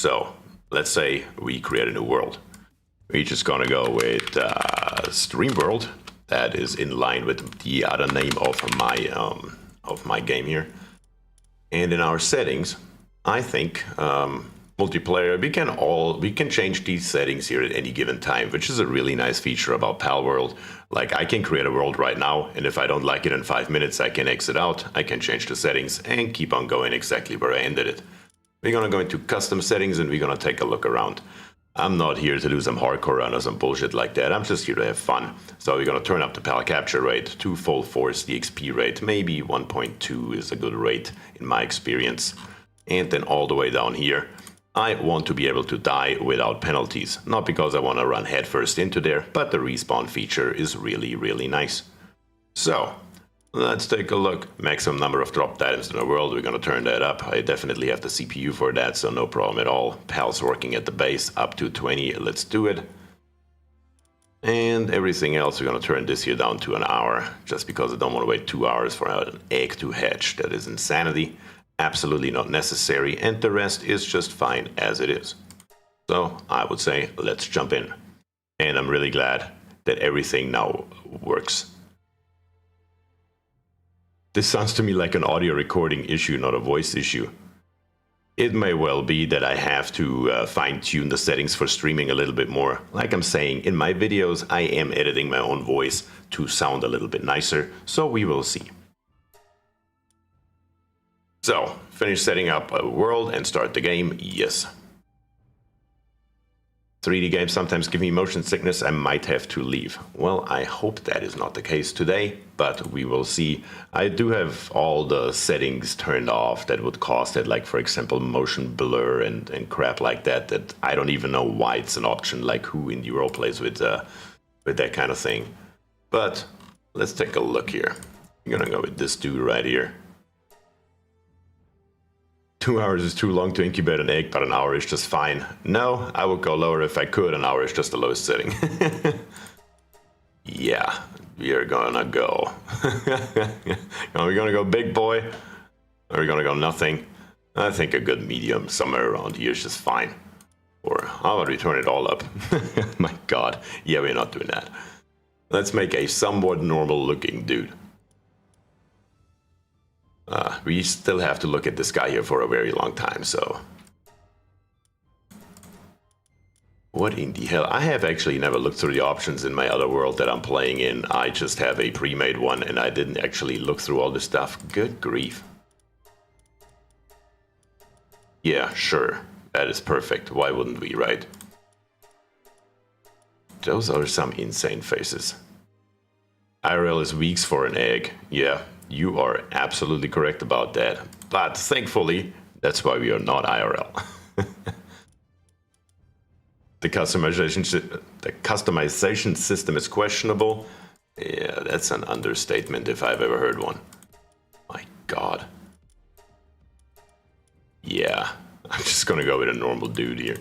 So let's say we create a new world. We're just gonna go with Stream World. That is in line with the other name of my game here. And in our settings, I think multiplayer, we can change these settings here at any given time, which is a really nice feature about Palworld. Like, I can create a world right now, and if I don't like it in 5 minutes, I can exit out, I can change the settings and keep on going exactly where I ended it. We're gonna go into custom settings and we're gonna take a look around. I'm not here to do some hardcore run or some bullshit like that. I'm just here to have fun. So we're gonna turn up the pal capture rate to full force, the XP rate. Maybe 1.2 is a good rate in my experience. And then all the way down here, I want to be able to die without penalties. Not because I want to run headfirst into there, but the respawn feature is really, really nice. So let's take a look. Maximum number of dropped items in the world, we're going to turn that up. I definitely have the CPU for that, so no problem at all. PAL's working at the base up to 20, let's do it. And everything else, we're going to turn this here down to an hour, just because I don't want to wait 2 hours for an egg to hatch. That is insanity. Absolutely not necessary, and the rest is just fine as it is. So I would say let's jump in. And I'm really glad that everything now works. This sounds to me like an audio recording issue, not a voice issue. It may well be that I have to fine-tune the settings for streaming a little bit more. Like I'm saying, in my videos I am editing my own voice to sound a little bit nicer, so we will see. So, finish setting up a world and start the game, yes. 3D games sometimes give me motion sickness, I might have to leave. Well, I hope that is not the case today, but we will see. I do have all the settings turned off that would cause that, like for example motion blur and crap like that, that I don't even know why it's an option, like who in the world plays with that kind of thing. But let's take a look here. I'm gonna go with this dude right here. 2 hours is too long to incubate an egg, but an hour is just fine. No, I would go lower if I could. An hour is just the lowest setting. Yeah, we are gonna go. Are we gonna go big boy? Or are we gonna go nothing? I think a good medium somewhere around here is just fine. Or how about we turn it all up? My god. Yeah, we're not doing that. Let's make a somewhat normal looking dude. We still have to look at this guy here for a very long time, so... What in the hell? I have actually never looked through the options in my other world that I'm playing in. I just have a pre-made one and I didn't actually look through all this stuff. Good grief. Yeah, sure. That is perfect. Why wouldn't we, right? Those are some insane faces. IRL is weeks for an egg. Yeah. You are absolutely correct about that, but thankfully, that's why we are not IRL. The customization system is questionable. Yeah, that's an understatement if I've ever heard one. My god. Yeah, I'm just gonna go with a normal dude here.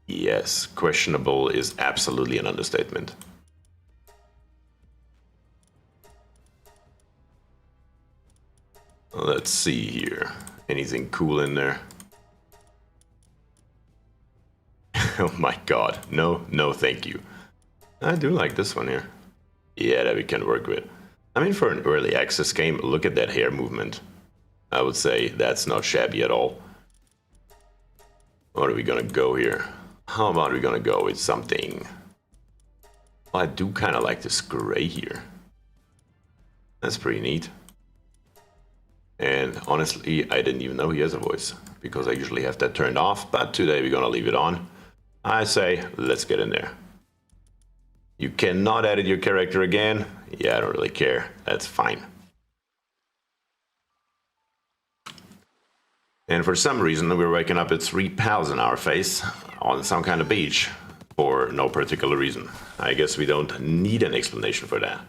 Yes, questionable is absolutely an understatement. Let's see here. Anything cool in there? Oh my god. No, no thank you. I do like this one here. Yeah, that we can work with. I mean, for an early access game, look at that hair movement. I would say that's not shabby at all. What are we gonna go here? How about we gonna go with something... Well, I do kind of like this gray here. That's pretty neat. And honestly, I didn't even know he has a voice, because I usually have that turned off, but today we're gonna leave it on. I say, let's get in there. You cannot edit your character again. Yeah, I don't really care. That's fine. And for some reason, we're waking up with 3 pals in our face on some kind of beach for no particular reason. I guess we don't need an explanation for that.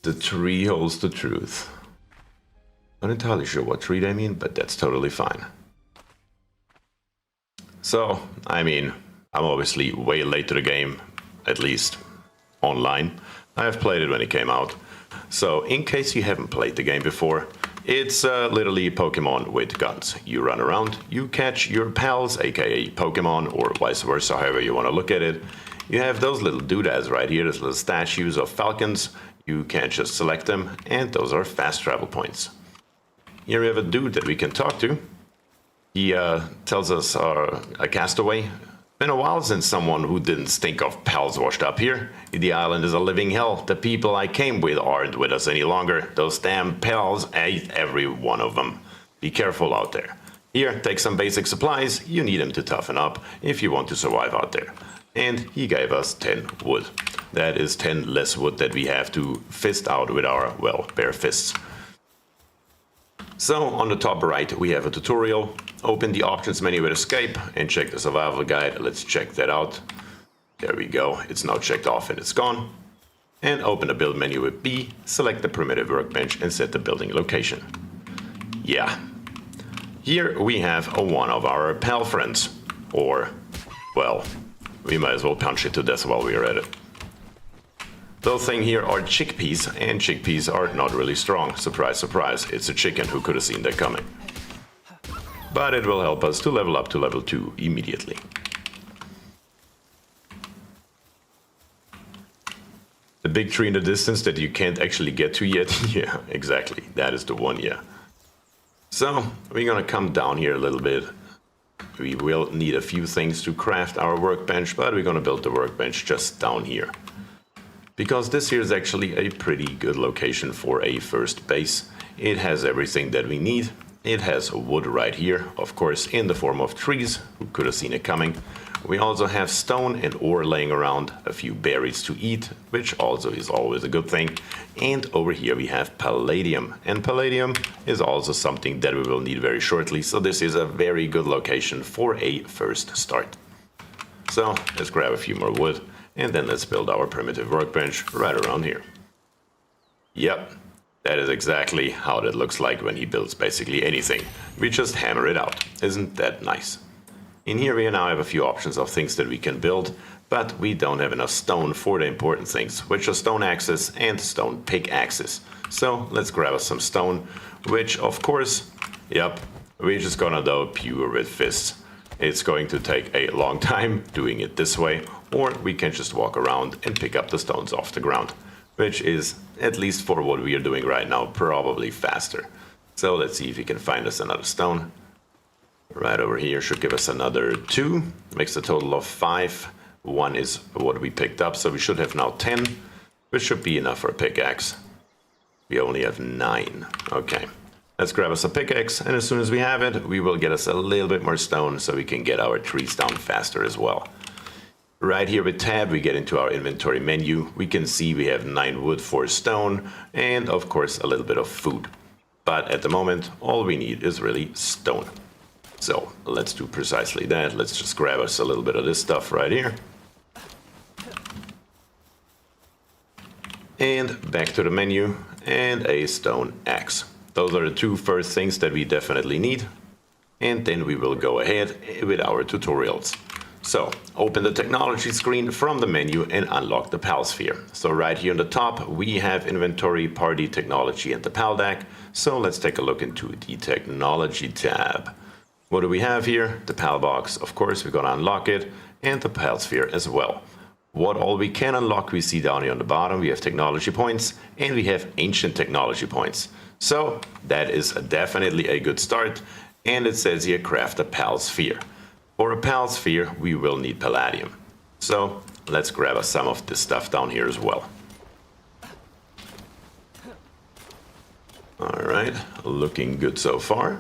The tree holds the truth. Not entirely sure what tree they mean, but that's totally fine. So, I mean, I'm obviously way late to the game, at least online. I have played it when it came out. So, in case you haven't played the game before, it's literally Pokemon with guns. You run around, you catch your pals, aka Pokemon, or vice versa, however you want to look at it. You have those little doodads right here, those little statues of falcons. You can just select them, and those are fast travel points. Here we have a dude that we can talk to. He tells us a castaway. Been a while since someone who didn't stink of pals washed up here. The island is a living hell. The people I came with aren't with us any longer. Those damn pals ate every one of them. Be careful out there. Here, take some basic supplies. You need them to toughen up if you want to survive out there. And he gave us 10 wood. That is 10 less wood that we have to fist out with our, well, bare fists. So, on the top right, we have a tutorial. Open the options menu with escape and check the survival guide. Let's check that out. There we go. It's now checked off and it's gone. And open the build menu with B, select the primitive workbench and set the building location. Yeah. Here we have one of our pal friends. Or, well, we might as well punch it to death while we are at it. Those things here are chickpeas, and chickpeas are not really strong. Surprise, surprise, it's a chicken. Who could have seen that coming? But it will help us to level up to level 2 immediately. The big tree in the distance that you can't actually get to yet? Yeah, exactly. That is the one, yeah. So, we're gonna come down here a little bit. We will need a few things to craft our workbench, but we're gonna build the workbench just down here. Because this here is actually a pretty good location for a first base. It has everything that we need. It has wood right here, of course, in the form of trees. Who could have seen it coming? We also have stone and ore laying around, a few berries to eat, which also is always a good thing. And over here we have palladium. And palladium is also something that we will need very shortly. So this is a very good location for a first start. So let's grab a few more wood. And then let's build our primitive workbench right around here. Yep, that is exactly how that looks like when he builds basically anything. We just hammer it out. Isn't that nice? In here we now have a few options of things that we can build, but we don't have enough stone for the important things, which are stone axes and stone pickaxes. So let's grab us some stone, which of course, yep, we're just gonna do pure with fists. It's going to take a long time doing it this way, or we can just walk around and pick up the stones off the ground, which is, at least for what we are doing right now, probably faster. So let's see if we can find us another stone. Right over here should give us another 2, makes a total of 5. 1 is what we picked up, so we should have now 10, which should be enough for a pickaxe. We only have 9. Okay. Let's grab us a pickaxe, and as soon as we have it, we will get us a little bit more stone so we can get our trees down faster as well. Right here with tab, we get into our inventory menu. We can see we have 9 wood, 4 stone, and of course a little bit of food. But at the moment, all we need is really stone. So let's do precisely that. Let's just grab us a little bit of this stuff right here. And back to the menu, and a stone axe. Those are the 2 first things that we definitely need. And then we will go ahead with our tutorials. So, open the technology screen from the menu and unlock the PAL sphere. So right here on the top, we have inventory, party, technology, and the PAL deck. So let's take a look into the technology tab. What do we have here? The PAL box, of course, we're gonna unlock it, and the PAL sphere as well. What all we can unlock, we see down here on the bottom. We have technology points, and we have ancient technology points. So that is definitely a good start, and it says here craft a PAL sphere. For a PAL sphere, we will need palladium. So let's grab us some of this stuff down here as well. All right, looking good so far.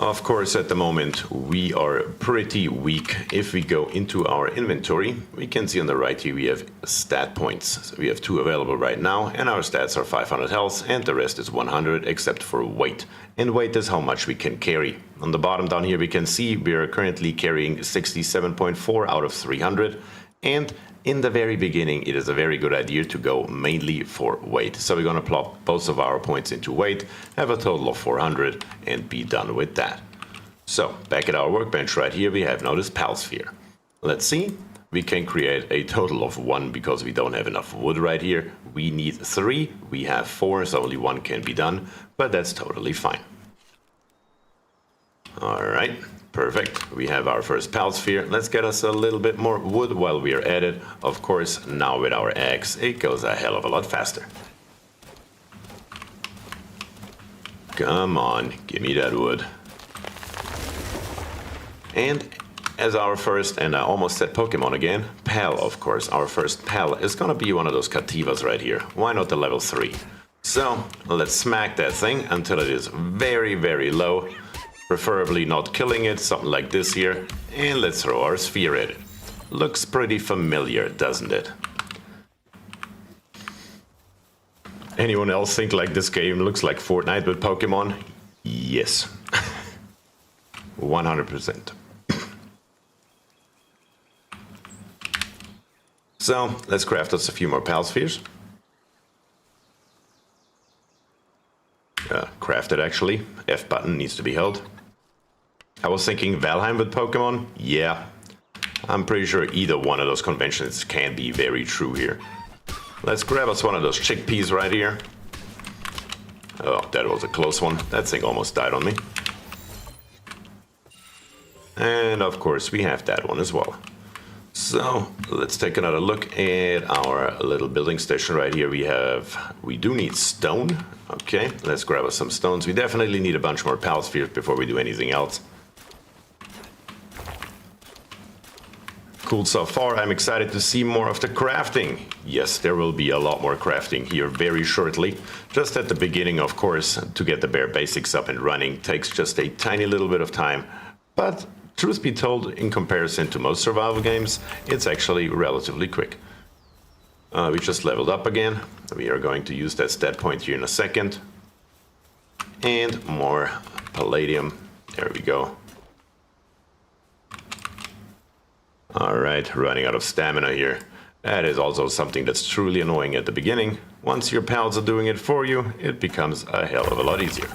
Of course, at the moment, we are pretty weak. If we go into our inventory, we can see on the right here we have stat points. So we have 2 available right now, and our stats are 500 health, and the rest is 100, except for weight. And weight is how much we can carry. On the bottom down here, we can see we are currently carrying 67.4 out of 300, And in the very beginning, it is a very good idea to go mainly for weight. So we're going to plop both of our points into weight, have a total of 400, and be done with that. So back at our workbench right here, we have now this Palsphere. Let's see. We can create a total of 1 because we don't have enough wood right here. We need 3. We have 4, so only 1 can be done, but that's totally fine. All right. Perfect. We have our first Palsphere. Let's get us a little bit more wood while we are at it. Of course, now with our axe, it goes a hell of a lot faster. Come on, give me that wood. And as our first, and I almost said Pokemon again, Pal, of course, our first Pal is gonna be one of those Cativas right here. Why not the level 3? So, let's smack that thing until it is very, very low. Preferably not killing it, something like this here. And let's throw our sphere at it. Looks pretty familiar, doesn't it? Anyone else think like this game looks like Fortnite with Pokemon? Yes. 100%. So, let's craft us a few more Palspheres. Crafted actually. F button needs to be held. I was thinking Valheim with Pokemon. Yeah, I'm pretty sure either one of those conventions can be very true here. Let's grab us one of those chickpeas right here. Oh, that was a close one. That thing almost died on me. And of course we have that one as well. So let's take another look at our little building station right here. We do need stone. Okay, let's grab us some stones. We definitely need a bunch more Palspheres before we do anything else. Cool so far. I'm excited to see more of the crafting. Yes, there will be a lot more crafting here very shortly. Just at the beginning, of course, to get the bare basics up and running takes just a tiny little bit of time. But truth be told, in comparison to most survival games, it's actually relatively quick. We just leveled up again. We are going to use that stat point here in a second. And more palladium. There we go. Alright, running out of stamina here. That is also something that's truly annoying at the beginning. Once your pals are doing it for you, it becomes a hell of a lot easier.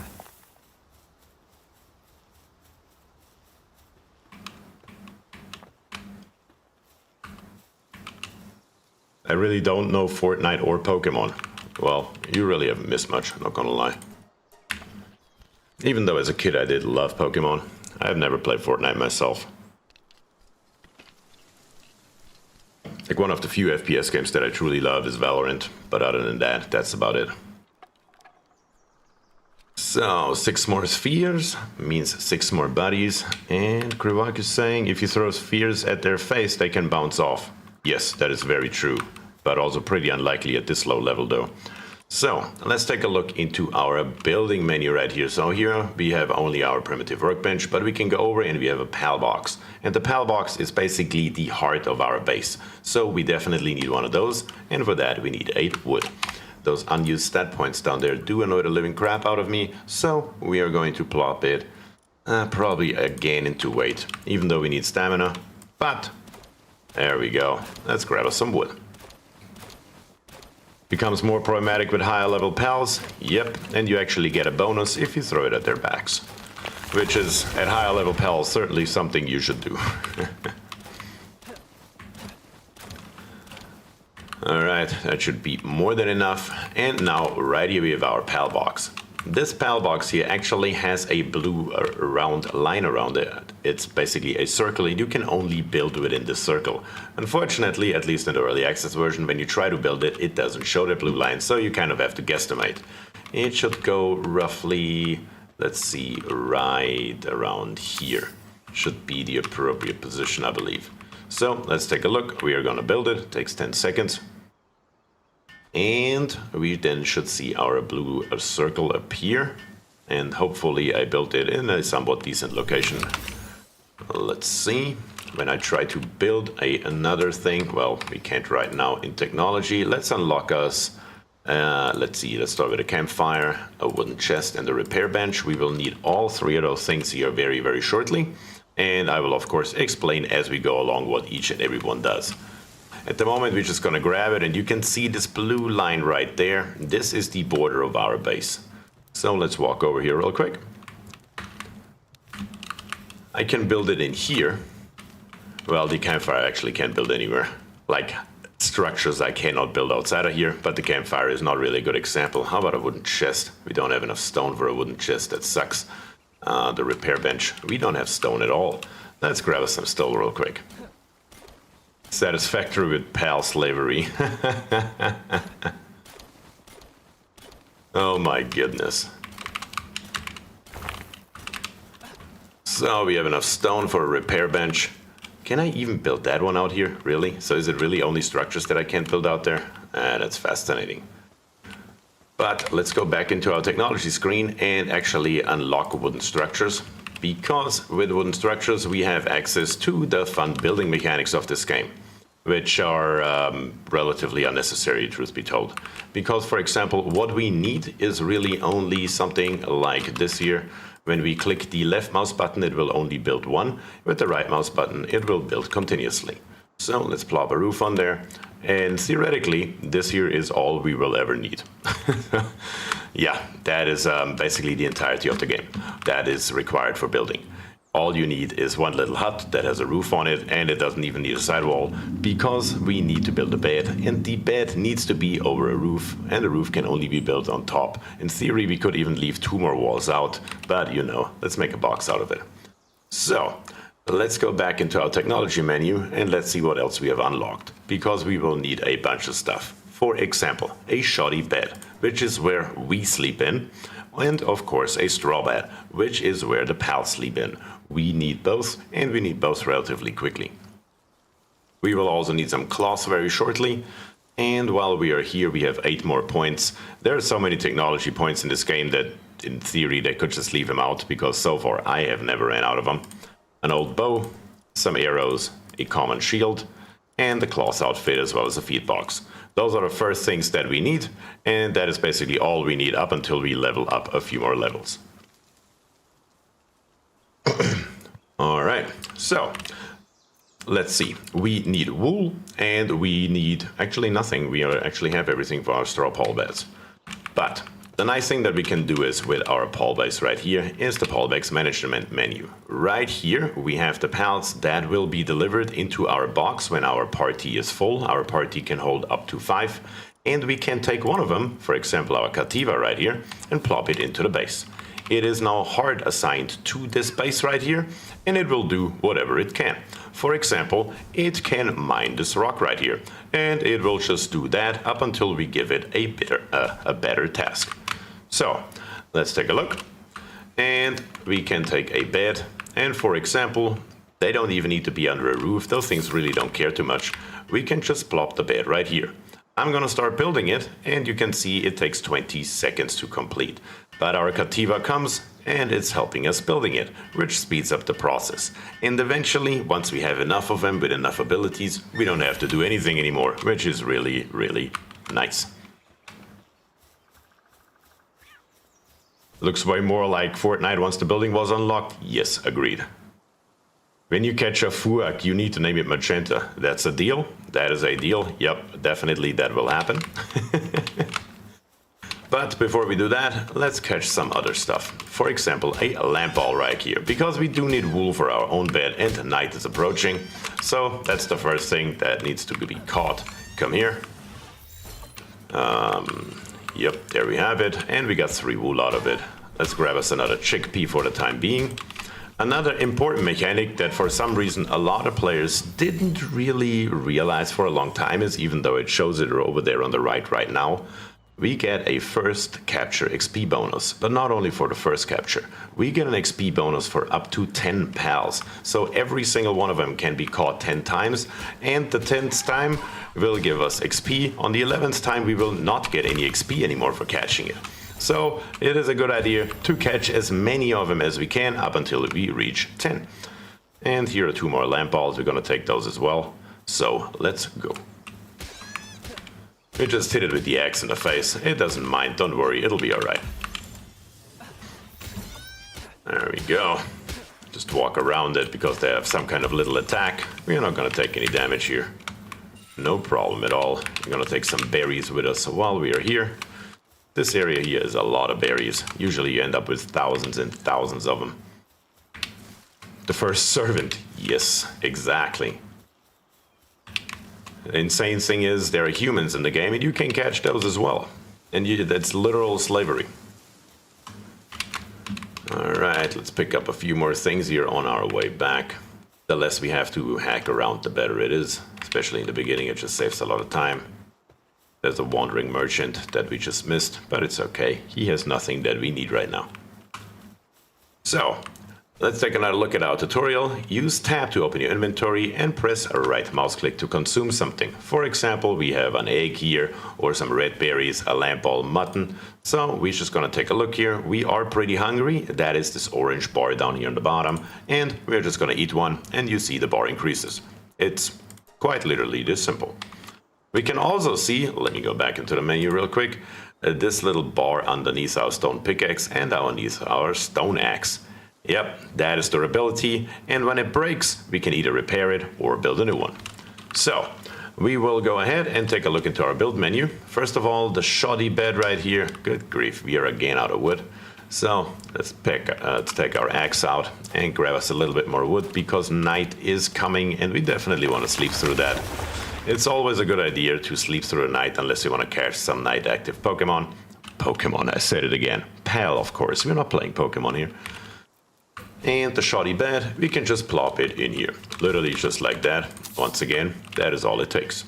I really don't know Fortnite or Pokemon. Well, you really haven't missed much, I'm not gonna lie. Even though as a kid I did love Pokemon, I've never played Fortnite myself. Like one of the few FPS games that I truly love is Valorant, but other than that, that's about it. So, 6 more spheres means 6 more buddies, and Krivak is saying if you throw spheres at their face, they can bounce off. Yes, that is very true, but also pretty unlikely at this low level though. So, let's take a look into our building menu right here. So here we have only our primitive workbench, but we can go over and we have a pal box. And the pal box is basically the heart of our base. So we definitely need one of those, and for that we need 8 wood. Those unused stat points down there do annoy the living crap out of me, so we are going to plop it probably again into weight, even though we need stamina. But there we go. Let's grab us some wood. Becomes more problematic with higher level pals. Yep, and you actually get a bonus if you throw it at their backs. Which is, at higher level pals, certainly something you should do. Alright, that should be more than enough. And now, right here we have our pal box. This pal box here actually has a blue round line around it. It's basically a circle and you can only build within this circle. Unfortunately, at least in the early access version, when you try to build it, it doesn't show the blue line, so you kind of have to guesstimate. It should go roughly, let's see, right around here. Should be the appropriate position, I believe. So let's take a look. We are going to build it. It takes 10 seconds. And we then should see our blue circle appear. And hopefully I built it in a somewhat decent location. Let's see. When I try to build another thing, well, we can't right now in technology. Let's unlock us. Let's see, let's start with a campfire, a wooden chest, and a repair bench. We will need all 3 of those things here very, very shortly. And I will, of course, explain as we go along what each and every one does. At the moment, we're just gonna grab it, and you can see this blue line right there. This is the border of our base. So let's walk over here real quick. I can build it in here. Well, the campfire actually can't build anywhere. Like structures I cannot build outside of here, but the campfire is not really a good example. How about a wooden chest? We don't have enough stone for a wooden chest. That sucks. The repair bench. We don't have stone at all. Let's grab us some stone real quick. Satisfactory with pal slavery. Oh my goodness. So we have enough stone for a repair bench. Can I even build that one out here? Really? So is it really only structures that I can't build out there? That's fascinating. But let's go back into our technology screen and actually unlock wooden structures. Because with wooden structures we have access to the fun building mechanics of this game, which are relatively unnecessary, truth be told. Because, for example, what we need is really only something like this here. When we click the left mouse button, it will only build one. With the right mouse button, it will build continuously. So let's plop a roof on there. And theoretically, this here is all we will ever need. Yeah, that is basically the entirety of the game. That is required for building. All you need is one little hut that has a roof on it, and it doesn't even need a sidewall, because we need to build a bed, and the bed needs to be over a roof, and the roof can only be built on top. In theory, we could even leave 2 more walls out, but you know, let's make a box out of it. So, let's go back into our technology menu, and let's see what else we have unlocked, because we will need a bunch of stuff. For example, a shoddy bed, which is where we sleep in, and of course a straw bed, which is where the pals sleep in. We need both, and we need both relatively quickly. We will also need some cloths very shortly, and while we are here we have 8 more points. There are so many technology points in this game that in theory they could just leave them out, because so far I have never ran out of them. An old bow, some arrows, a common shield, and the cloth outfit as well as a feed box. Those are the first things that we need, and that is basically all we need up until we level up a few more levels. Alright, so let's see. We need wool, and we need actually nothing. We actually have everything for our straw pall beds. But the nice thing that we can do is with our pall base right here is the pall base management menu. Right here we have the pallets that will be delivered into our box when our party is full. Our party can hold up to 5, and we can take one of them, for example our Cativa right here, and plop it into the base. It is now hard assigned to this base right here, and it will do whatever it can. For example, it can mine this rock right here, and it will just do that up until we give it a better task. So let's take a look, and we can take a bed, and for example, they don't even need to be under a roof. Those things really don't care too much. We can just plop the bed right here. I'm gonna start building it, and you can see it takes 20 seconds to complete. But our Cativa comes, and it's helping us building it, which speeds up the process. And eventually, once we have enough of them with enough abilities, we don't have to do anything anymore, which is really, really nice. Looks way more like Fortnite once the building was unlocked. Yes, agreed. When you catch a Fuak, you need to name it Magenta. That's a deal? That is a deal. Yep, definitely that will happen. But before we do that, let's catch some other stuff. For example, a lamp ball right here, because we do need wool for our own bed and night is approaching. So that's the first thing that needs to be caught. Come here. Yep, there we have it. And we got 3 wool out of it. Let's grab us another chickpea for the time being. Another important mechanic that for some reason a lot of players didn't really realize for a long time is, even though it shows it over there on the right now, we get a first capture XP bonus. But not only for the first capture, we get an XP bonus for up to 10 pals. So every single one of them can be caught 10 times, and the 10th time will give us XP. On the 11th time we will not get any XP anymore for catching it. So it is a good idea to catch as many of them as we can up until we reach 10. And here are 2 more lamp balls. We're gonna take those as well. So let's go. We just hit it with the axe in the face. It doesn't mind, don't worry, it'll be alright. There we go. Just walk around it because they have some kind of little attack. We're not gonna take any damage here. No problem at all. We're gonna take some berries with us while we are here. This area here is a lot of berries. Usually you end up with thousands and thousands of them. The first servant. Yes, exactly. The insane thing is there are humans in the game and you can catch those as well. And that's literal slavery. Alright, let's pick up a few more things here on our way back. The less we have to hack around, the better it is. Especially in the beginning, it just saves a lot of time. There's a wandering merchant that we just missed, but it's okay. He has nothing that we need right now. So, let's take another look at our tutorial. Use tab to open your inventory and press a right mouse click to consume something. For example, we have an egg here or some red berries, a lamb ball, mutton. So we're just gonna take a look here. We are pretty hungry. That is this orange bar down here on the bottom. And we're just gonna eat one and you see the bar increases. It's quite literally this simple. We can also see, let me go back into the menu real quick, this little bar underneath our stone pickaxe and underneath our stone axe. Yep, that is durability, and when it breaks, we can either repair it or build a new one. So, we will go ahead and take a look into our build menu. First of all, the shoddy bed right here. Good grief, we are again out of wood. So, let's take our axe out and grab us a little bit more wood because night is coming and we definitely want to sleep through that. It's always a good idea to sleep through the night unless you want to catch some night active Pokemon. Pokemon, I said it again. Pal, of course, we're not playing Pokemon here. And the shoddy bed, we can just plop it in here. Literally just like that. Once again, that is all it takes.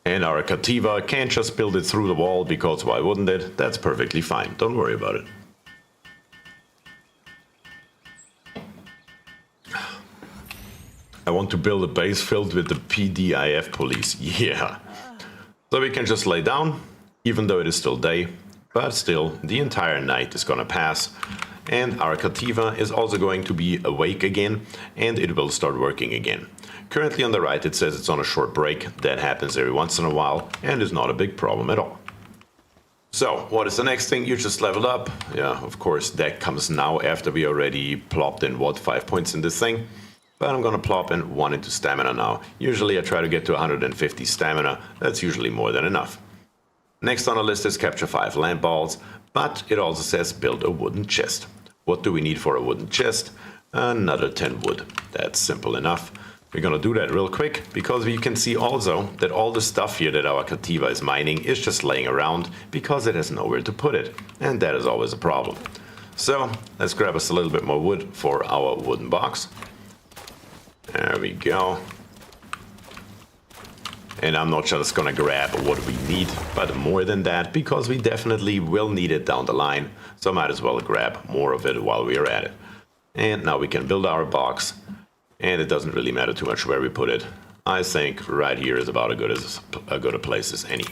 And our Cativa can't just build it through the wall because why wouldn't it? That's perfectly fine, don't worry about it. I want to build a base filled with the PDIF police, yeah. So we can just lay down, even though it is still day, but still, the entire night is gonna pass. And our Cativa is also going to be awake again, and it will start working again. Currently on the right it says it's on a short break. That happens every once in a while, and is not a big problem at all. So, what is the next thing? You just leveled up. Yeah, of course, that comes now after we already plopped in, 5 points in this thing. But I'm gonna plop in 1 into stamina now. Usually I try to get to 150 stamina. That's usually more than enough. Next on the list is capture 5 lamp balls, but it also says build a wooden chest. What do we need for a wooden chest? Another 10 wood. That's simple enough. We're gonna do that real quick because you can see also that all the stuff here that our Cativa is mining is just laying around because it has nowhere to put it. And that is always a problem. So let's grab us a little bit more wood for our wooden box. There we go. And I'm not just gonna grab what we need, but more than that, because we definitely will need it down the line. So might as well grab more of it while we are at it. And now we can build our box. And it doesn't really matter too much where we put it. I think right here is about as good a place as any.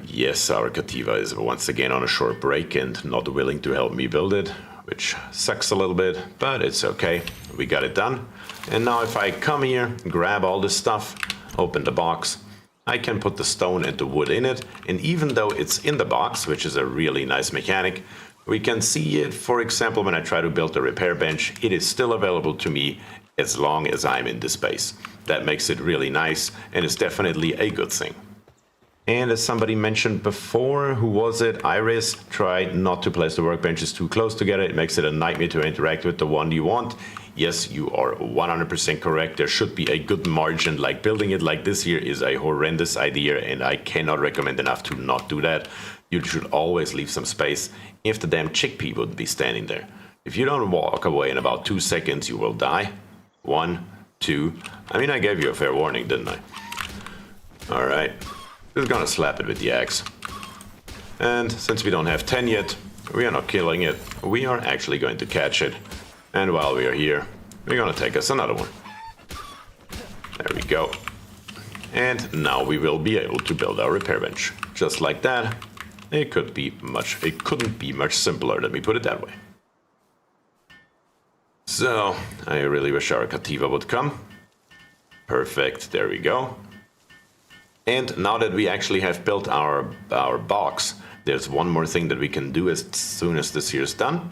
Yes, our Cativa is once again on a short break and not willing to help me build it, which sucks a little bit, but it's okay. We got it done. And now if I come here, grab all this stuff, open the box, I can put the stone and the wood in it. And even though it's in the box, which is a really nice mechanic, we can see it, for example, when I try to build a repair bench, it is still available to me as long as I'm in this space. That makes it really nice and is definitely a good thing. And as somebody mentioned before, who was it? Iris, try not to place the workbenches too close together. It makes it a nightmare to interact with the one you want. Yes, you are 100% correct. There should be a good margin. Like building it like this here is a horrendous idea and I cannot recommend enough to not do that. You should always leave some space if the damn chickpea would be standing there. If you don't walk away in about 2 seconds, you will die. 1, 2. I mean, I gave you a fair warning, didn't I? All right. Just gonna slap it with the axe. And since we don't have 10 yet, we are not killing it. We are actually going to catch it. And while we are here, we're gonna take us another one. There we go. And now we will be able to build our repair bench. Just like that. It couldn't be much simpler, let me put it that way. So, I really wish our Cativa would come. Perfect, there we go. And now that we actually have built our box, there's one more thing that we can do as soon as this here is done.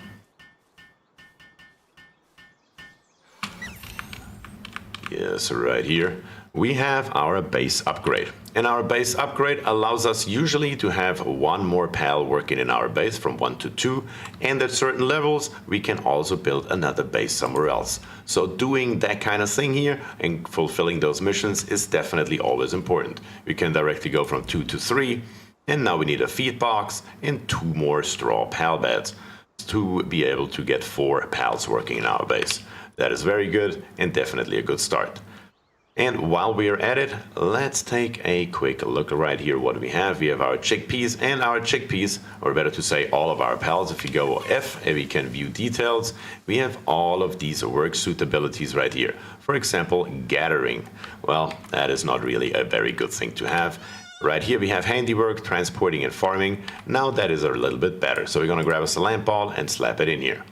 Yes, right here. We have our base upgrade. And our base upgrade allows us usually to have one more pal working in our base from 1 to 2. And at certain levels, we can also build another base somewhere else. So doing that kind of thing here and fulfilling those missions is definitely always important. We can directly go from 2 to 3. And now we need a feed box and 2 more straw pal beds to be able to get 4 pals working in our base. That is very good and definitely a good start. And while we are at it, let's take a quick look right here. What do we have? We have our chickpeas, and our chickpeas, or better to say all of our pals. If you go F and we can view details, we have all of these work suitabilities right here. For example, gathering. Well, that is not really a very good thing to have. Right here we have handiwork, transporting and farming. Now that is a little bit better. So we're gonna grab us a lamp ball and slap it in here.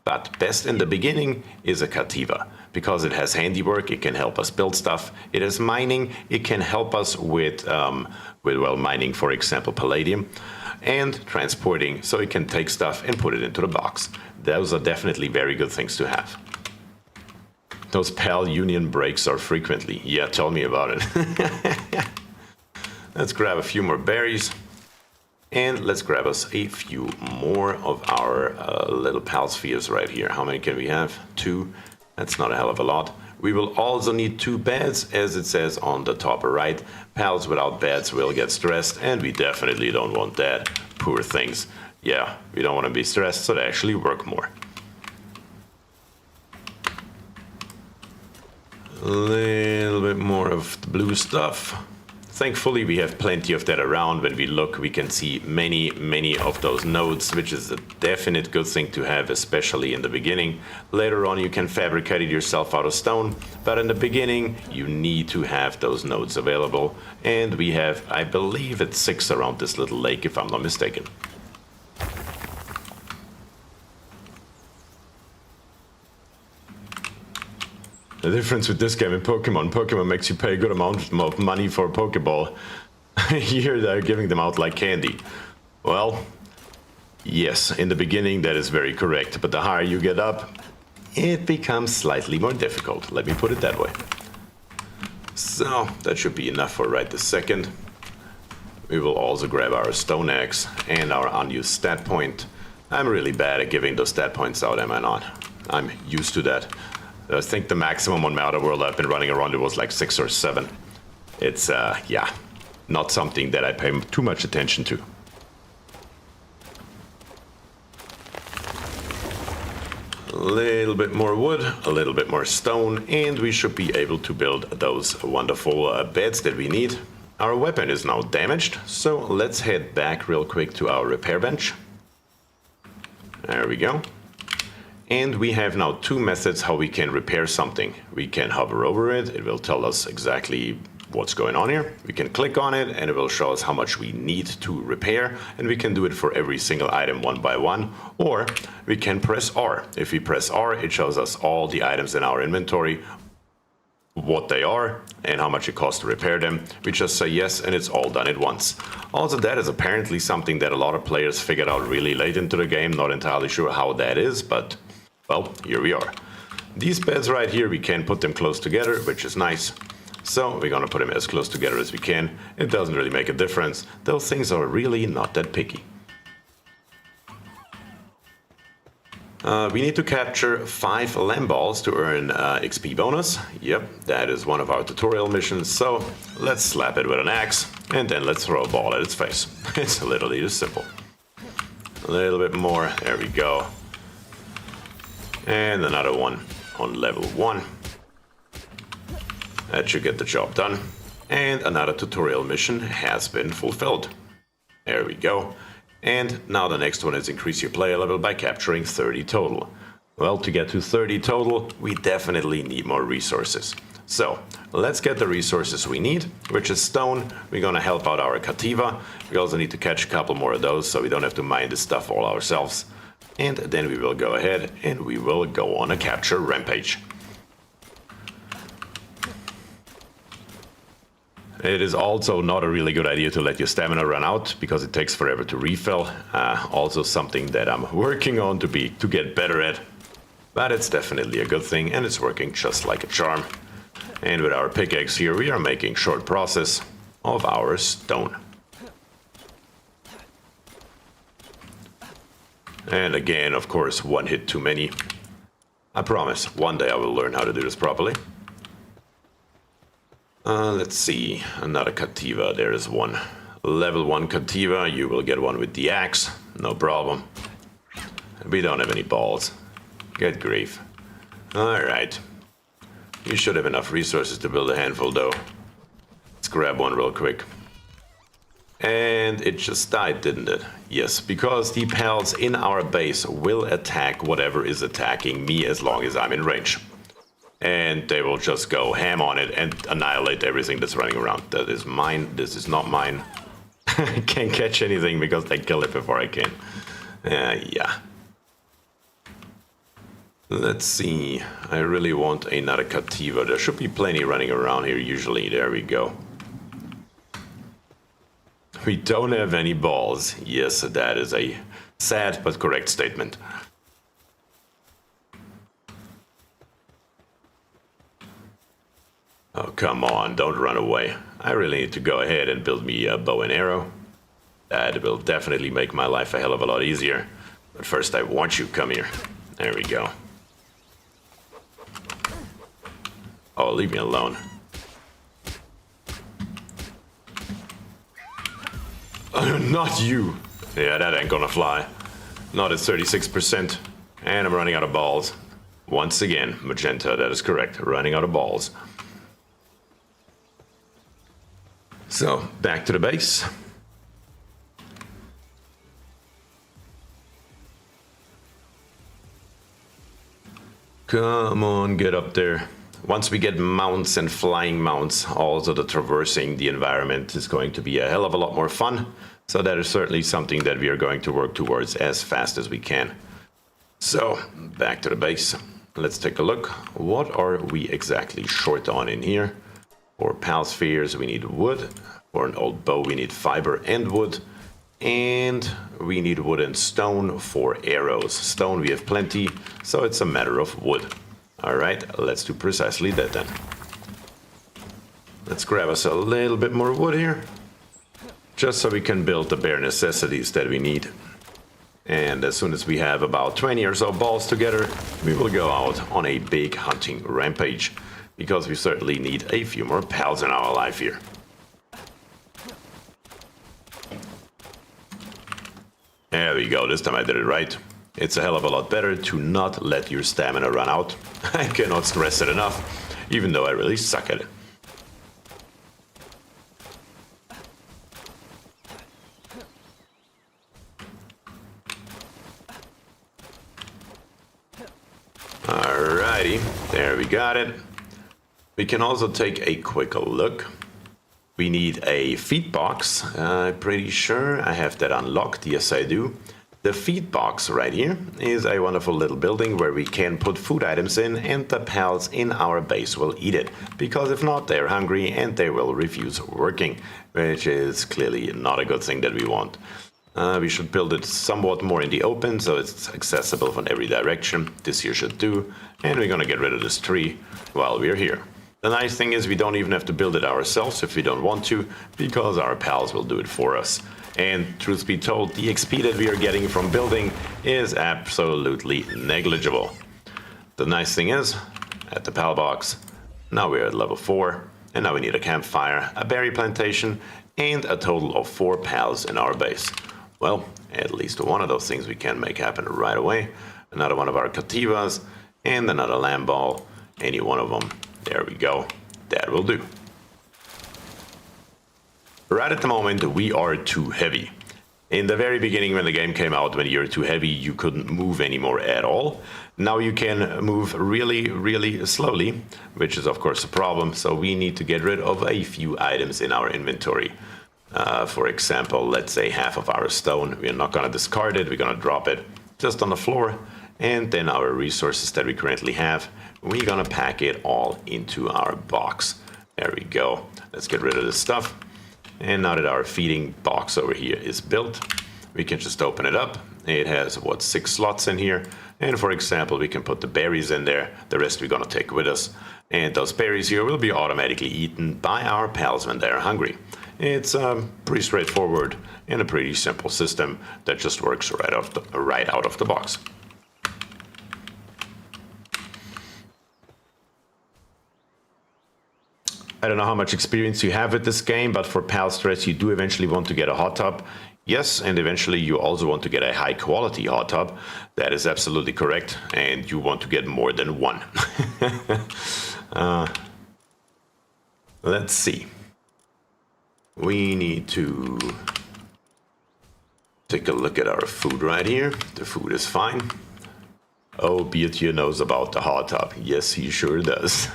But best in the beginning is a Cativa, because it has handiwork, it can help us build stuff. It has mining, it can help us with mining, for example, palladium, and transporting, so it can take stuff and put it into the box. Those are definitely very good things to have. Those pal union breaks are frequently. Yeah, tell me about it. Let's grab a few more berries. And let's grab us a few more of our little pal spheres right here. How many can we have? 2. That's not a hell of a lot. We will also need 2 beds, as it says on the top right. Pals without beds will get stressed, and we definitely don't want that. Poor things. Yeah, we don't want to be stressed, so they actually work more. A little bit more of the blue stuff. Thankfully, we have plenty of that around. When we look, we can see many of those nodes, which is a definite good thing to have, especially in the beginning. Later on, you can fabricate it yourself out of stone, but in the beginning, you need to have those nodes available. And we have, I believe, it's 6 around this little lake, if I'm not mistaken. The difference with this game and Pokemon makes you pay a good amount of money for a Pokeball. Here they're giving them out like candy. Well, yes, in the beginning that is very correct, but the higher you get up, it becomes slightly more difficult. Let me put it that way. So that should be enough for right this second. We will also grab our stone axe and our unused stat point. I'm really bad at giving those stat points out, am I not? I'm used to that. I think the maximum on my other world I've been running around, it was like 6 or 7. It's, yeah, not something that I pay too much attention to. A little bit more wood, a little bit more stone, and we should be able to build those wonderful beds that we need. Our weapon is now damaged, so let's head back real quick to our repair bench. There we go. And we have now 2 methods how we can repair something. We can hover over it, it will tell us exactly what's going on here. We can click on it and it will show us how much we need to repair, and we can do it for every single item one by one, or we can press R. If we press R, it shows us all the items in our inventory, what they are and how much it costs to repair them. We just say yes and it's all done at once. Also, that is apparently something that a lot of players figured out really late into the game. Not entirely sure how that is, but well, here we are. These beds right here, we can put them close together, which is nice. So we're gonna put them as close together as we can. It doesn't really make a difference. Those things are really not that picky. We need to capture 5 lamb balls to earn XP bonus. Yep, that is one of our tutorial missions. So let's slap it with an axe and then let's throw a ball at its face. It's literally this simple. A little bit more, there we go. And another one on level 1. That should get the job done. And another tutorial mission has been fulfilled. There we go. And now the next one is increase your player level by capturing 30 total. Well, to get to 30 total, we definitely need more resources. So let's get the resources we need, which is stone. We're gonna help out our Cativa. We also need to catch a couple more of those so we don't have to mine this stuff all ourselves. And then we will go ahead and we will go on a capture rampage. It is also not a really good idea to let your stamina run out because it takes forever to refill. Also something that I'm working on to get better at. But it's definitely a good thing and it's working just like a charm. And with our pickaxe here, we are making short process of our stone. And again, of course, one hit too many. I promise, one day I will learn how to do this properly. Let's see, another Cativa, there is one. Level 1 Cativa, you will get one with the axe, no problem. We don't have any balls. Good grief. Alright. You should have enough resources to build a handful though. Let's grab one real quick. And it just died, didn't it? Yes, because the pals in our base will attack whatever is attacking me as long as I'm in range. And they will just go ham on it and annihilate everything that's running around. That is mine, this is not mine. I can't catch anything because they kill it before I can. Yeah. Let's see, I really want another Cativa. There should be plenty running around here usually. There we go. We don't have any balls. Yes, that is a sad but correct statement. Oh, come on, don't run away. I really need to go ahead and build me a bow and arrow. That will definitely make my life a hell of a lot easier. But first I want you, come here. There we go. Oh, leave me alone. Not you. Yeah, that ain't gonna fly. Not at 36%. And I'm running out of balls. Once again, magenta, that is correct. Running out of balls. So, back to the base. Come on, get up there. Once we get mounts and flying mounts, also the traversing the environment is going to be a hell of a lot more fun. So that is certainly something that we are going to work towards as fast as we can. So, back to the base. Let's take a look. What are we exactly short on in here? For pal spheres, we need wood. For an old bow, we need fiber and wood. And we need wood and stone for arrows. Stone we have plenty, so it's a matter of wood. Alright, let's do precisely that then. Let's grab us a little bit more wood here. Just so we can build the bare necessities that we need. And as soon as we have about 20 or so balls together, we will go out on a big hunting rampage. Because we certainly need a few more pals in our life here. There we go, this time I did it right. It's a hell of a lot better to not let your stamina run out. I cannot stress it enough, even though I really suck at it. Alrighty, there we got it. We can also take a quick look. We need a feed box. I'm pretty sure I have that unlocked. Yes, I do. The feed box right here is a wonderful little building where we can put food items in and the pals in our base will eat it. Because if not, they're hungry and they will refuse working, which is clearly not a good thing that we want. We should build it somewhat more in the open so it's accessible from every direction. This here should do. And we're gonna get rid of this tree while we're here. The nice thing is we don't even have to build it ourselves if we don't want to, because our pals will do it for us. And truth be told, the XP that we are getting from building is absolutely negligible. The nice thing is, at the pal box, now we're at level 4, and now we need a campfire, a berry plantation, and a total of 4 pals in our base. Well, at least one of those things we can make happen right away. Another one of our Cativas, and another lamb ball, any one of them. There we go. That will do. Right at the moment, we are too heavy. In the very beginning, when the game came out, when you're too heavy, you couldn't move anymore at all. Now you can move really, really slowly, which is of course a problem. So we need to get rid of a few items in our inventory. For example, let's say half of our stone. We're not going to discard it. We're going to drop it just on the floor. And then our resources that we currently have, we're going to pack it all into our box. There we go. Let's get rid of this stuff. And now that our feeding box over here is built, we can just open it up. It has, what, 6 slots in here. And for example, we can put the berries in there. The rest we're going to take with us. And those berries here will be automatically eaten by our pals when they're hungry. It's pretty straightforward and a pretty simple system that just works right out of the box. I don't know how much experience you have with this game, but for Pal Stress you do eventually want to get a hot tub. Yes, and eventually you also want to get a high quality hot tub. That is absolutely correct, and you want to get more than one. Let's see. We need to take a look at our food right here. The food is fine. Oh, BierTier knows about the hot tub. Yes, he sure does.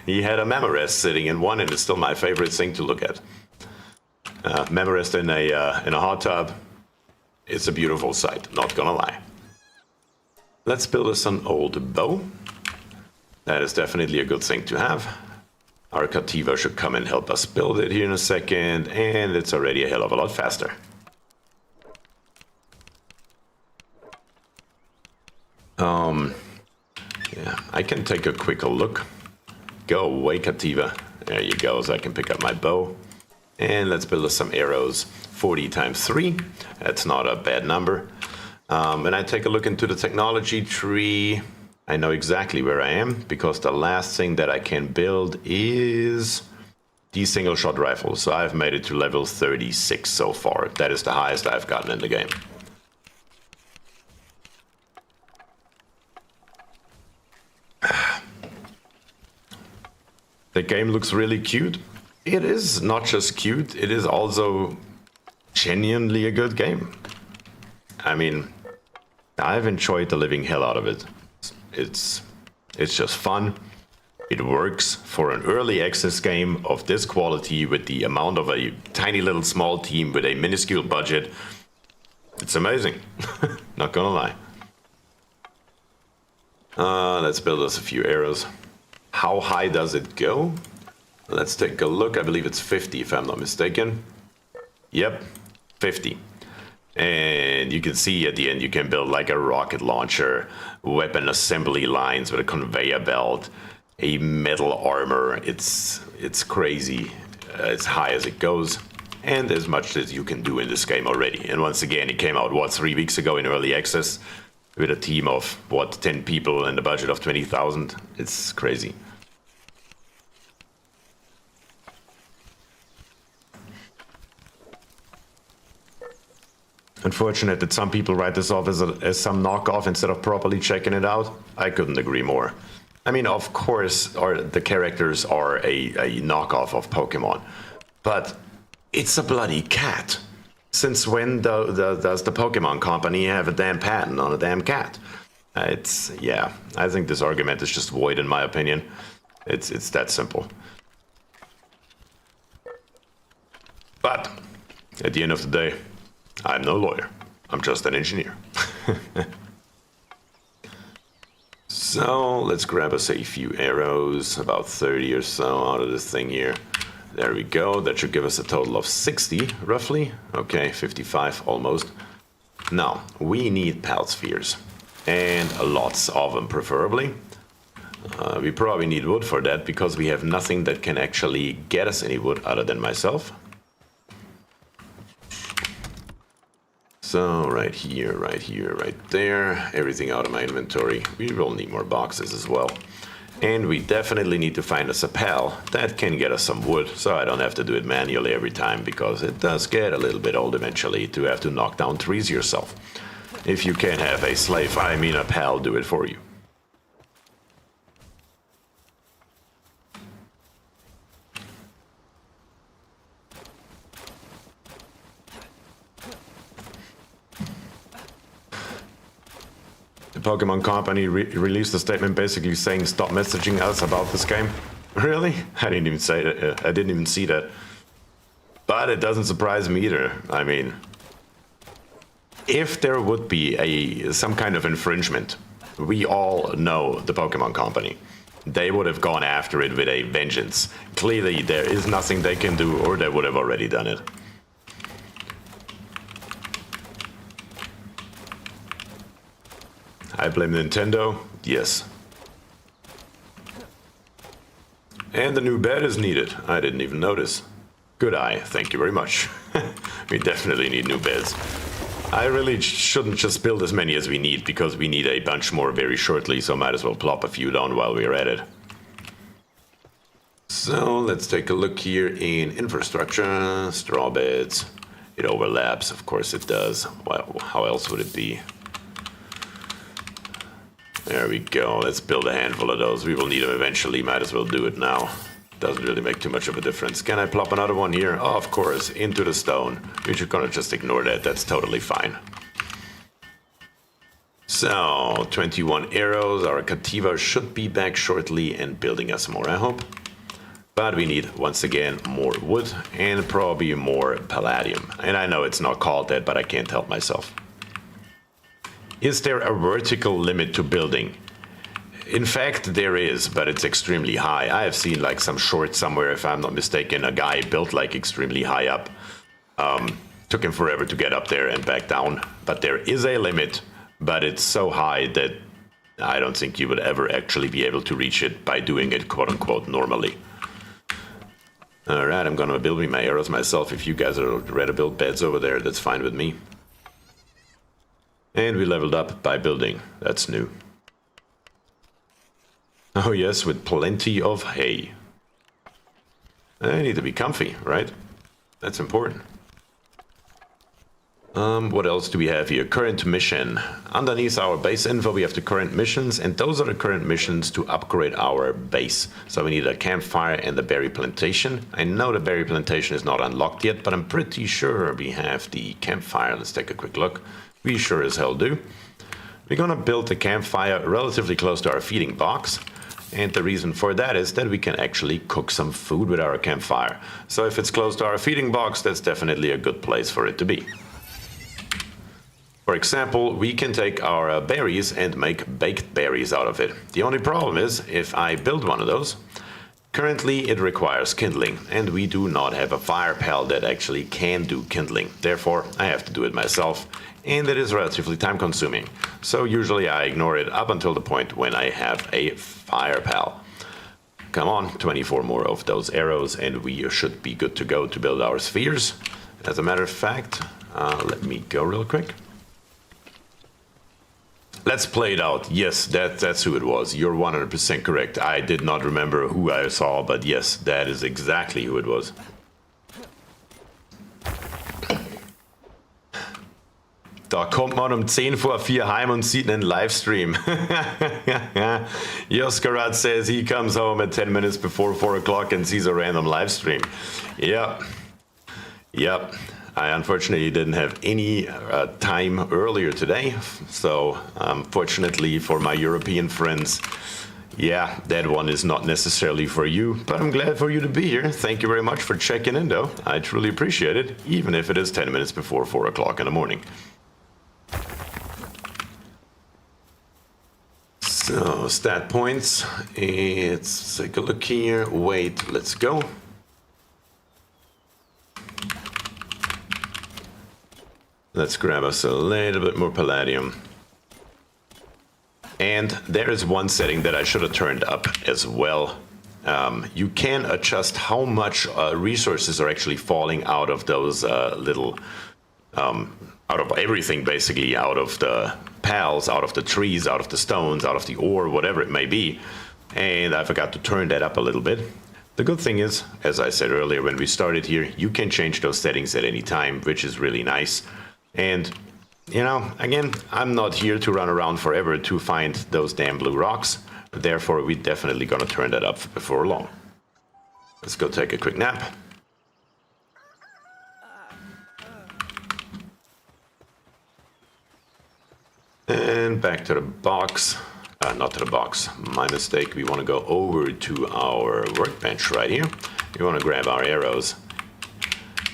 He had a Memorest sitting in one, and it's still my favorite thing to look at. Memorest in a hot tub. It's a beautiful sight, not gonna lie. Let's build us an old bow. That is definitely a good thing to have. Our Cativa should come and help us build it here in a second, and it's already a hell of a lot faster. Yeah, I can take a quick look. Go away, Cativa. There you go, so I can pick up my bow. And let's build us some arrows. 40 times 3. That's not a bad number. And I take a look into the technology tree. I know exactly where I am, because the last thing that I can build is the single shot rifle. So I've made it to level 36 so far. That is the highest I've gotten in the game. The game looks really cute. It is not just cute, it is also genuinely a good game. I mean, I've enjoyed the living hell out of it. It's just fun. It works for an early access game of this quality with the amount of a tiny little small team with a minuscule budget. It's amazing. Not gonna lie. Let's build us a few arrows. How high does it go? Let's take a look. I believe it's 50 if I'm not mistaken. Yep, 50. And you can see at the end you can build like a rocket launcher, weapon assembly lines with a conveyor belt, a metal armor. It's crazy as high as it goes, and as much as you can do in this game already. And once again, it came out, what, 3 weeks ago in early access with a team of, what, 10 people and a budget of 20,000. It's crazy. Unfortunate that some people write this off as some knockoff instead of properly checking it out. I couldn't agree more. I mean, of course, the characters are a knockoff of Pokemon, but it's a bloody cat. Since when does the Pokemon company have a damn patent on a damn cat? Yeah, I think this argument is just void in my opinion. It's that simple. But at the end of the day, I'm no lawyer. I'm just an engineer. So let's grab us a few arrows, about 30 or so out of this thing here. There we go. That should give us a total of 60, roughly. Okay, 55 almost. Now, we need pal spheres, and lots of them preferably. We probably need wood for that, because we have nothing that can actually get us any wood other than myself. So right here, right there, everything out of my inventory. We will need more boxes as well. And we definitely need to find us a pal that can get us some wood, so I don't have to do it manually every time, because it does get a little bit old eventually to have to knock down trees yourself. If you can't have a slave, I mean a pal, do it for you. The Pokemon Company released a statement basically saying stop messaging us about this game. Really? I didn't even say that. I didn't even see that. But it doesn't surprise me either. I mean, if there would be some kind of infringement, we all know the Pokemon Company. They would have gone after it with a vengeance. Clearly, there is nothing they can do, or they would have already done it. I blame Nintendo? Yes. And the new bed is needed. I didn't even notice. Good eye, thank you very much. We definitely need new beds. I really shouldn't just build as many as we need, because we need a bunch more very shortly, so might as well plop a few down while we're at it. So let's take a look here in infrastructure, straw beds. It overlaps, of course it does. Well, how else would it be? There we go, let's build a handful of those. We will need them eventually, might as well do it now. Doesn't really make too much of a difference. Can I plop another one here? Oh, of course, into the stone. You're just gonna just ignore that, that's totally fine. So, 21 arrows, our Cativa should be back shortly and building us more, I hope. But we need, once again, more wood and probably more palladium. And I know it's not called that, but I can't help myself. Is there a vertical limit to building? In fact, there is, but it's extremely high. I have seen like some short somewhere, if I'm not mistaken, a guy built like extremely high up. Took him forever to get up there and back down. But there is a limit, but it's so high that I don't think you would ever actually be able to reach it by doing it quote-unquote normally. Alright, I'm gonna build me my arrows myself. If you guys are ready to build beds over there, that's fine with me. And we leveled up by building. That's new. Oh yes, with plenty of hay. I need to be comfy, right? That's important. What else do we have here? Current mission. Underneath our base info we have the current missions, and those are the current missions to upgrade our base. So we need a campfire and the berry plantation. I know the berry plantation is not unlocked yet, but I'm pretty sure we have the campfire. Let's take a quick look. We sure as hell do. We're gonna build the campfire relatively close to our feeding box. And the reason for that is that we can actually cook some food with our campfire. So if it's close to our feeding box, that's definitely a good place for it to be. For example, we can take our berries and make baked berries out of it. The only problem is, if I build one of those, currently it requires kindling, and we do not have a fire pal that actually can do kindling. Therefore, I have to do it myself, and it is relatively time consuming. So usually I ignore it up until the point when I have a fire pal. Come on, 24 more of those arrows and we should be good to go to build our spheres. As a matter of fact, let me go real quick. Let's play it out. Yes, that's who it was. You're 100% correct. I did not remember who I saw, but yes, that is exactly who it was. Da kommt man um 10 vor 4 heim und sieht einen Livestream. Joskarad says he comes home at 10 minutes before 4 o'clock and sees a random livestream. Yep. I unfortunately didn't have any time earlier today, so fortunately for my European friends, yeah, that one is not necessarily for you, but I'm glad for you to be here. Thank you very much for checking in, though. I truly appreciate it, even if it is 10 minutes before 4 o'clock in the morning. So, stat points. Let's take a look here. Wait, let's go. Let's grab us a little bit more palladium. And there is one setting that I should have turned up as well. You can adjust how much resources are actually falling out of those little, out of everything basically, out of the pals, out of the trees, out of the stones, out of the ore, whatever it may be. And I forgot to turn that up a little bit. The good thing is, as I said earlier when we started here, you can change those settings at any time, which is really nice. And, you know, again, I'm not here to run around forever to find those damn blue rocks. Therefore, we're definitely going to turn that up before long. Let's go take a quick nap. And back to the box. Not to the box. My mistake. We want to go over to our workbench right here. We want to grab our arrows.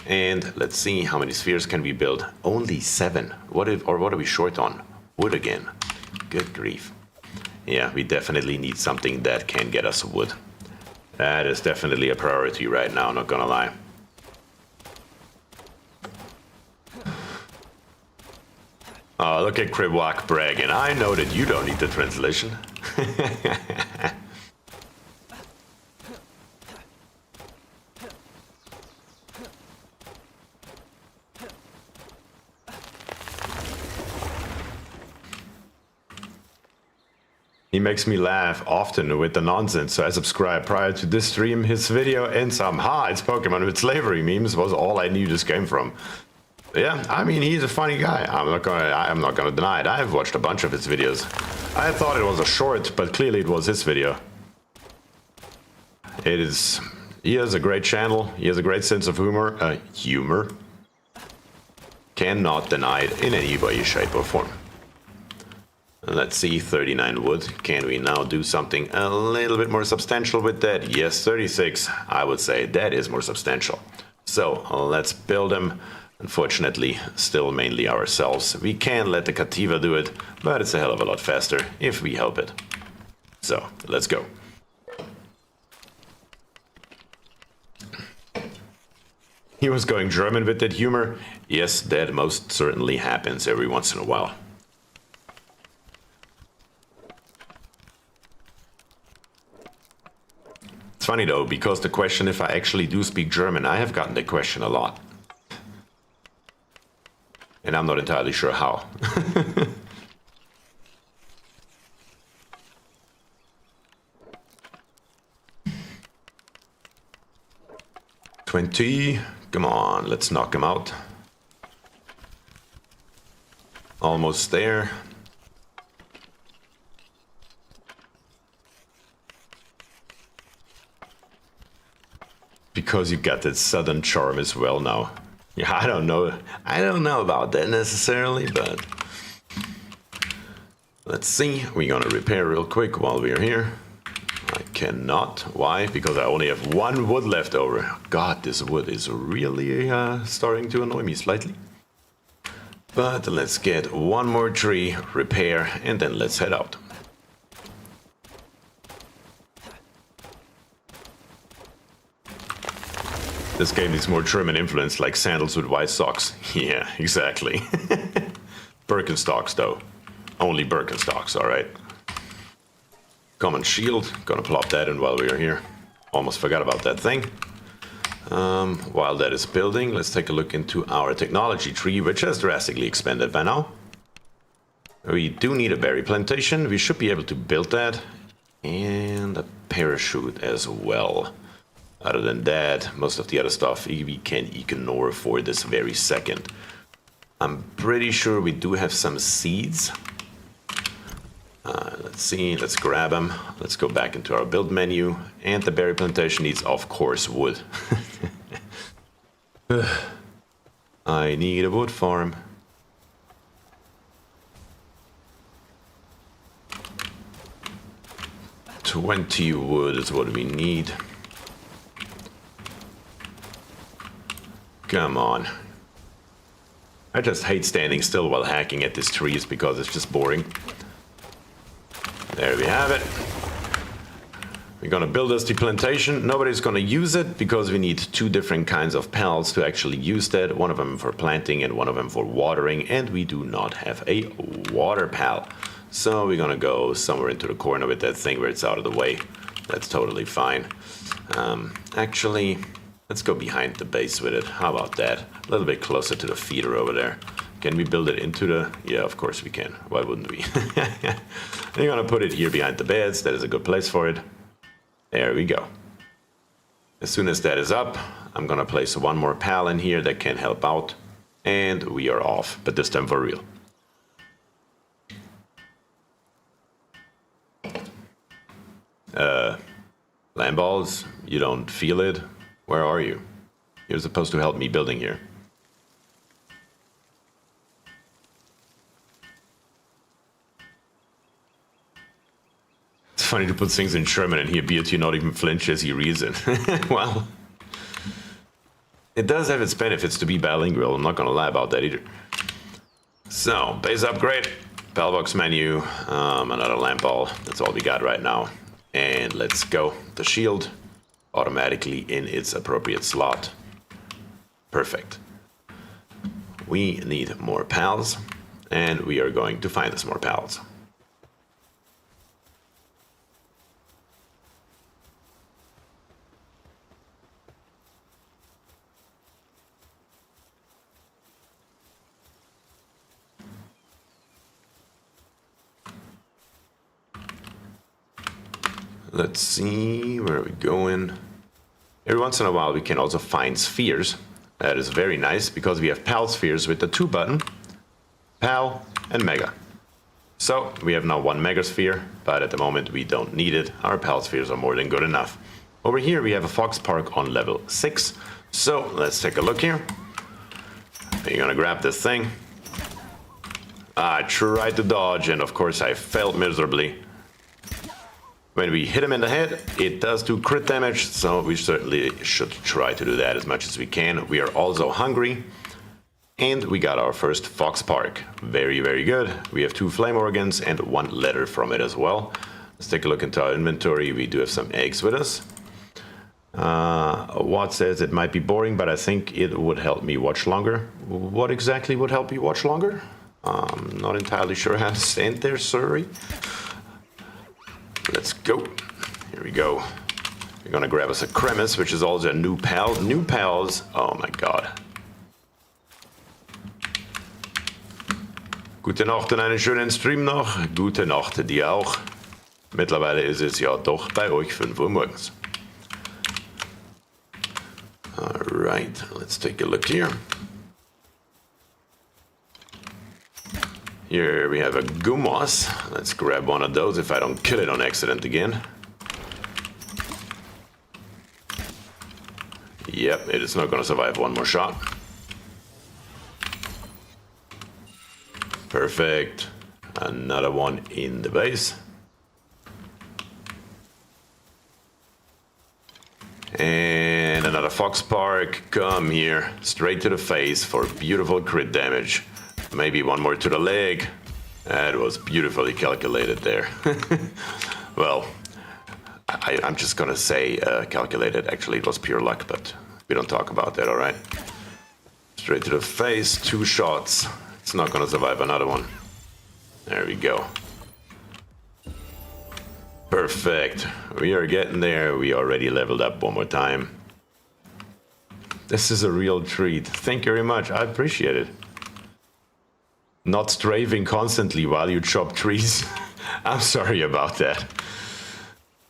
And let's see how many spheres can we build. Only 7. What are we short on? Wood again. Good grief. Yeah, we definitely need something that can get us wood. That is definitely a priority right now, not gonna lie. Oh, look at Kribwak bragging. I know that you don't need the translation. He makes me laugh often with the nonsense, so I subscribed prior to this stream. His video ends somehow. It's Pokemon with slavery memes was all I knew this came from. Yeah, I mean, he's a funny guy. I'm not gonna deny it. I've watched a bunch of his videos. I thought it was a short, but clearly it was his video. It is. He has a great channel. He has a great sense of humor. Cannot deny it in any way, shape, or form. Let's see, 39 wood. Can we now do something a little bit more substantial with that? Yes, 36. I would say that is more substantial. So let's build them. Unfortunately, still mainly ourselves. We can let the Cativa do it, but it's a hell of a lot faster if we help it. So let's go. He was going German with that humor. Yes, that most certainly happens every once in a while. It's funny though, because the question if I actually do speak German, I have gotten that question a lot. And I'm not entirely sure how. $20. Come on, let's knock him out. Almost there. Because you got that southern charm as well now. Yeah, I don't know about that necessarily, but let's see. We're gonna repair real quick while we're here. I cannot. Why? Because I only have one wood left over. God, this wood is really starting to annoy me slightly. But let's get one more tree, repair, and then let's head out. This game needs more German influence, like sandals with white socks. Yeah, exactly. Birkenstocks, though. Only Birkenstocks, alright. Common shield. Gonna plop that in while we are here. Almost forgot about that thing. While that is building, let's take a look into our technology tree, which has drastically expanded by now. We do need a berry plantation. We should be able to build that. And a parachute as well. Other than that, most of the other stuff we can ignore for this very second. I'm pretty sure we do have some seeds. Let's see, let's grab them. Let's go back into our build menu. And the berry plantation needs, of course, wood. I need a wood farm. $20 wood is what we need. Come on. I just hate standing still while hacking at these trees because it's just boring. There we have it. We're gonna build us the plantation. Nobody's gonna use it because we need two different kinds of pals to actually use that. One of them for planting and one of them for watering. And we do not have a water pal. So we're gonna go somewhere into the corner with that thing where it's out of the way. That's totally fine. Actually, let's go behind the base with it. How about that? A little bit closer to the feeder over there. Can we build it into the... Yeah, of course we can. Why wouldn't we? We're gonna put it here behind the beds. That is a good place for it. There we go. As soon as that is up, I'm gonna place one more pal in here that can help out. And we are off, but this time for real. Land balls, you don't feel it? Where are you? You're supposed to help me building here. It's funny to put things in German and hear BierTier not even flinch as he reason. Well, it does have its benefits to be bilingual. I'm not gonna lie about that either. So, base upgrade, pal box menu, another lamp ball. That's all we got right now. And let's go. The shield automatically in its appropriate slot. Perfect. We need more pals, and we are going to find us more pals. Let's see, where are we going? Every once in a while we can also find spheres. That is very nice because we have PAL spheres with the 2 button, PAL and Mega. So we have now 1 Mega sphere, but at the moment we don't need it. Our PAL spheres are more than good enough. Over here we have a Fox Park on level 6. So let's take a look here. You're gonna grab this thing. I tried to dodge and of course I failed miserably. When we hit him in the head, it does do crit damage, so we certainly should try to do that as much as we can. We are also hungry, and we got our first Fox Park. Very, very good. We have 2 flame organs and 1 letter from it as well. Let's take a look into our inventory. We do have some eggs with us. Watt says it might be boring, but I think it would help me watch longer. What exactly would help you watch longer? I'm not entirely sure how to stand there, sorry. Let's go. Here we go. We're gonna grab us a Cremis, which is also a new pal. New pals. Oh my god. Gute Nacht und einen schönen Stream noch. Gute Nacht dir auch. Mittlerweile ist es ja doch bei euch 5 Uhr morgens. Alright, let's take a look here. Here we have a Gumos. Let's grab one of those if I don't kill it on accident again. Yep, it is not going to survive 1 more shot. Perfect. Another one in the base. And another Fox Park. Come here. Straight to the face for beautiful crit damage. Maybe 1 more to the leg. That was beautifully calculated there. Well, I'm just gonna say calculated. Actually, it was pure luck, but we don't talk about that, alright? Straight to the face, 2 shots. It's not gonna survive another one. There we go. Perfect. We are getting there. We already leveled up 1 more time. This is a real treat. Thank you very much. I appreciate it. Not strafing constantly while you chop trees. I'm sorry about that.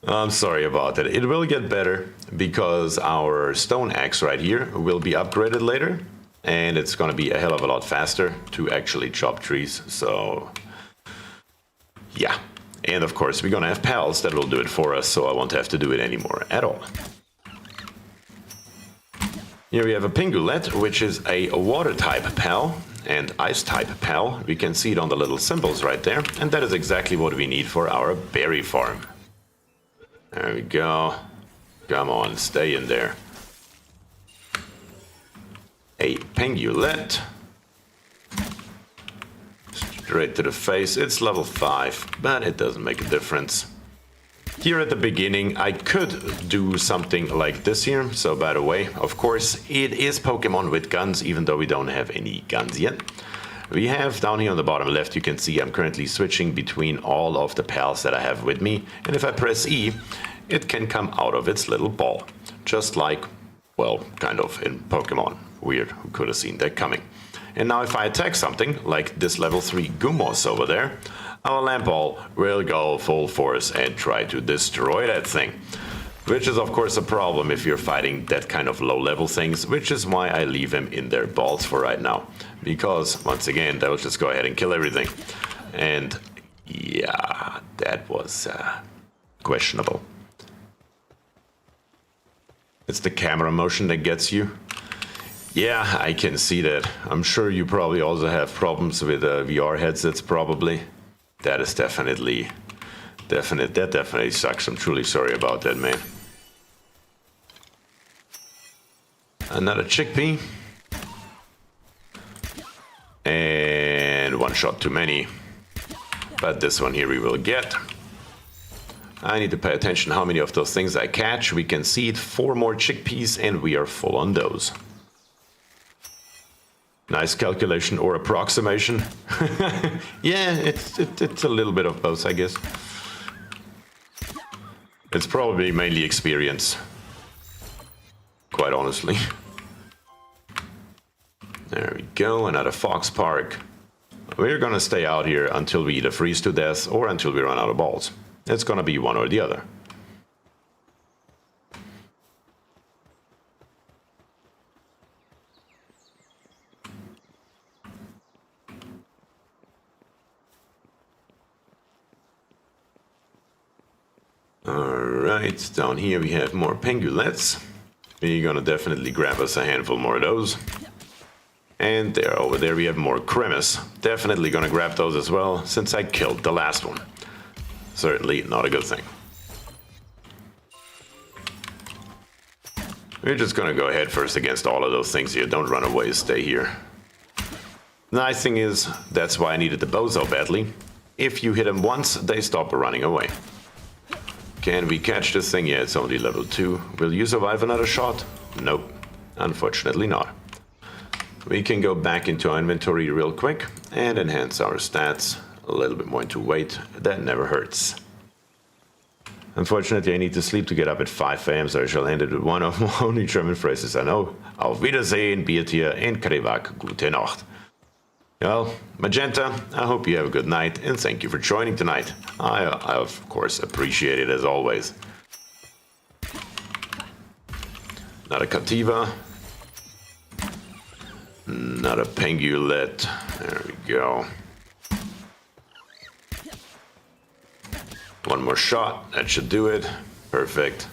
I'm sorry about that. It will get better because our stone axe right here will be upgraded later. And it's going to be a hell of a lot faster to actually chop trees. So, yeah. And of course, we're going to have pals that will do it for us. So I won't have to do it anymore at all. Here we have a Pingulette, which is a water type pal. And ice type pal. We can see it on the little symbols right there, and that is exactly what we need for our berry farm. There we go. Come on, stay in there. A Pingulette. Straight to the face. It's level 5, but it doesn't make a difference. Here at the beginning, I could do something like this here. So by the way, of course, it is Pokemon with guns, even though we don't have any guns yet. We have down here on the bottom left, you can see I'm currently switching between all of the pals that I have with me. And if I press E, it can come out of its little ball. Just like, well, kind of in Pokemon. Weird, who could have seen that coming? And now if I attack something, like this level 3 Gumos over there, our lamp ball will go full force and try to destroy that thing. Which is of course a problem if you're fighting that kind of low level things, which is why I leave him in their balls for right now. Because once again, that will just go ahead and kill everything. And yeah, that was questionable. It's the camera motion that gets you. Yeah, I can see that. I'm sure you probably also have problems with VR headsets probably. That is definitely sucks. I'm truly sorry about that, man. Another chickpea. And 1 shot too many. But this one here we will get. I need to pay attention how many of those things I catch. We can see it, 4 more chickpeas and we are full on those. Nice calculation or approximation. Yeah, it's a little bit of both, I guess. It's probably mainly experience, quite honestly. There we go, another Fox Park. We're gonna stay out here until we either freeze to death or until we run out of balls. It's gonna be one or the other. Alright, down here we have more pangolins. We're gonna definitely grab us a handful more of those. And there, over there we have more cremis. Definitely gonna grab those as well, since I killed the last one. Certainly not a good thing. We're just gonna go ahead first against all of those things here. Don't run away, stay here. The nice thing is, that's why I needed the bow so badly. If you hit them once, they stop running away. Can we catch this thing? Yeah, it's only level 2. Will you survive another shot? Nope, unfortunately not. We can go back into our inventory real quick and enhance our stats a little bit more into weight. That never hurts. Unfortunately, I need to sleep to get up at 5 AM, so I shall end it with one of my only German phrases I know. Auf Wiedersehen, BierTier, and Krevak, gute Nacht. Well, Magenta, I hope you have a good night, and thank you for joining tonight. I of course, appreciate it as always. Not a Cativa. Not a Pangolin. There we go. One more shot, that should do it. Perfect.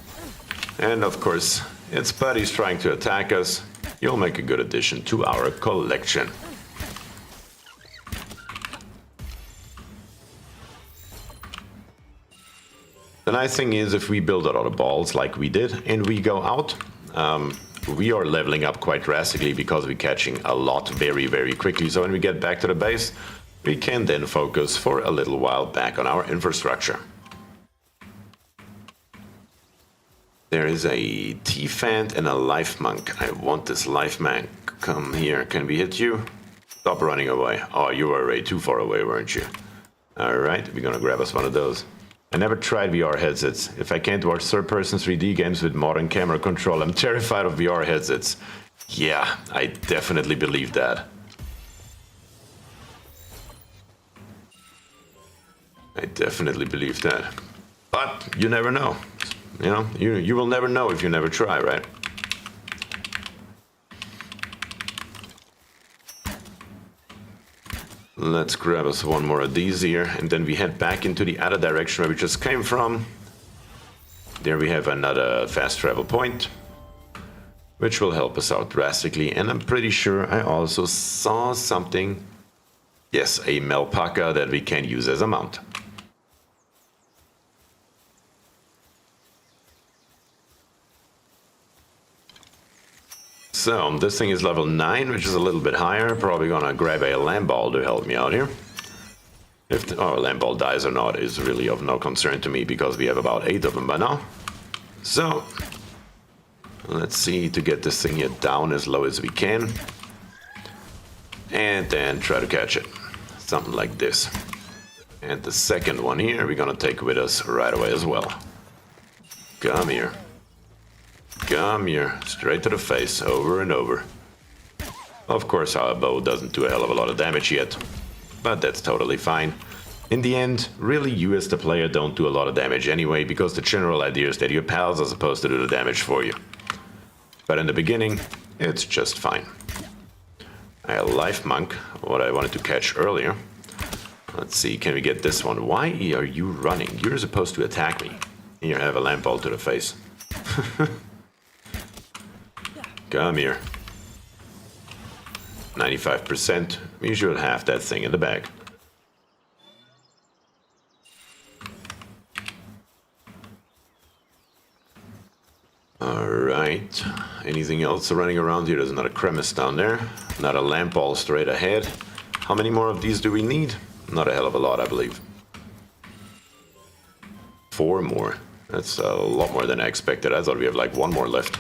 And of course, its buddies trying to attack us. You'll make a good addition to our collection. The nice thing is, if we build a lot of balls like we did and we go out, we are leveling up quite drastically because we're catching a lot very, very quickly. So when we get back to the base, we can then focus for a little while back on our infrastructure. There is a T-Fant and a Life Monk. I want this Life Monk. Come here. Can we hit you? Stop running away. Oh, you were already too far away, weren't you? Alright, we're gonna grab us one of those. I never tried VR headsets. If I can't watch third-person 3D games with modern camera control, I'm terrified of VR headsets. Yeah, I definitely believe that. I definitely believe that. But you never know. You know, you will never know if you never try, right? Let's grab us one more of these here, and then we head back into the other direction where we just came from. There we have another fast travel point, which will help us out drastically. And I'm pretty sure I also saw something. Yes, a Melpaka that we can use as a mount. So, this thing is level 9, which is a little bit higher. Probably gonna grab a Lamb Ball to help me out here. If our Lamb Ball dies or not is really of no concern to me, because we have about 8 of them by now. So, let's see to get this thing here down as low as we can. And then try to catch it. Something like this. And the second one here, we're gonna take with us right away as well. Come here. Come here, straight to the face, over and over. Of course, our bow doesn't do a hell of a lot of damage yet, but that's totally fine. In the end, really you as the player don't do a lot of damage anyway, because the general idea is that your pals are supposed to do the damage for you. But in the beginning, it's just fine. A Life Monk, what I wanted to catch earlier. Let's see, can we get this one? Why are you running? You're supposed to attack me. Here, have a lamp ball to the face. Come here. 95%. We should have that thing in the bag. Alright. Anything else running around here? There's another cremis down there. Another lamp ball straight ahead. How many more of these do we need? Not a hell of a lot, I believe. 4 more. That's a lot more than I expected. I thought we have like 1 more left.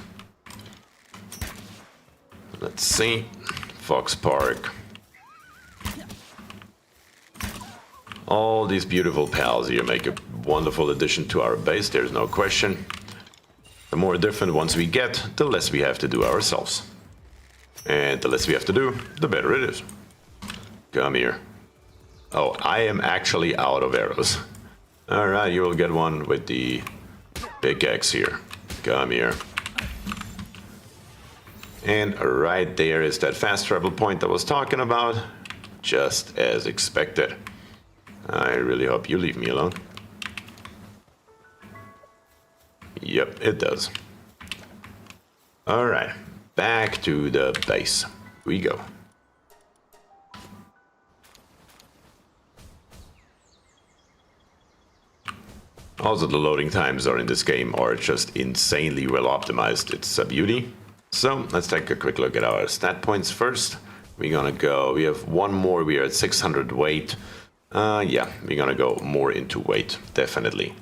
Let's see. Fox Park. All these beautiful pals here make a wonderful addition to our base, there's no question. The more different ones we get, the less we have to do ourselves. And the less we have to do, the better it is. Come here. Oh, I am actually out of arrows. Alright, you will get one with the pickaxe here. Come here. And right there is that fast travel point I was talking about. Just as expected. I really hope you leave me alone. Yep, it does. All right, back to the base we go. Also, the loading times in this game are just insanely well optimized. It's a beauty. So let's take a quick look at our stat points first. We're gonna go, we have one more, we are at 600 weight. Yeah, we're gonna go more into weight, definitely.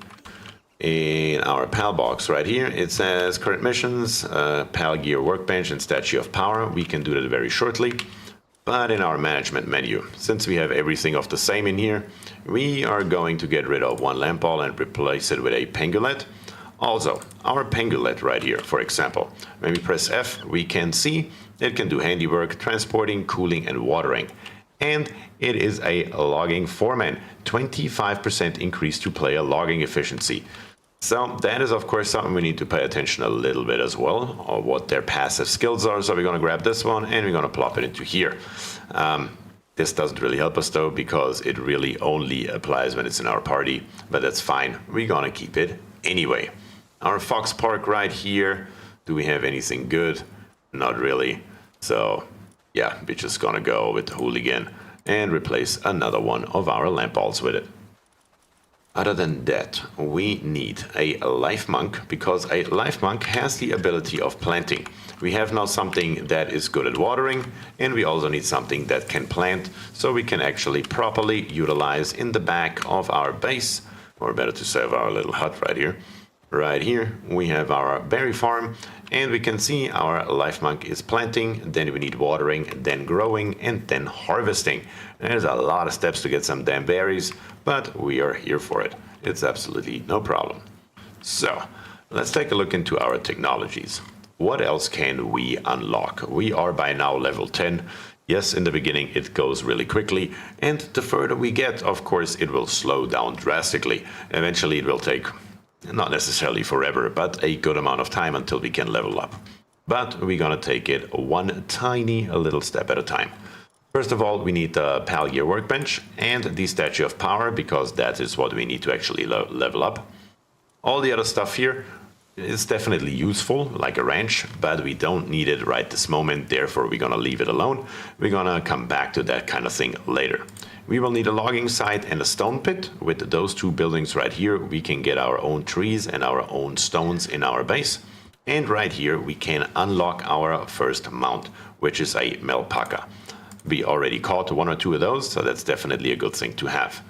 In our PAL box right here, it says current missions, PAL gear workbench and statue of power. We can do that very shortly. But in our management menu, since we have everything of the same in here, we are going to get rid of one lamp ball and replace it with a pengulet. Also, our pengulet right here, for example, when we press F, we can see it can do handiwork, transporting, cooling, and watering. And it is a logging foreman, 25% increase to player logging efficiency. So that is, of course, something we need to pay attention a little bit as well, or what their passive skills are. So we're going to grab this one and we're going to plop it into here. This doesn't really help us though, because it really only applies when it's in our party, but that's fine. We're going to keep it anyway. Our Fox Park right here. Do we have anything good? Not really. So yeah, we're just going to go with the hooligan and replace another one of our lamp balls with it. Other than that, we need a life monk, because a life monk has the ability of planting. We have now something that is good at watering, and we also need something that can plant, so we can actually properly utilize in the back of our base, or better to say of our little hut right here. Right here, we have our berry farm, and we can see our life monk is planting, then we need watering, then growing, and then harvesting. There's a lot of steps to get some damn berries, but we are here for it. It's absolutely no problem. So, let's take a look into our technologies. What else can we unlock? We are by now level 10. Yes, in the beginning it goes really quickly, and the further we get, of course, it will slow down drastically. Eventually it will take, not necessarily forever, but a good amount of time until we can level up. But we're gonna take it one tiny little step at a time. First of all, we need the PAL gear workbench and the statue of power, because that is what we need to actually level up. All the other stuff here is definitely useful, like a wrench, but we don't need it right this moment, therefore we're gonna leave it alone. We're gonna come back to that kind of thing later. We will need a logging site and a stone pit. With those two buildings right here, we can get our own trees and our own stones in our base. And right here, we can unlock our first mount, which is a Melpaka. We already caught one or two of those, so that's definitely a good thing to have.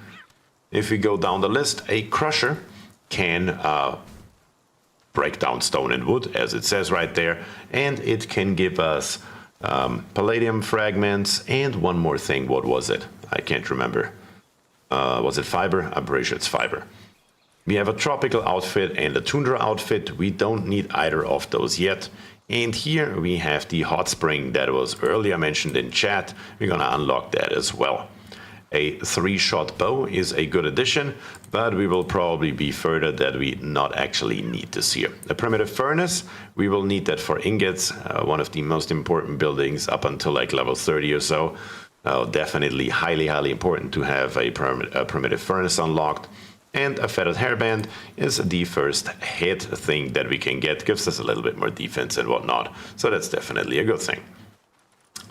If we go down the list, a crusher can break down stone and wood, as it says right there, and it can give us palladium fragments and one more thing. What was it? I can't remember. Was it fiber? I'm pretty sure it's fiber. We have a tropical outfit and a tundra outfit. We don't need either of those yet. And here we have the hot spring that was earlier mentioned in chat. We're gonna unlock that as well. A 3-shot bow is a good addition, but we will probably be further that we not actually need this here. A primitive furnace, we will need that for ingots, one of the most important buildings up until like level 30 or so. Definitely highly important to have a primitive furnace unlocked. And a feathered hairband is the first hit thing that we can get. Gives us a little bit more defense and whatnot, so that's definitely a good thing.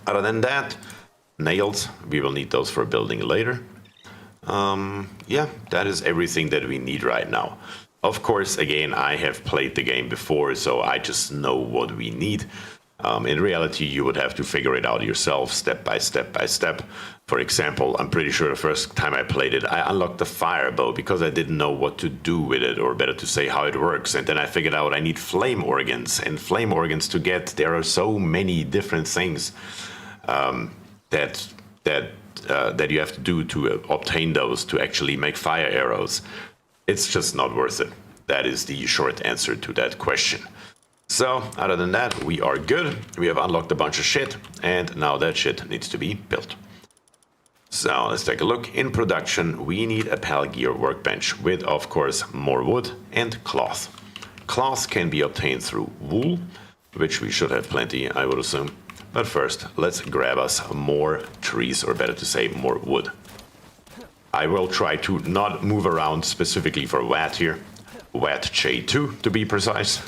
Other than that, nails, we will need those for building later. Yeah, that is everything that we need right now. Of course, again, I have played the game before, so I just know what we need. In reality, you would have to figure it out yourself, step by step by step. For example, I'm pretty sure the first time I played it, I unlocked the fire bow because I didn't know what to do with it, or better to say how it works. And then I figured out I need flame organs, and flame organs to get, there are so many different things that you have to do to obtain those to actually make fire arrows. It's just not worth it. That is the short answer to that question. So, other than that, we are good. We have unlocked a bunch of shit, and now that shit needs to be built. So, let's take a look. In production, we need a PAL gear workbench with, of course, more wood and cloth. Cloth can be obtained through wool, which we should have plenty, I would assume. But first, let's grab us more trees, or better to say, more wood. I will try to not move around specifically for Watt here. Wet Shade 2 to be precise.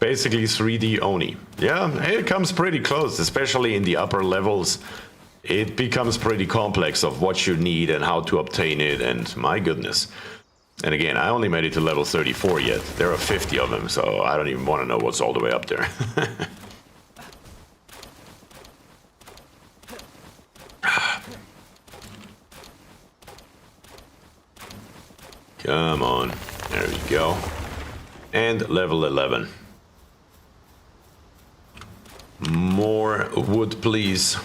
Basically 3D Oni. Yeah, it comes pretty close, especially in the upper levels. It becomes pretty complex of what you need and how to obtain it, and my goodness. And again, I only made it to level 34 yet. There are 50 of them, so I don't even want to know what's all the way up there. Come on. There we go. And level 11. More wood, please.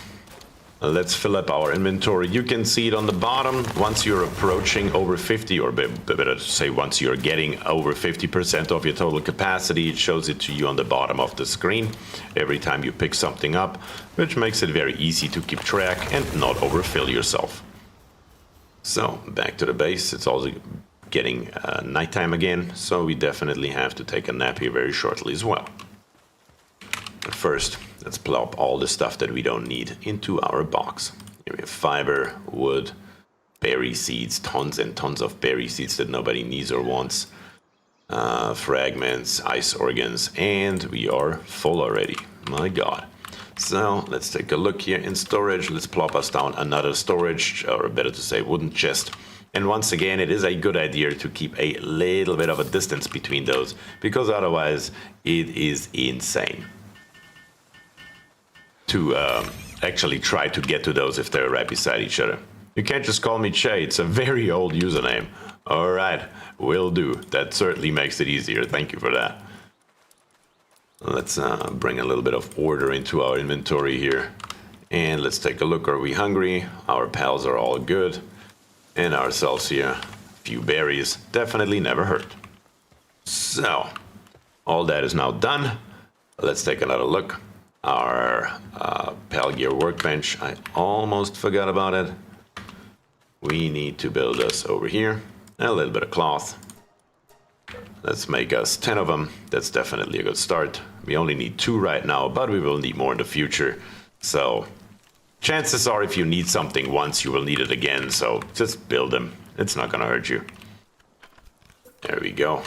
Let's fill up our inventory. You can see it on the bottom. Once you're approaching over 50, or better to say once you're getting over 50% of your total capacity, it shows it to you on the bottom of the screen every time you pick something up, which makes it very easy to keep track and not overfill yourself. So, back to the base. It's also getting nighttime again, so we definitely have to take a nap here very shortly as well. But first, let's plop all the stuff that we don't need into our box. Here we have fiber, wood, berry seeds, tons and tons of berry seeds that nobody needs or wants, fragments, ice organs, and we are full already. My god. So let's take a look here in storage. Let's plop us down another storage, or better to say wooden chest. And once again, it is a good idea to keep a little bit of a distance between those, because otherwise it is insane to actually try to get to those if they're right beside each other. You can't just call me Che, it's a very old username. Alright, will do. That certainly makes it easier, thank you for that. Let's bring a little bit of order into our inventory here. And let's take a look, are we hungry? Our pals are all good. And ourselves here, a few berries, definitely never hurt. So, all that is now done. Let's take another look. Our Pal Gear workbench, I almost forgot about it. We need to build us over here a little bit of cloth. Let's make us 10 of them. That's definitely a good start. We only need 2 right now, but we will need more in the future. So chances are if you need something once, you will need it again. So just build them. It's not gonna hurt you. There we go.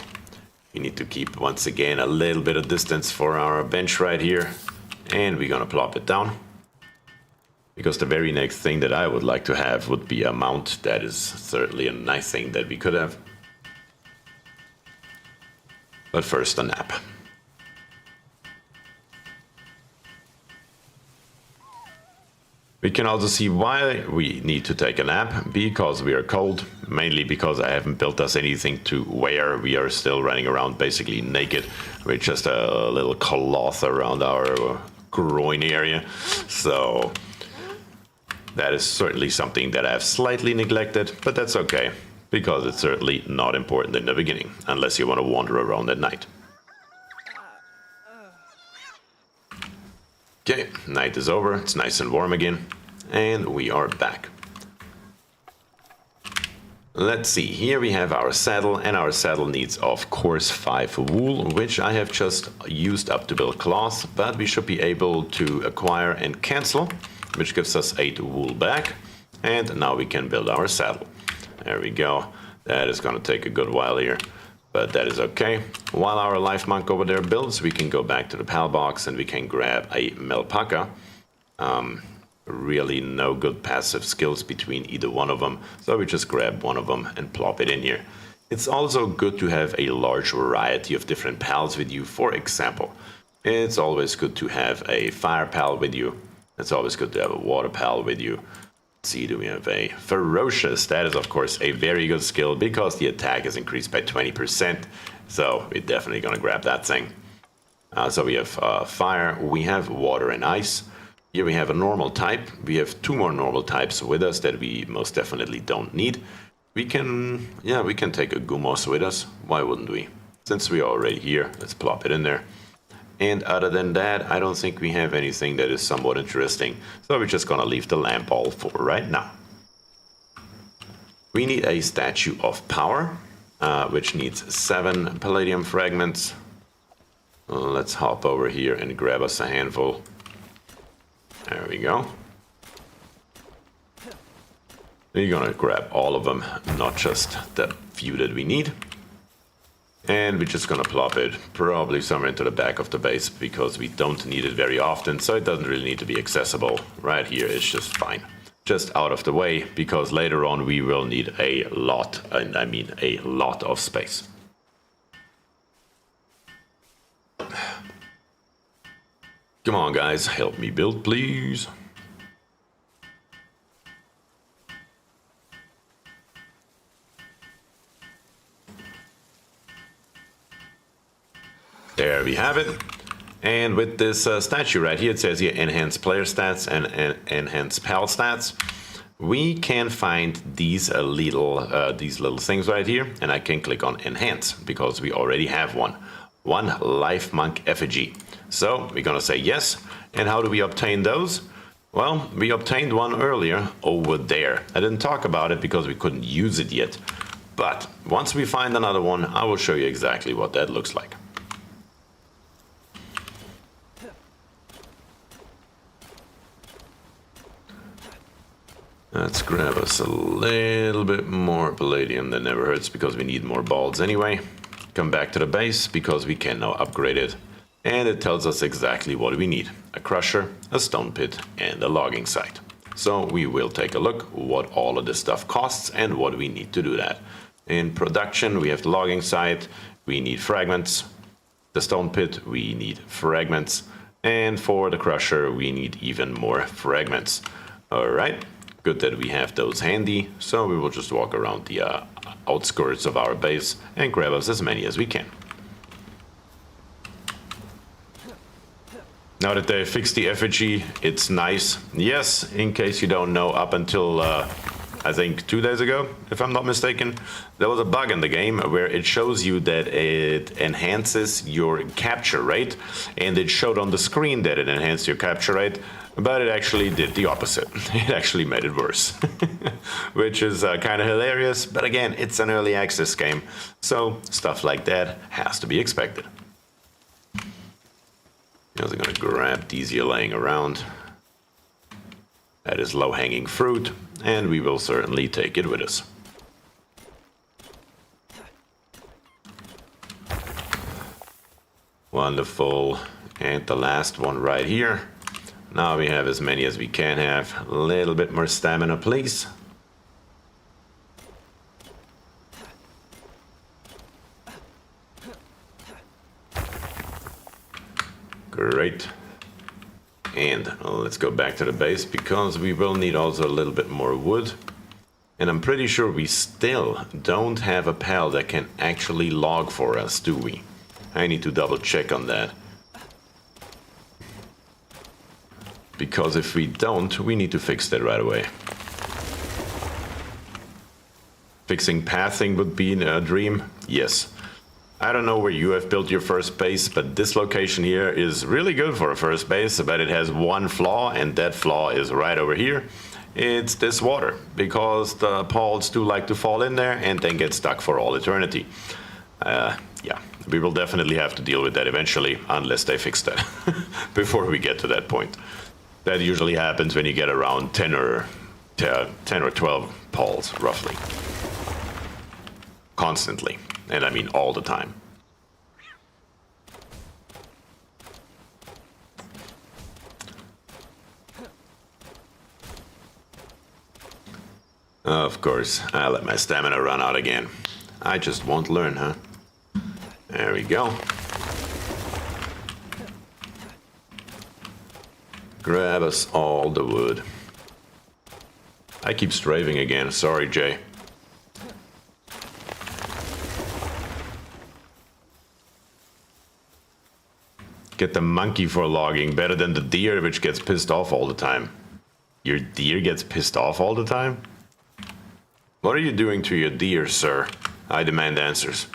We need to keep, once again, a little bit of distance for our bench right here. And we're gonna plop it down. Because the very next thing that I would like to have would be a mount. That is certainly a nice thing that we could have. But first, a nap. We can also see why we need to take a nap, because we are cold, mainly because I haven't built us anything to wear. We are still running around basically naked with just a little cloth around our groin area. So that is certainly something that I've slightly neglected, but that's okay, because it's certainly not important in the beginning, unless you want to wander around at night. Okay, night is over, it's nice and warm again, and we are back. Let's see, here we have our saddle, and our saddle needs, of course, 5 wool, which I have just used up to build cloth, but we should be able to acquire and cancel, which gives us 8 wool back, and now we can build our saddle. There we go. That is going to take a good while here, but that is okay. While our life monk over there builds, we can go back to the pal box and we can grab a melpaka. Really no good passive skills between either one of them, so we just grab one of them and plop it in here. It's also good to have a large variety of different pals with you. For example, it's always good to have a fire pal with you. It's always good to have a water pal with you. See, do we have a ferocious? That is of course a very good skill because the attack is increased by 20%, so we're definitely gonna grab that thing. So we have fire, we have water and ice. Here we have a normal type. We have 2 more normal types with us that we most definitely don't need. We can take a Gumos with us. Why wouldn't we? Since we are already here, let's plop it in there. And other than that, I don't think we have anything that is somewhat interesting. So we're just gonna leave the lamp all for right now. We need a statue of power, which needs 7 palladium fragments. Let's hop over here and grab us a handful. There we go. We're gonna grab all of them, not just the few that we need. And we're just gonna plop it probably somewhere into the back of the base because we don't need it very often, so it doesn't really need to be accessible. Right here is just fine. Just out of the way, because later on we will need a lot, and I mean a lot of space. Come on guys, help me build please. There we have it. And with this statue right here, it says here enhance player stats and enhance pal stats. We can find these little things right here, and I can click on enhance because we already have one life monk effigy. So we're gonna say yes. And how do we obtain those? Well, we obtained one earlier over there. I didn't talk about it because we couldn't use it yet. But once we find another one, I will show you exactly what that looks like. Let's grab us a little bit more palladium. That never hurts because we need more balls anyway. Come back to the base because we can now upgrade it. And it tells us exactly what we need. A crusher, a stone pit, and a logging site. So we will take a look what all of this stuff costs and what we need to do that. In production, we have the logging site, we need fragments. The stone pit, we need fragments. And for the crusher, we need even more fragments. All right. Good that we have those handy, so we will just walk around the outskirts of our base and grab us as many as we can. Now that they fixed the effigy, it's nice. Yes, in case you don't know, up until I think 2 days ago, if I'm not mistaken, there was a bug in the game where it shows you that it enhances your capture rate, and it showed on the screen that it enhanced your capture rate, but it actually did the opposite. It actually made it worse, which is kind of hilarious. But again, it's an early access game, so stuff like that has to be expected. I'm also gonna grab these here laying around. That is low-hanging fruit, and we will certainly take it with us. Wonderful. And the last one right here. Now we have as many as we can have. A little bit more stamina, please. Great. And let's go back to the base because we will need also a little bit more wood. And I'm pretty sure we still don't have a pal that can actually log for us, do we? I need to double check on that. Because if we don't, we need to fix that right away. Fixing pathing would be a dream, yes. I don't know where you have built your first base, but this location here is really good for a first base, but it has one flaw, and that flaw is right over here. It's this water, because the poles do like to fall in there and then get stuck for all eternity. Yeah, we will definitely have to deal with that eventually, unless they fix that before we get to that point. That usually happens when you get around 10 or 12 poles, roughly. Constantly. And I mean all the time. Of course, I let my stamina run out again. I just won't learn, huh? There we go. Grab us all the wood. I keep strafing again, sorry Jay. Get the monkey for logging, better than the deer which gets pissed off all the time. Your deer gets pissed off all the time? What are you doing to your deer, sir? I demand answers.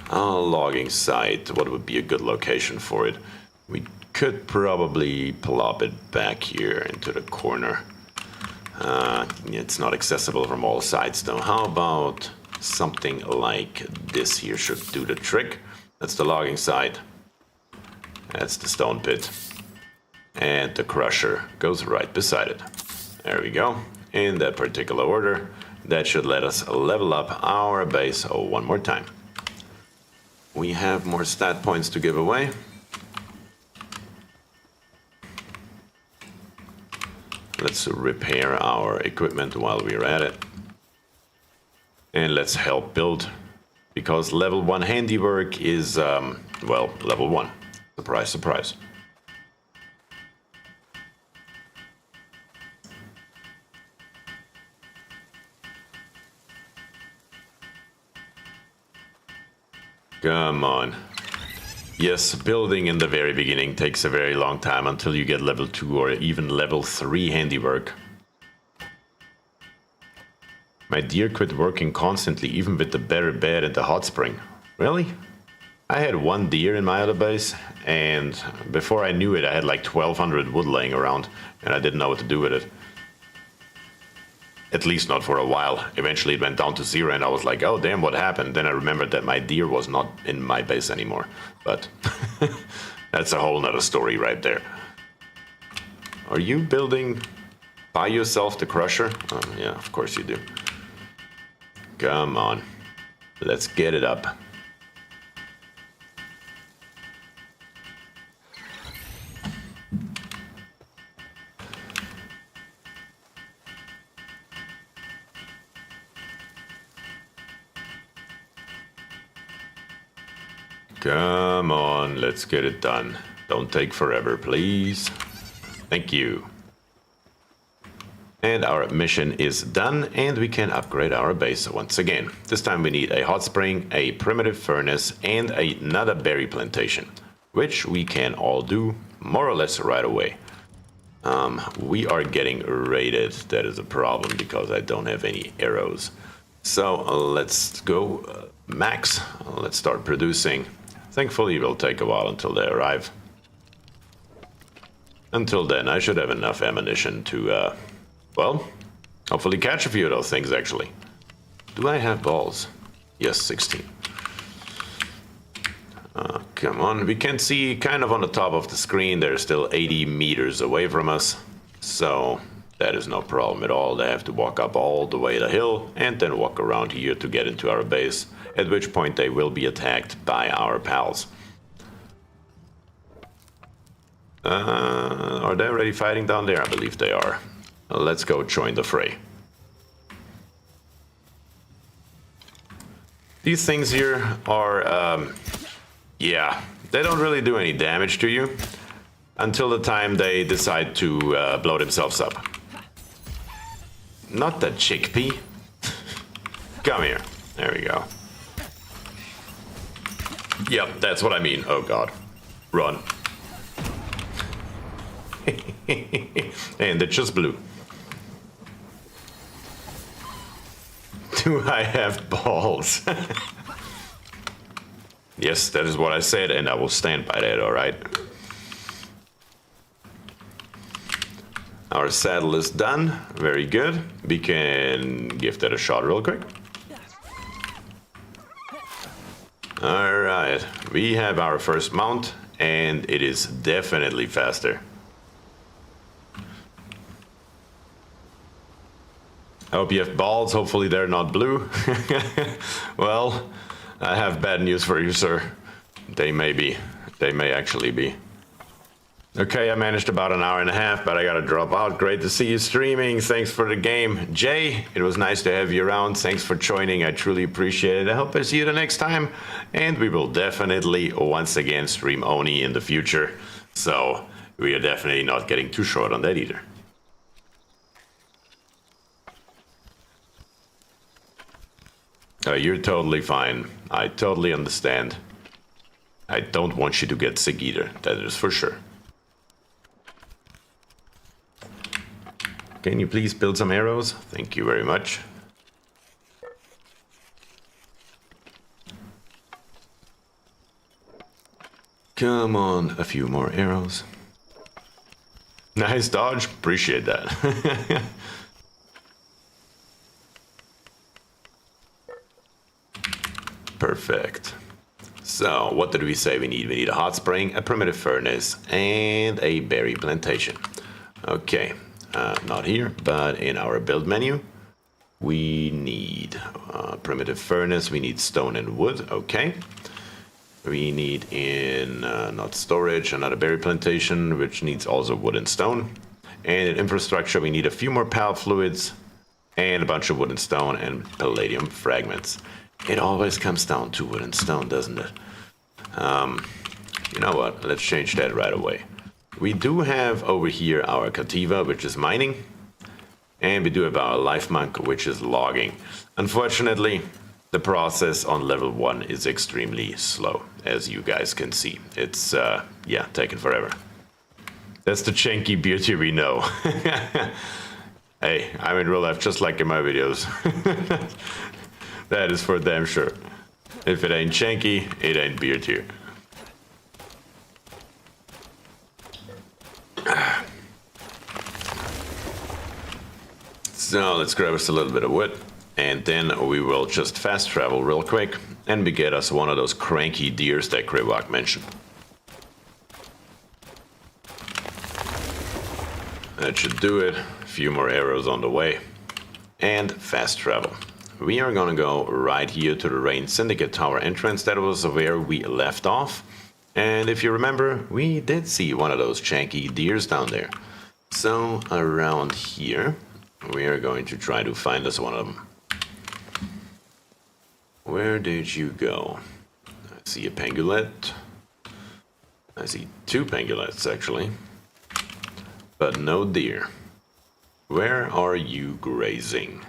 Logging site, what would be a good location for it? We could probably plop it back here into the corner. It's not accessible from all sides though. How about something like this here should do the trick. That's the logging site. That's the stone pit. And the crusher goes right beside it. There we go. In that particular order. That should let us level up our base one more time. We have more stat points to give away. Let's repair our equipment while we're at it. And let's help build. Because level 1 handiwork is, well, level 1. Surprise, surprise. Come on. Yes, building in the very beginning takes a very long time until you get level 2 or even level 3 handiwork. My deer quit working constantly, even with the better bed and the hot spring. Really? I had 1 deer in my other base, and before I knew it, I had like 1,200 wood laying around, and I didn't know what to do with it. At least not for a while. Eventually it went down to 0 and I was like, oh damn, what happened? Then I remembered that my deer was not in my base anymore. But that's a whole nother story right there. Are you building by yourself the crusher? Oh, yeah, of course you do. Come on. Let's get it up. Come on, let's get it done. Don't take forever, please. Thank you. And our mission is done, and we can upgrade our base once again. This time we need a hot spring, a primitive furnace, and another berry plantation, which we can all do more or less right away. We are getting raided. That is a problem because I don't have any arrows. So let's go max. Let's start producing. Thankfully, it will take a while until they arrive. Until then, I should have enough ammunition to, well, hopefully catch a few of those things, actually. Do I have balls? Yes, 16. Come on. We can see kind of on the top of the screen, they're still 80 meters away from us. So that is no problem at all. They have to walk up all the way the hill and then walk around here to get into our base. At which point they will be attacked by our pals. Are they already fighting down there? I believe they are. Let's go join the fray. These things here are, yeah, they don't really do any damage to you until the time they decide to blow themselves up. Not the chickpea. Come here. There we go. Yep, that's what I mean. Oh god. Run. And it just blew. Do I have balls? Yes, that is what I said, and I will stand by that, alright? Our saddle is done. Very good. We can give that a shot real quick. Alright, we have our first mount, and it is definitely faster. I hope you have balls, hopefully they're not blue. Well, I have bad news for you, sir. They may be. They may actually be. Okay, I managed about an hour and a half, but I gotta drop out. Great to see you streaming. Thanks for the game. Jay, it was nice to have you around. Thanks for joining. I truly appreciate it. I hope I see you the next time. And we will definitely once again stream Oni in the future. So we are definitely not getting too short on that either. You're totally fine. I totally understand. I don't want you to get sick either. That is for sure. Can you please build some arrows? Thank you very much. Come on, a few more arrows. Nice dodge. Appreciate that. Perfect. So, what did we say we need? We need a hot spring, a primitive furnace, and a berry plantation. Okay, not here, but in our build menu, we need primitive furnace, we need stone and wood, okay. We need in, not storage, another berry plantation, which needs also wood and stone. And in infrastructure, we need a few more pal fluids, and a bunch of wood and stone and palladium fragments. It always comes down to wood and stone, doesn't it? You know what? Let's change that right away. We do have over here our Cativa, which is mining. And we do have our Life Monk, which is logging. Unfortunately, the process on level 1 is extremely slow, as you guys can see. It's, yeah, taking forever. That's the janky BierTier we know. Hey, I'm in real life just like in my videos. That is for damn sure. If it ain't janky, it ain't BierTier. So let's grab us a little bit of wood, and then we will just fast travel real quick, and we get us one of those cranky deers that Krivak mentioned. That should do it. A few more arrows on the way, and fast travel. We are gonna go right here to the Rain Syndicate Tower entrance. That was where we left off. And if you remember, we did see one of those janky deers down there. So around here, we are going to try to find us one of them. Where did you go? I see a pangolin. I see 2 pangolins actually, but no deer. Where are you grazing?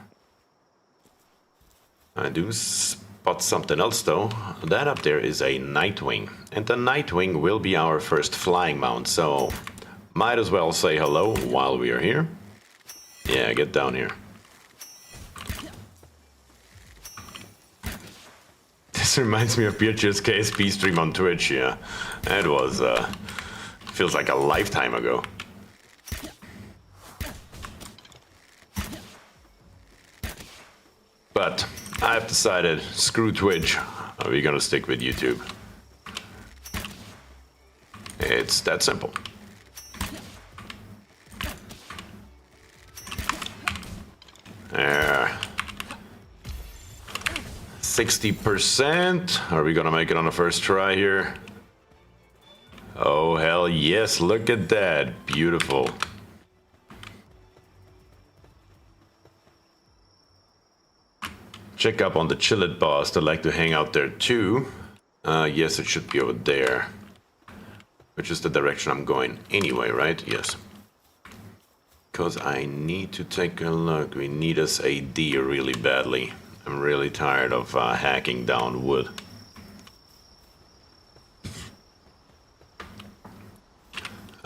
I do spot something else though. That up there is a Nightwing. And the Nightwing will be our first flying mount, so might as well say hello while we are here. Yeah, get down here. This reminds me of BierTier's KSP stream on Twitch, yeah. That was, feels like a lifetime ago. But I've decided, screw Twitch, we're gonna stick with YouTube. It's that simple. There. 60%. Are we gonna make it on the first try here? Oh, hell yes, look at that. Beautiful. Check up on the Chillet boss. They like to hang out there too. Yes, it should be over there. Which is the direction I'm going anyway, right? Yes. Because I need to take a look. We need us a deer really badly. I'm really tired of hacking down wood.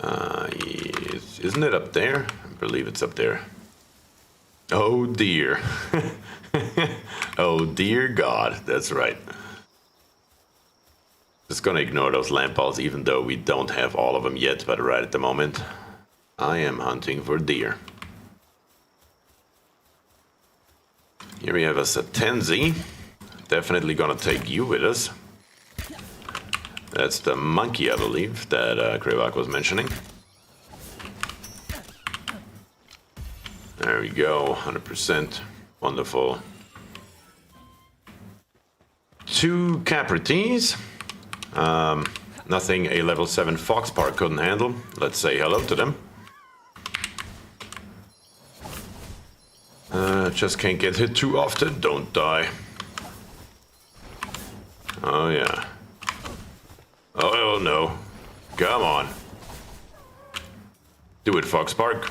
Yes. Isn't it up there? I believe it's up there. Oh dear. Oh dear God, that's right. Just gonna ignore those lamp balls even though we don't have all of them yet, but right at the moment I am hunting for deer. Here we have us a Tenzi. Definitely gonna take you with us. That's the monkey, I believe, that Krivak was mentioning. There we go, 100%. Wonderful. 2 Caprites. Nothing a level 7 Foxpark couldn't handle. Let's say hello to them. Just can't get hit too often. Don't die. Oh yeah. Oh no. Come on. Do it, Foxpark.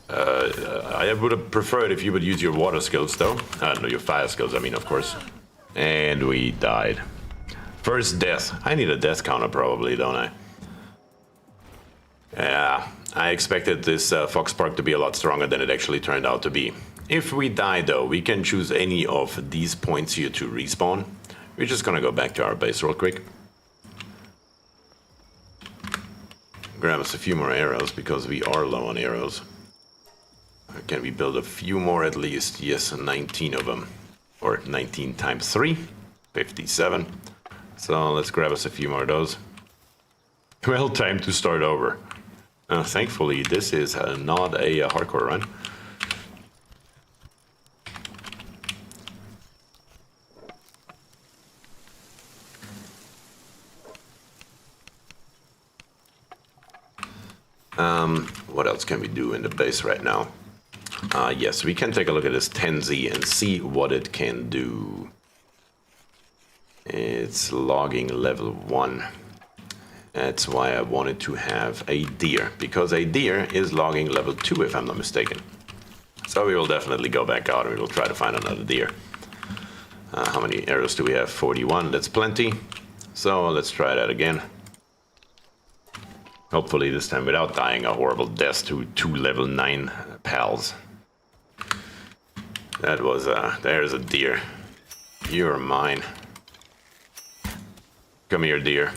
I would have preferred if you would use your water skills though. No, your fire skills, I mean, of course. And we died. First death. I need a death counter probably, don't I? Yeah, I expected this Foxpark to be a lot stronger than it actually turned out to be. If we die though, we can choose any of these points here to respawn. We're just gonna go back to our base real quick. Grab us a few more arrows because we are low on arrows. Can we build a few more at least? Yes, 19 of them. Or 19 times 3. 57. So let's grab us a few more of those. Well, time to start over. Thankfully, this is not a hardcore run. What else can we do in the base right now? Yes, we can take a look at this 10Z and see what it can do. It's logging level 1. That's why I wanted to have a deer, because a deer is logging level 2 if I'm not mistaken. So we will definitely go back out and we will try to find another deer. How many arrows do we have? 41, that's plenty. So let's try that again. Hopefully this time without dying a horrible death to 2 level 9 pals. That was there's a deer. You're mine. Come here, deer.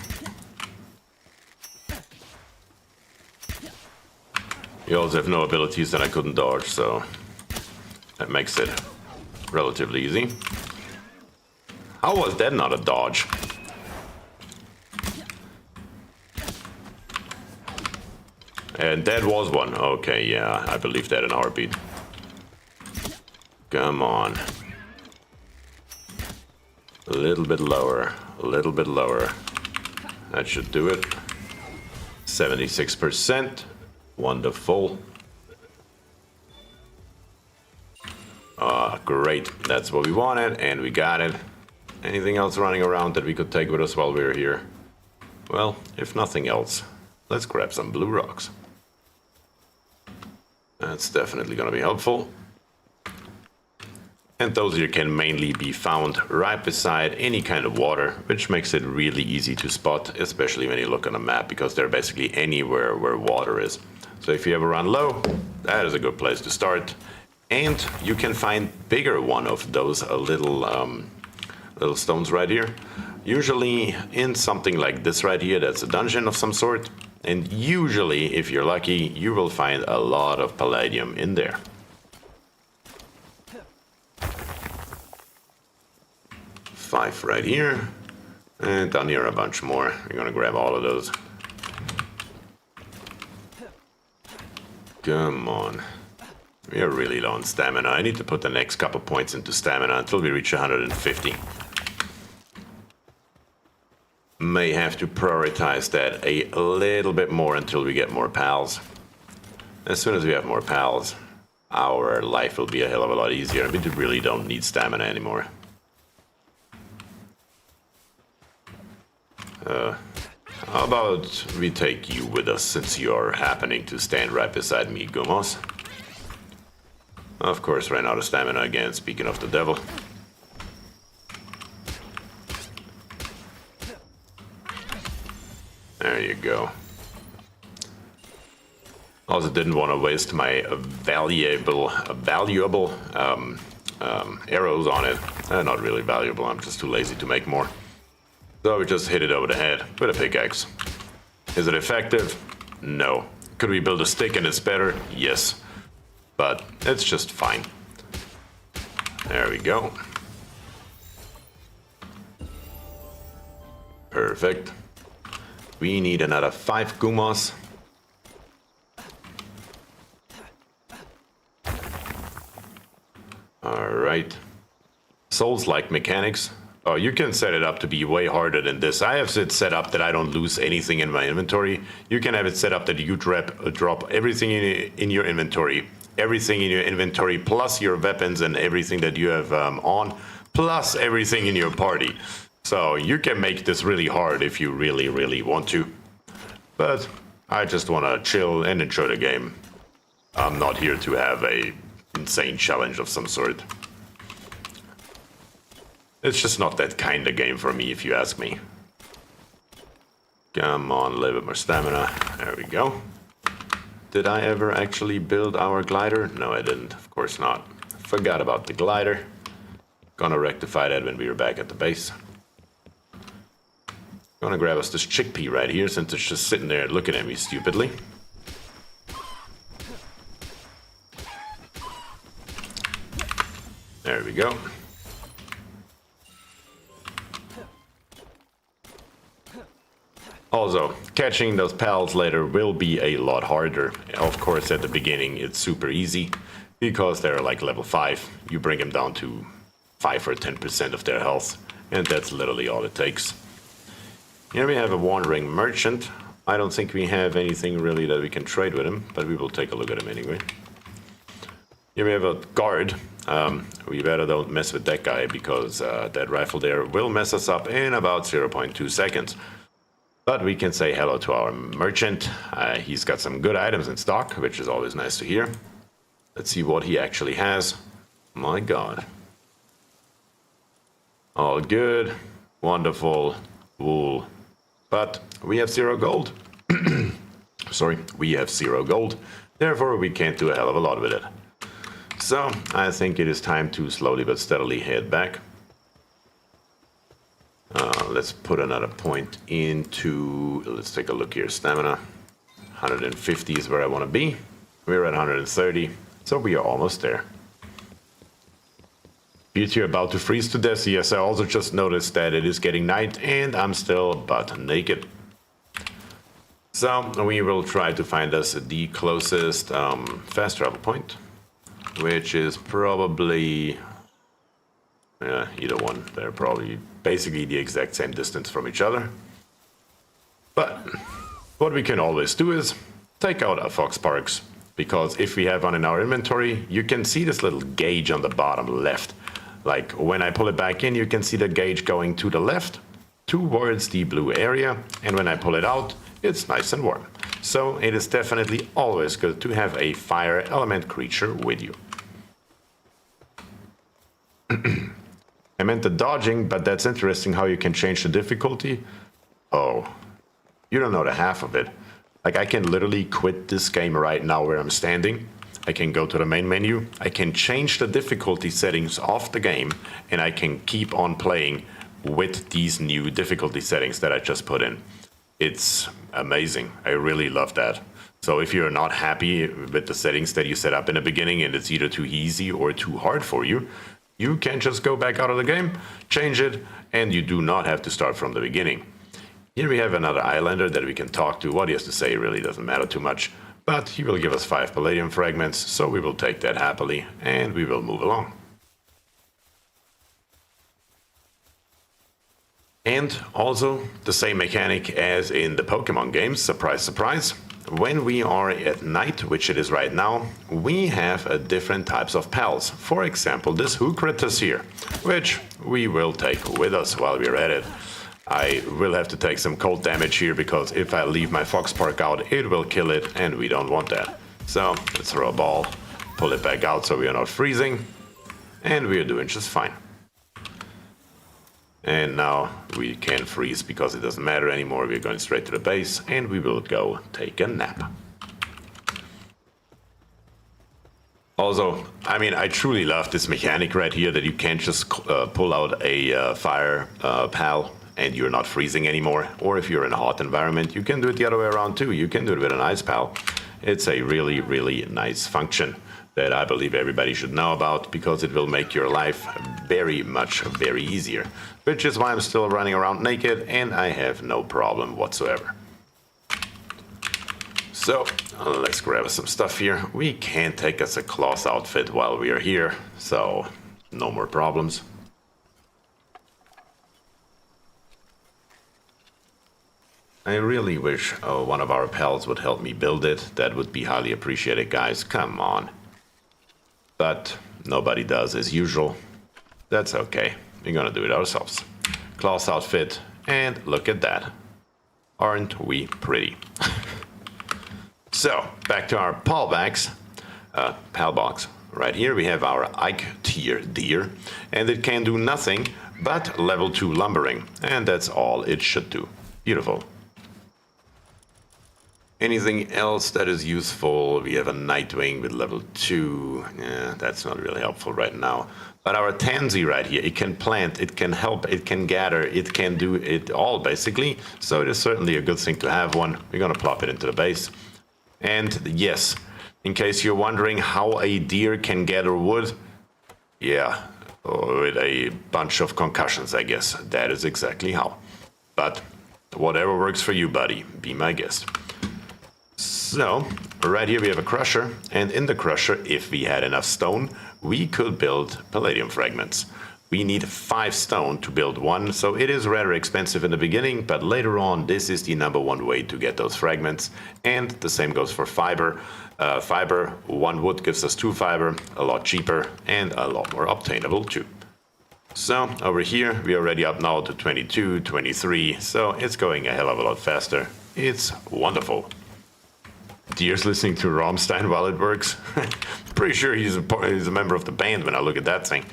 You also have no abilities that I couldn't dodge, so that makes it relatively easy. How was that not a dodge? And that was one. Okay, yeah, I believe that in a heartbeat. Come on. A little bit lower. A little bit lower. That should do it. 76%. Wonderful. Great. That's what we wanted, and we got it. Anything else running around that we could take with us while we were here? Well, if nothing else, let's grab some blue rocks. That's definitely going to be helpful. And those here can mainly be found right beside any kind of water, which makes it really easy to spot, especially when you look on a map, because they're basically anywhere where water is. So if you ever run low, that is a good place to start. And you can find bigger one of those little stones right here. Usually in something like this right here, that's a dungeon of some sort. And usually, if you're lucky, you will find a lot of palladium in there. Five right here. And down here a bunch more. We're gonna grab all of those. Come on. We are really low on stamina. I need to put the next couple points into stamina until we reach 150. May have to prioritize that a little bit more until we get more pals. As soon as we have more pals, our life will be a hell of a lot easier. We really don't need stamina anymore. How about we take you with us, since you are happening to stand right beside me, Gumos? Of course, ran out of stamina again, speaking of the devil. There you go. Also didn't want to waste my valuable arrows on it. Not really valuable, I'm just too lazy to make more. So we just hit it over the head with a pickaxe. Is it effective? No. Could we build a stick and it's better? Yes. But it's just fine. There we go. Perfect. We need another 5 Gumos. Alright. Souls-like mechanics. Oh, you can set it up to be way harder than this. I have it set up that I don't lose anything in my inventory. You can have it set up that you drop everything in your inventory. Everything in your inventory, plus your weapons and everything that you have on, plus everything in your party. So you can make this really hard if you really, really want to. But I just want to chill and enjoy the game. I'm not here to have a insane challenge of some sort. It's just not that kind of game for me, if you ask me. Come on, a little bit more stamina. There we go. Did I ever actually build our glider? No, I didn't. Of course not. Forgot about the glider. Gonna rectify that when we are back at the base. Gonna grab us this chickpea right here, since it's just sitting there looking at me stupidly. There we go. Also, catching those pals later will be a lot harder. Of course, at the beginning, it's super easy because they're like level 5. You bring them down to 5 or 10% of their health, and that's literally all it takes. Here we have a wandering merchant. I don't think we have anything really that we can trade with him, but we will take a look at him anyway. Here we have a guard. We better don't mess with that guy because that rifle there will mess us up in about 0.2 seconds. But we can say hello to our merchant. He's got some good items in stock, which is always nice to hear. Let's see what he actually has. My god. All good, wonderful, wool. But we have 0 gold. Sorry, we have 0 gold. Therefore, we can't do a hell of a lot with it. So, I think it is time to slowly but steadily head back. Let's put another point into... Let's take a look here. Stamina. 150 is where I want to be. We're at 130, so we are almost there. BierTier about to freeze to death. Yes, I also just noticed that it is getting night and I'm still butt naked. So we will try to find us the closest fast travel point, which is probably either one. They're probably basically the exact same distance from each other. But what we can always do is take out our fox parks, because if we have one in our inventory, you can see this little gauge on the bottom left. Like when I pull it back in, you can see the gauge going to the left towards the blue area, and when I pull it out, it's nice and warm. So it is definitely always good to have a fire element creature with you. I meant the dodging, but that's interesting how you can change the difficulty. Oh, you don't know the half of it. Like I can literally quit this game right now where I'm standing. I can go to the main menu, I can change the difficulty settings of the game, and I can keep on playing with these new difficulty settings that I just put in. It's amazing. I really love that. So if you're not happy with the settings that you set up in the beginning and it's either too easy or too hard for you, you can just go back out of the game, change it, and you do not have to start from the beginning. Here we have another islander that we can talk to. What he has to say really doesn't matter too much. But he will give us 5 palladium fragments, so we will take that happily, and we will move along. And also, the same mechanic as in the Pokemon games, surprise, surprise. When we are at night, which it is right now, we have different types of pals. For example, this Hookritus here, which we will take with us while we're at it. I will have to take some cold damage here, because if I leave my Fox Park out, it will kill it, and we don't want that. So, let's throw a ball, pull it back out so we are not freezing, and we are doing just fine. And now we can't freeze because it doesn't matter anymore. We're going straight to the base, and we will go take a nap. Also, I mean, I truly love this mechanic right here that you can't just pull out a fire pal and you're not freezing anymore. Or if you're in a hot environment, you can do it the other way around too. You can do it with an ice pal. It's a really, really nice function that I believe everybody should know about, because it will make your life very easier. Which is why I'm still running around naked and I have no problem whatsoever. So, let's grab some stuff here. We can take us a cloth outfit while we are here, so no more problems. I really wish one of our pals would help me build it. That would be highly appreciated, guys. Come on. But nobody does as usual. That's okay. We're gonna do it ourselves. Cloth outfit, and look at that. Aren't we pretty? So, back to our pal box. Right here we have our BierTier deer, and it can do nothing but level 2 lumbering, and that's all it should do. Beautiful. Anything else that is useful? We have a Nightwing with level 2. Yeah, that's not really helpful right now. But our Tansy right here, it can plant, it can help, it can gather, it can do it all basically. So it is certainly a good thing to have one. We're gonna plop it into the base. And yes, in case you're wondering how a deer can gather wood, yeah, with a bunch of concussions, I guess. That is exactly how. But Whatever works for you, buddy. Be my guest. So, right here we have a crusher, and in the crusher, if we had enough stone, we could build palladium fragments. We need 5 stone to build one, so it is rather expensive in the beginning, but later on this is the #1 way to get those fragments, and the same goes for fiber. 1 wood gives us 2 fiber, a lot cheaper and a lot more obtainable too. So over here we're already up now to 22, 23, so it's going a hell of a lot faster. It's wonderful. Dier's listening to Rammstein while it works. Pretty sure he's a member of the band when I look at that thing.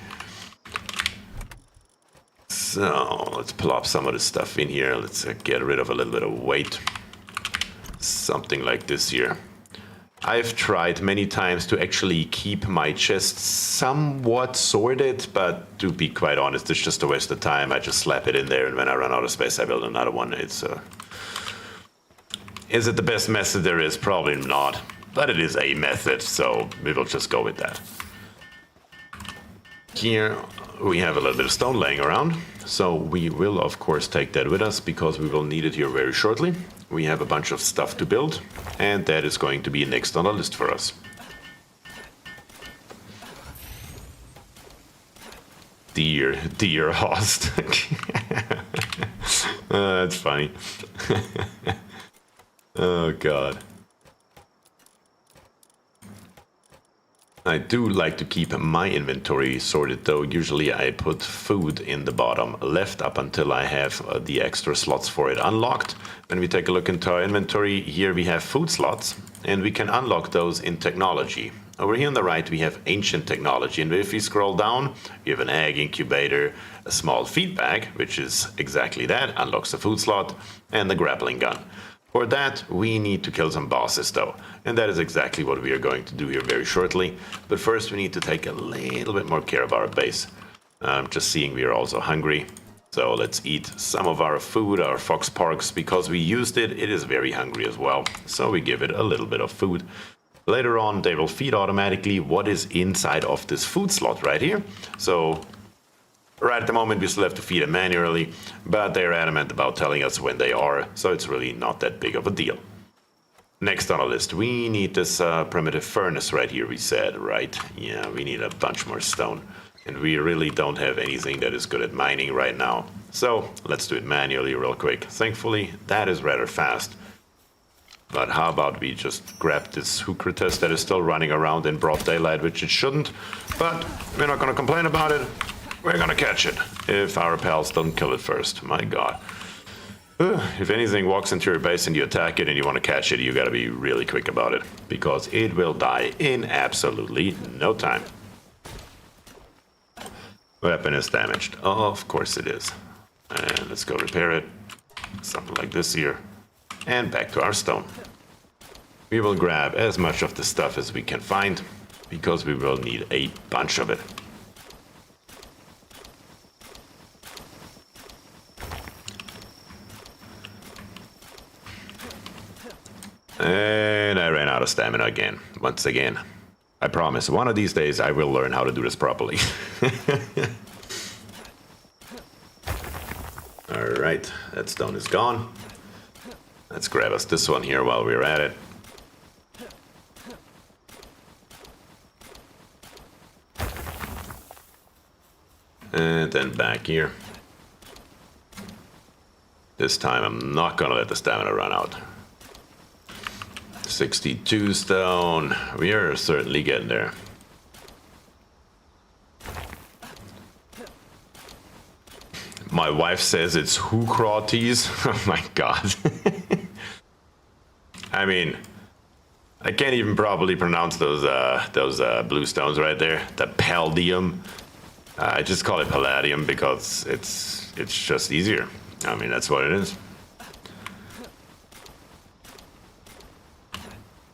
So let's plop some of this stuff in here. Let's get rid of a little bit of weight. Something like this here. I've tried many times to actually keep my chest somewhat sorted, but to be quite honest, it's just a waste of time. I just slap it in there, and when I run out of space, I build another one. Is it the best method there is? Probably not, but it is a method, so we will just go with that. Here we have a little bit of stone laying around, so we will of course take that with us because we will need it here very shortly. We have a bunch of stuff to build, and that is going to be next on the list for us. Dear host. That's funny. Oh god. I do like to keep my inventory sorted though. Usually I put food in the bottom left up until I have the extra slots for it unlocked. When we take a look into our inventory, here we have food slots, and we can unlock those in technology. Over here on the right we have ancient technology, and if we scroll down, we have an egg incubator, a small feed bag, which is exactly that, unlocks the food slot, and the grappling gun. For that, we need to kill some bosses though, and that is exactly what we are going to do here very shortly. But first we need to take a little bit more care of our base. Just seeing we are also hungry, so let's eat some of our food, our fox parks, because we used it. It is very hungry as well, so we give it a little bit of food. Later on they will feed automatically what is inside of this food slot right here. So right at the moment we still have to feed them manually, but they're adamant about telling us when they are, so it's really not that big of a deal. Next on the list, we need this primitive furnace right here, we said, right? Yeah, we need a bunch more stone, and we really don't have anything that is good at mining right now. So let's do it manually real quick. Thankfully, that is rather fast. But how about we just grab this Hucritus that is still running around in broad daylight, which it shouldn't, but we're not gonna complain about it. We're gonna catch it, if our pals don't kill it first. My god. If anything walks into your base and you attack it and you want to catch it, you gotta be really quick about it, because it will die in absolutely no time. Weapon is damaged. Oh, of course it is. And let's go repair it. Something like this here. And back to our stone. We will grab as much of the stuff as we can find, because we will need a bunch of it. And I ran out of stamina again, once again. I promise, one of these days I will learn how to do this properly. Alright, that stone is gone. Let's grab us this one here while we're at it. And then back here. This time I'm not gonna let the stamina run out. 62 stone. We are certainly getting there. My wife says it's Hucrates. Oh my god. I mean, I can't even properly pronounce those blue stones right there. The palladium. I just call it palladium because it's just easier. I mean, that's what it is.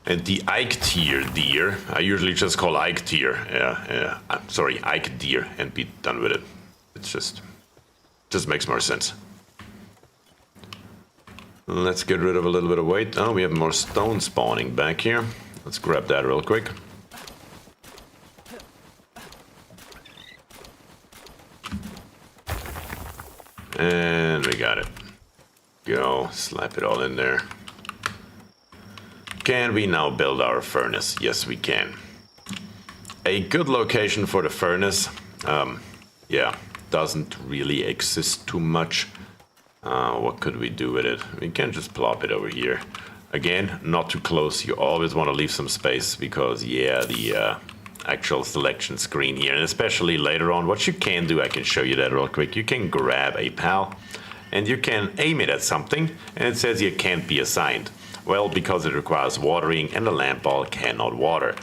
And the BierTier deer, I usually just call BierTier. Yeah. I'm sorry, BierTier, and be done with it. It's just makes more sense. Let's get rid of a little bit of weight. Oh, we have more stone spawning back here. Let's grab that real quick. And we got it. go. Slap it all in there. Can we now build our furnace? Yes, we can. A good location for the furnace, yeah, doesn't really exist too much. What could we do with it? We can just plop it over here. Again, not too close. You always want to leave some space because, yeah, the actual selection screen here, and especially later on, what you can do, I can show you that real quick. You can grab a PAL and you can aim it at something and it says you can't be assigned. Well, because it requires watering and the lamp ball cannot water.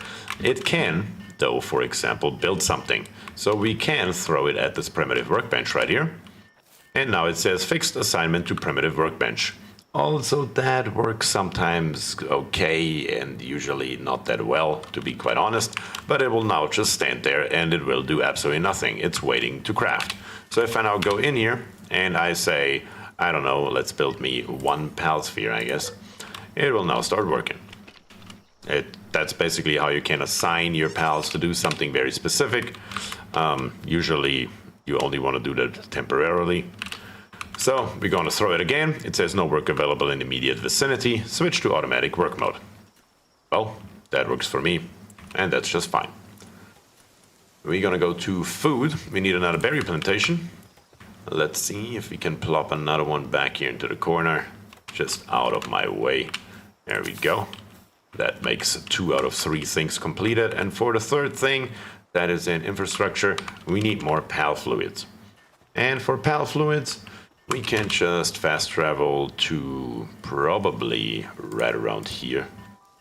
It can, though, for example, build something. So we can throw it at this primitive workbench right here. And now it says fixed assignment to primitive workbench. Also, that works sometimes okay and usually not that well, to be quite honest. But it will now just stand there and it will do absolutely nothing. It's waiting to craft. So if I now go in here and I say, I don't know, let's build me one PAL sphere, I guess. It will now start working. That's basically how you can assign your PALs to do something very specific. Usually you only want to do that temporarily. So we're going to throw it again. It says no work available in immediate vicinity. Switch to automatic work mode. Well, that works for me, and that's just fine. We're going to go to food. We need another berry plantation. Let's see if we can plop another one back here into the corner, just out of my way. There we go. That makes 2 out of 3 things completed. And for the third thing, that is in infrastructure, we need more PAL fluids. And for PAL fluids, we can just fast travel to probably right around here.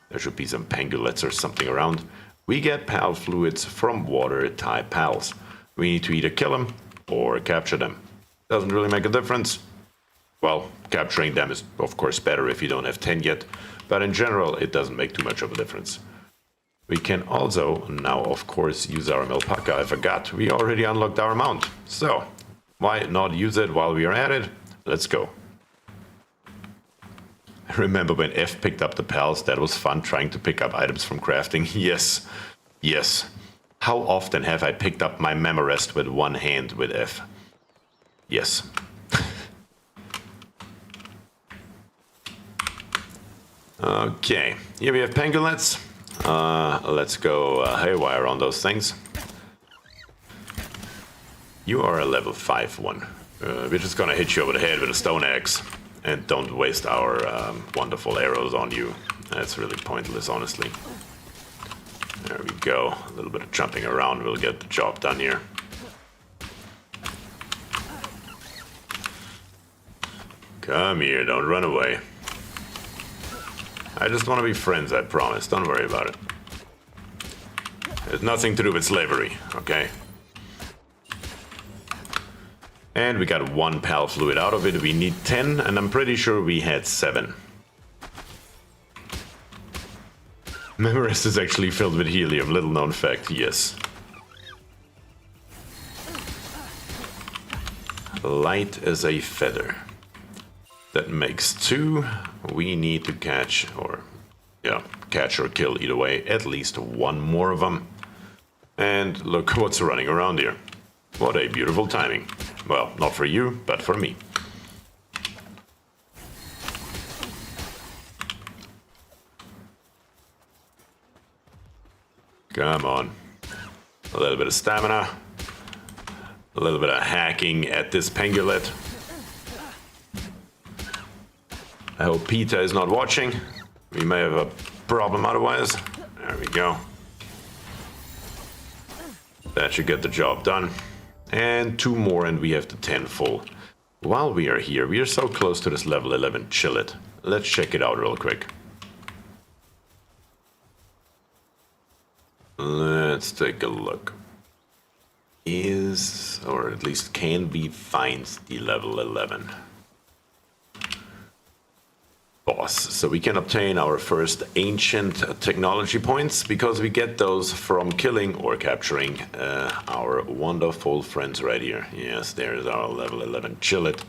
There should be some pangolins or something around. We get PAL fluids from water type PALs. We need to either kill them or capture them. Doesn't really make a difference. Well, capturing them is of course better if you don't have 10 yet, but in general it doesn't make too much of a difference. We can also now of course use our alpaca. I forgot, we already unlocked our mount. So, why not use it while we are at it? Let's go. I remember when F picked up the PALs, that was fun trying to pick up items from crafting. Yes, yes. How often have I picked up my Memorest with one hand with F? Yes. Okay, here we have pangolins. Let's go haywire on those things. You are a level 5 one. We're just gonna hit you over the head with a stone axe. And don't waste our wonderful arrows on you. That's really pointless, honestly. There we go. A little bit of jumping around will get the job done here. Come here, don't run away. I just want to be friends, I promise. Don't worry about it. There's nothing to do with slavery, okay? And we got 1 PAL fluid out of it. We need 10, and I'm pretty sure we had 7. Memorest is actually filled with helium, little known fact, yes. Light as a feather. That makes 2. We need to catch, or yeah, catch or kill either way, at least 1 more of them. And look what's running around here. What a beautiful timing. Well, not for you, but for me. Come on. A little bit of stamina. A little bit of hacking at this pangolin. I hope Peter is not watching. We may have a problem otherwise. There we go. That should get the job done. And 2 more and we have the 10 full. While we are here, we are so close to this level 11 chillet. Let's check it out real quick. Let's take a look. Is, or at least can we find the level 11 boss? So we can obtain our first ancient technology points because we get those from killing or capturing our wonderful friends right here. Yes, there's our level 11 chillet.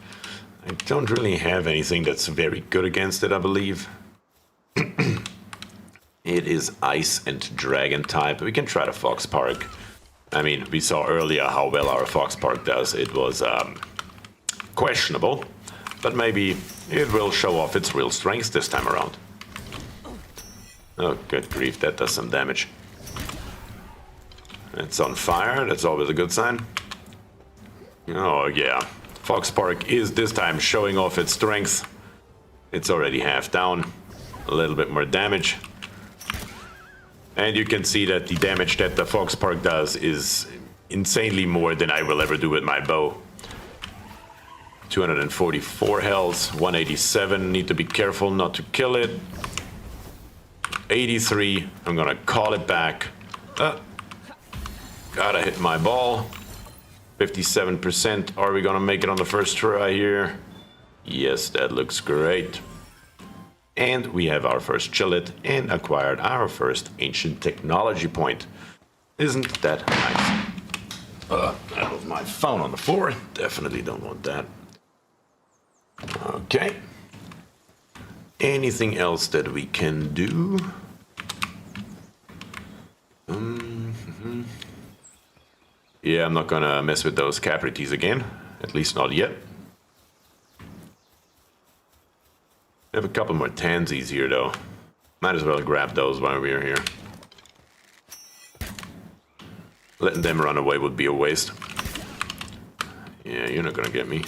I don't really have anything that's very good against it, I believe. It is ice and dragon type. We can try the Fox Park. I mean, we saw earlier how well our Fox Park does. It was questionable, but maybe it will show off its real strengths this time around. Oh, good grief, that does some damage. It's on fire, that's always a good sign. Oh yeah, Fox Park is this time showing off its strength. It's already half down, a little bit more damage. And you can see that the damage that the Fox Park does is insanely more than I will ever do with my bow. 244 health, 187, need to be careful not to kill it. 83, I'm gonna call it back. Gotta hit my ball. 57%, are we gonna make it on the first try here? Yes, that looks great. And we have our first chillet and acquired our first ancient technology point. Isn't that nice? That was my phone on the floor. Definitely don't want that. Okay. Anything else that we can do? Yeah, I'm not gonna mess with those caprities again. At least not yet. We have a couple more tansies here though. Might as well grab those while we're here. Letting them run away would be a waste. Yeah, you're not gonna get me.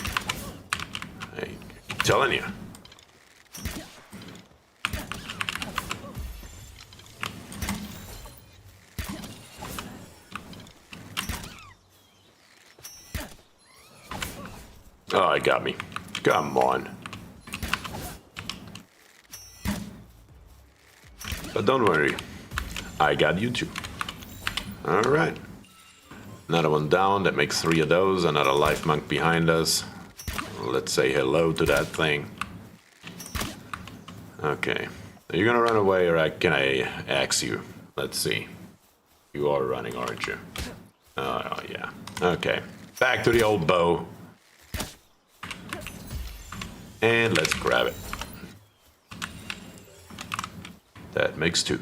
I'm telling you. Oh, it got me. Come on. But don't worry. I got you too. Alright. Another one down. That makes 3 of those. Another life monk behind us. Let's say hello to that thing. Okay. Are you gonna run away or can I axe you? Let's see. You are running, aren't you? Oh, yeah. Okay. Back to the old bow. And let's grab it. That makes 2.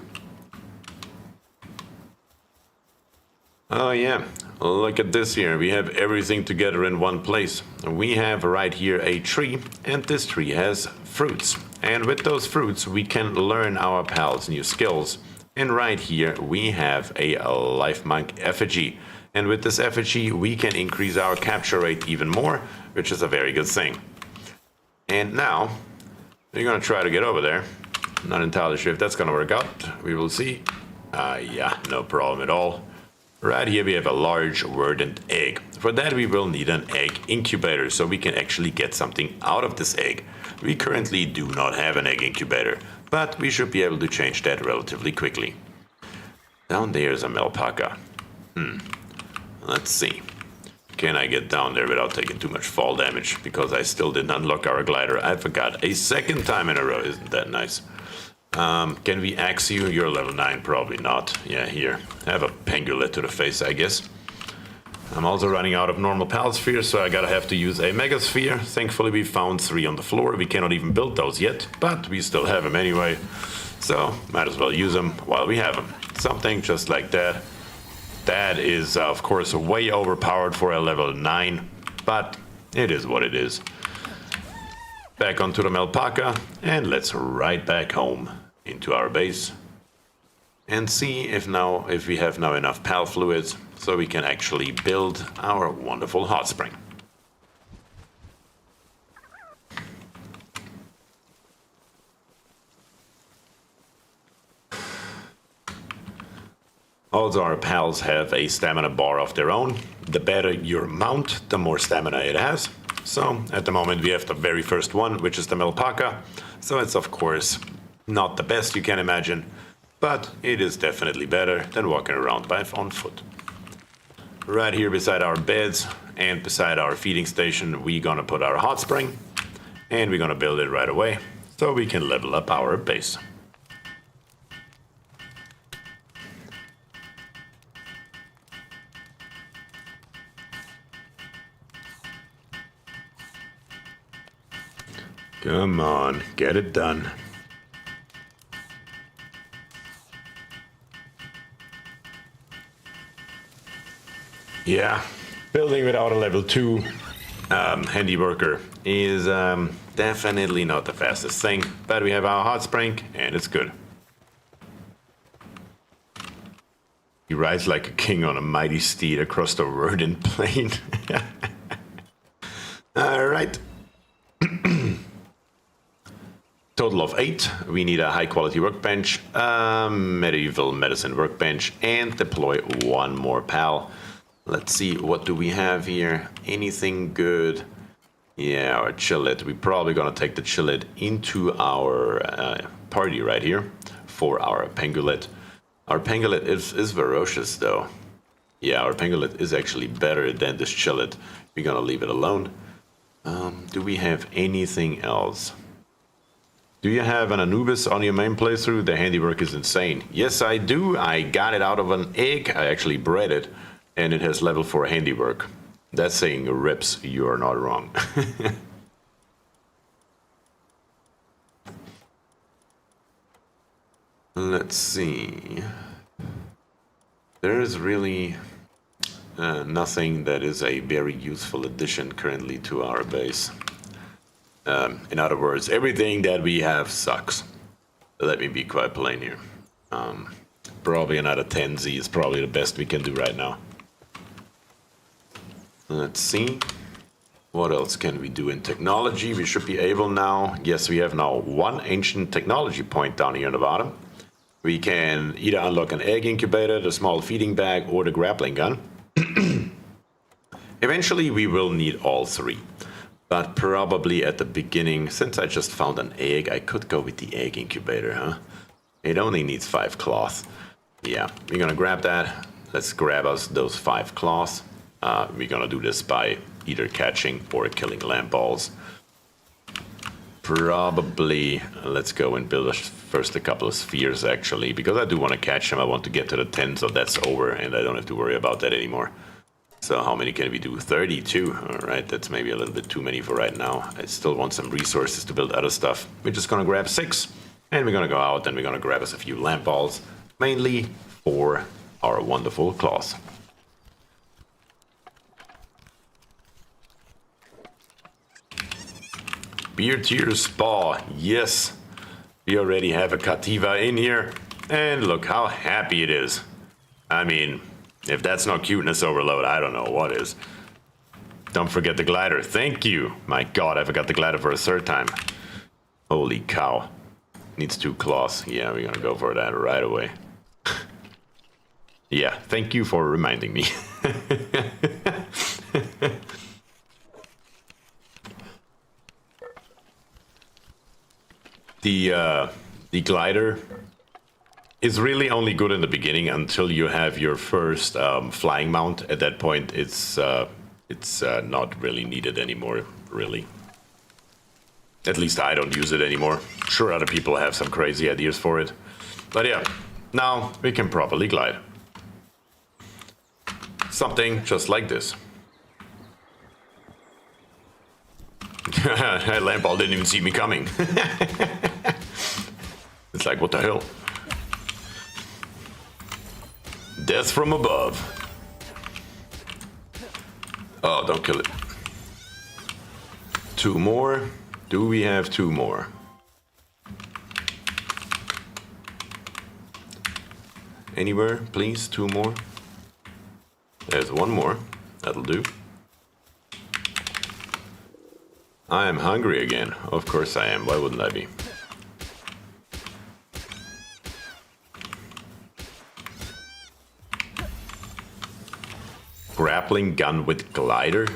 Oh yeah, look at this here. We have everything together in one place. We have right here a tree, and this tree has fruits. And with those fruits, we can learn our pals new skills. And right here, we have a life monk effigy. And with this effigy, we can increase our capture rate even more, which is a very good thing. And now, we're gonna try to get over there. Not entirely sure if that's gonna work out. We will see. Yeah, no problem at all. Right here we have a large verdant egg. For that we will need an egg incubator so we can actually get something out of this egg. We currently do not have an egg incubator, but we should be able to change that relatively quickly. Down there is a Melpaka. Let's see. Can I get down there without taking too much fall damage? Because I still didn't unlock our glider. I forgot a second time in a row. Isn't that nice? Can we axe you? You're level 9. Probably not. Yeah, here. Have a pengulet to the face, I guess. I'm also running out of normal pal spheres, so I gotta have to use a mega sphere. Thankfully, we found 3 on the floor. We cannot even build those yet, but we still have them anyway. So, might as well use them while we have them. Something just like that. That is, of course, way overpowered for a level 9, but it is what it is. Back onto the Melpaka, and let's ride back home into our base and see if we have now enough pal fluids so we can actually build our wonderful hot spring. Also, our pals have a stamina bar of their own. The better your mount, the more stamina it has. So, at the moment we have the very first one, which is the Melpaka. So it's of course not the best you can imagine, but it is definitely better than walking around on foot. Right here beside our beds and beside our feeding station, we're gonna put our hot spring, and we're gonna build it right away so we can level up our base. Come on, get it done. Yeah, building without a level 2 handy worker is Definitely not the fastest thing, but we have our hot spring, and it's good. He rides like a king on a mighty steed across the verdant plain. All right. Total of 8. We need a high quality workbench, medieval medicine workbench, and deploy one more pal. Let's see, what do we have here? Anything good? Yeah, our chillet. We're probably gonna take the chillet into our party right here for our pangolin. Our pangolin is ferocious though. Yeah, our pangolin is actually better than this chillet. We're gonna leave it alone. Do we have anything else? Do you have an Anubis on your main playthrough? The handiwork is insane. Yes, I do. I got it out of an egg. I actually bred it, and it has level 4 handiwork. That's saying rips, you are not wrong. Let's see. There is really nothing that is a very useful addition currently to our base. In other words, everything that we have sucks. Let me be quite plain here. Probably another 10Z is probably the best we can do right now. Let's see. What else can we do in technology? We should be able now. Yes, we have now 1 ancient technology point down here on the bottom. We can either unlock an egg incubator, the small feeding bag, or the grappling gun. Eventually, we will need all 3. But probably at the beginning, since I just found an egg, I could go with the egg incubator, huh? It only needs 5 cloth. Yeah, we're gonna grab that. Let's grab us those 5 cloth. We're gonna do this by either catching or killing lamp balls. Probably, let's go and build first a couple of spheres actually, because I do want to catch them. I want to get to the 10, so that's over, and I don't have to worry about that anymore. So how many can we do? 32. All right, that's maybe a little bit too many for right now. I still want some resources to build other stuff. We're just gonna grab 6, and we're gonna go out and we're gonna grab us a few lamp balls, mainly for our wonderful claws. BierTier spa, yes. We already have a Cativa in here, and look how happy it is. I mean, if that's not cuteness overload, I don't know what is. Don't forget the glider. Thank you. My god, I forgot the glider for a 3rd time. Holy cow. Needs 2 claws. Yeah, we're gonna go for that right away. Yeah, thank you for reminding me. The glider is really only good in the beginning until you have your first flying mount. At that point, it's not really needed anymore, really. At least I don't use it anymore. Sure, other people have some crazy ideas for it. But yeah, now we can properly glide. Something just like this. That lamp ball didn't even see me coming. It's like, what the hell? Death from above. Oh, don't kill it. 2 more. Do we have 2 more? Anywhere, please? 2 more. There's 1 more. That'll do. I am hungry again. Of course I am. Why wouldn't I be? Grappling gun with glider?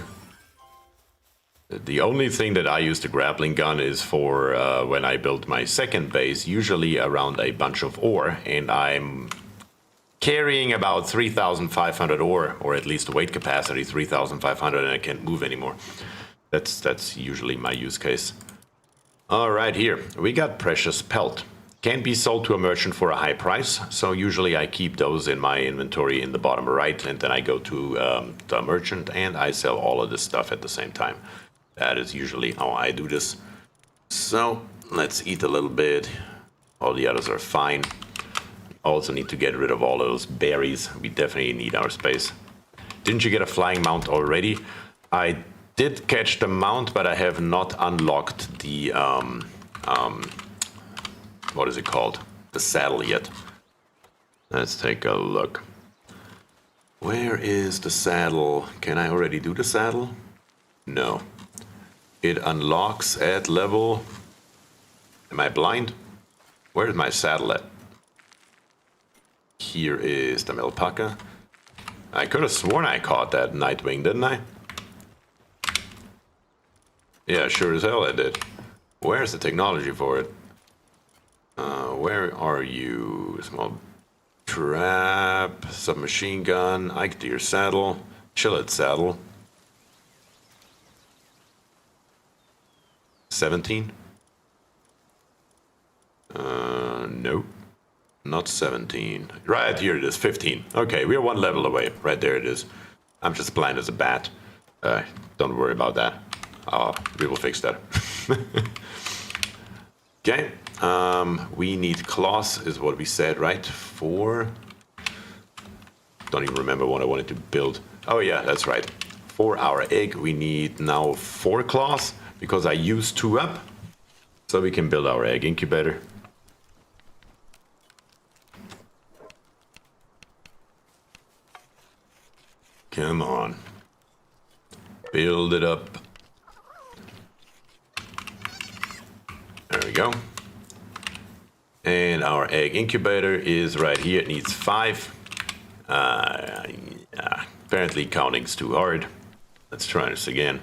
The only thing that I use the grappling gun is for when I build my 2nd base, usually around a bunch of ore, and I'm carrying about 3,500 ore, or at least weight capacity 3,500, and I can't move anymore. That's usually my use case. All right, here we got precious pelt. Can be sold to a merchant for a high price, so usually I keep those in my inventory in the bottom right, and then I go to the merchant and I sell all of this stuff at the same time. That is usually how I do this. So let's eat a little bit. All the others are fine. Also need to get rid of all of those berries. We definitely need our space. Didn't you get a flying mount already? I did catch the mount, but I have not unlocked the, what is it called? The saddle yet. Let's take a look. Where is the saddle? Can I already do the saddle? No. It unlocks at level... Am I blind? Where is my saddle at? Here is the alpaca. I could have sworn I caught that Nightwing, didn't I? Yeah, sure as hell I did. Where's the technology for it? Where are you? Small trap, submachine gun, BierTier saddle, Chillet saddle. 17? Nope. Not 17. Right here it is, 15. Okay, we are one level away. Right there it is. I'm just blind as a bat. Don't worry about that. We will fix that. Okay. We need claws, is what we said, right? 4. Don't even remember what I wanted to build. Oh yeah, that's right. For our egg, we need now 4 claws, because I used 2 up. So we can build our egg incubator. Come on. Build it up. There we go. And our egg incubator is right here. It needs 5. Apparently counting's too hard. Let's try this again.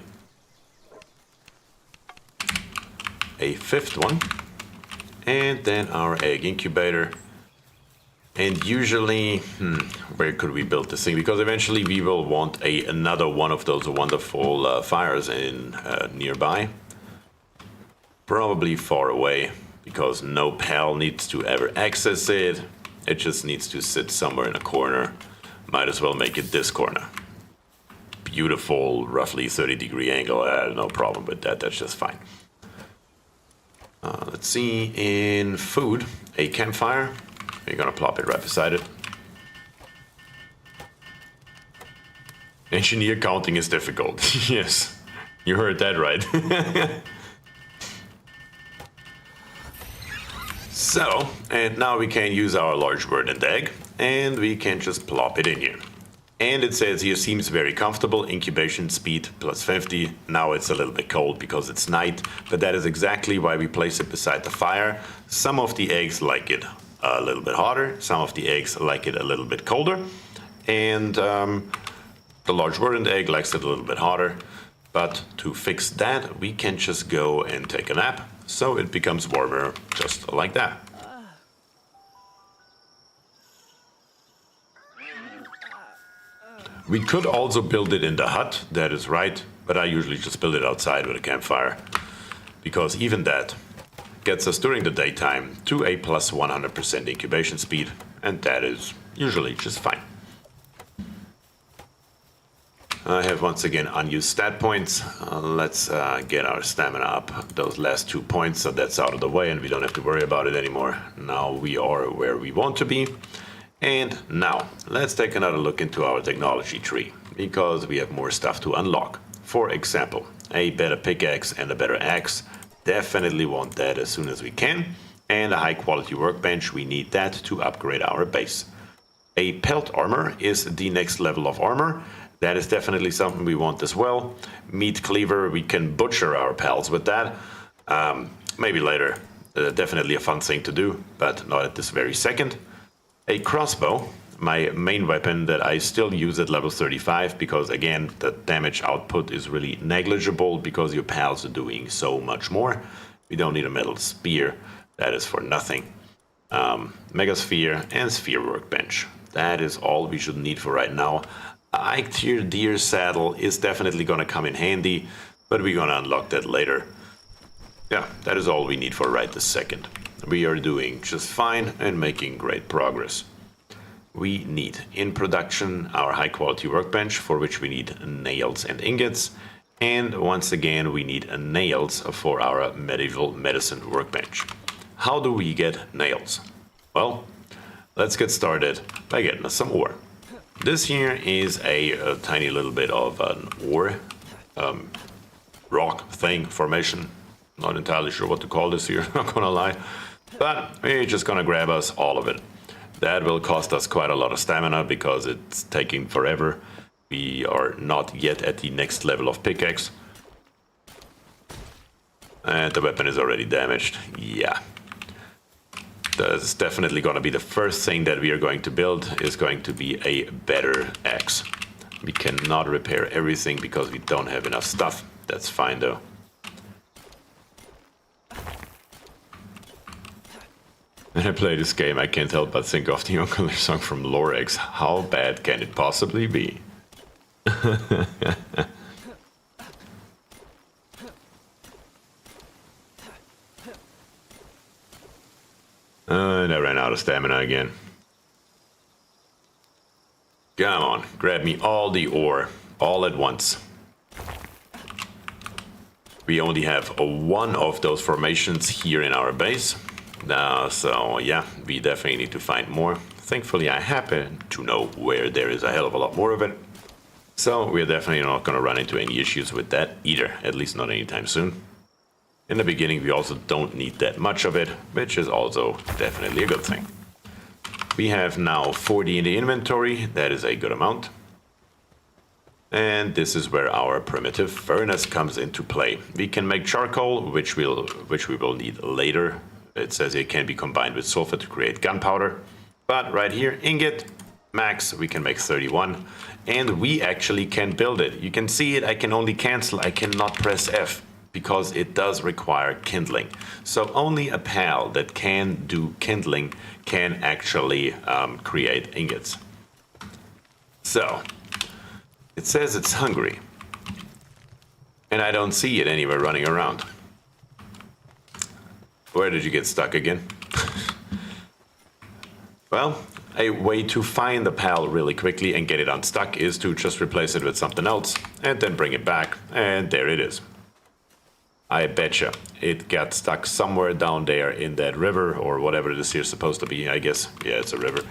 A 5th one. And then our egg incubator. And usually, where could we build this thing? Because eventually we will want another one of those wonderful fires in nearby. Probably far away, because no pal needs to ever access it. It just needs to sit somewhere in a corner. Might as well make it this corner. Beautiful, roughly 30-degree angle. No problem with that. That's just fine. Let's see. In food, a campfire. We're gonna plop it right beside it. Engineer counting is difficult. Yes, you heard that right. So, and now we can use our large verdant egg, and we can just plop it in here. And it says here, seems very comfortable, incubation speed plus 50. Now it's a little bit cold because it's night, but that is exactly why we place it beside the fire. Some of the eggs like it a little bit hotter, some of the eggs like it a little bit colder, and the large verdant egg likes it a little bit hotter. But to fix that, we can just go and take a nap, so it becomes warmer just like that. We could also build it in the hut, that is right, but I usually just build it outside with a campfire, because even that gets us during the daytime to a plus 100% incubation speed, and that is usually just fine. I have once again unused stat points. Let's get our stamina up, those last 2 points, so that's out of the way and we don't have to worry about it anymore. Now we are where we want to be. And now let's take another look into our technology tree, because we have more stuff to unlock. For example, a better pickaxe and a better axe. Definitely want that as soon as we can. And a high quality workbench, we need that to upgrade our base. A pelt armor is the next level of armor. That is definitely something we want as well. Meat cleaver, we can butcher our pals with that. Maybe later. Definitely a fun thing to do, but not at this very second. A crossbow, my main weapon that I still use at level 35, because again, the damage output is really negligible because your pals are doing so much more. We don't need a metal spear, that is for nothing. Mega sphere and sphere workbench. That is all we should need for right now. BierTier saddle is definitely gonna come in handy, but we're gonna unlock that later. Yeah, that is all we need for right this second. We are doing just fine and making great progress. We need in production our high quality workbench, for which we need nails and ingots. And once again, we need nails for our medieval medicine workbench. How do we get nails? Well, let's get started by getting us some ore. This here is a tiny little bit of an ore rock thing formation. Not entirely sure what to call this here, not gonna lie. But we're just gonna grab us all of it. That will cost us quite a lot of stamina because it's taking forever. We are not yet at the next level of pickaxe. And the weapon is already damaged. Yeah. That's definitely gonna be the first thing that we are going to build, is going to be a better axe. We cannot repair everything because we don't have enough stuff. That's fine though. When I play this game, I can't help but think of the Ukulele song from Lorex. How bad can it possibly be? And I ran out of stamina again. Come on, grab me all the ore, all at once. We only have one of those formations here in our base. So yeah, we definitely need to find more. Thankfully, I happen to know where there is a hell of a lot more of it. So we're definitely not going to run into any issues with that either, at least not anytime soon. In the beginning, we also don't need that much of it, which is also definitely a good thing. We have now 40 in the inventory. That is a good amount. And this is where our primitive furnace comes into play. We can make charcoal, which we will need later. It says it can be combined with sulfur to create gunpowder. But right here, ingot, max, we can make 31. And we actually can build it. You can see it, I can only cancel, I cannot press F, because it does require kindling. So only a pal that can do kindling can actually create ingots. So, it says it's hungry. And I don't see it anywhere running around. Where did you get stuck again? Well, a way to find the pal really quickly and get it unstuck is to just replace it with something else and then bring it back, and there it is. I betcha it got stuck somewhere down there in that river or whatever this here is supposed to be, I guess. Yeah, it's a river.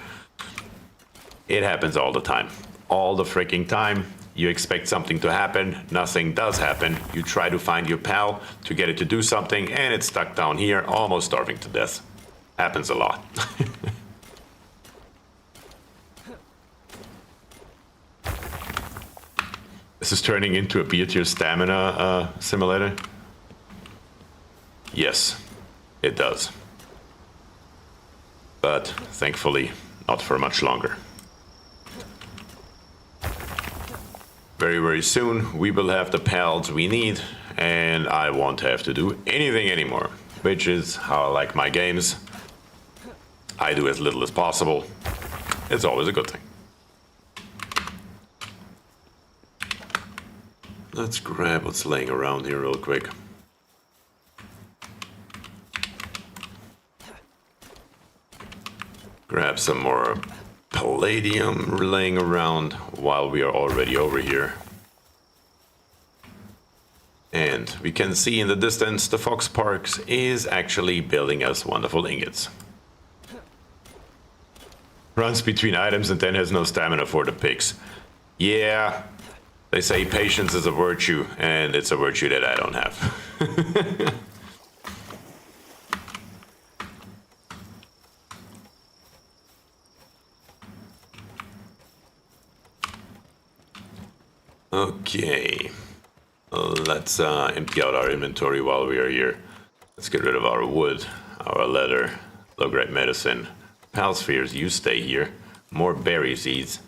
It happens all the time. All the freaking time. You expect something to happen, nothing does happen. You try to find your pal to get it to do something, and it's stuck down here, almost starving to death. Happens a lot. This is turning into a BierTier stamina simulator. Yes, it does. But thankfully, not for much longer. Very, very soon, we will have the pals we need, and I won't have to do anything anymore, which is how I like my games. I do as little as possible. It's always a good thing. Let's grab what's laying around here real quick. Grab some more palladium laying around while we are already over here. And we can see in the distance the Fox Parks is actually building us wonderful ingots. Runs between items and then has no stamina for the picks. Yeah, they say patience is a virtue, and it's a virtue that I don't have. Okay, let's empty out our inventory while we are here. Let's get rid of our wood, our leather, low-grade medicine. Pal spheres, you stay here. More berry seeds.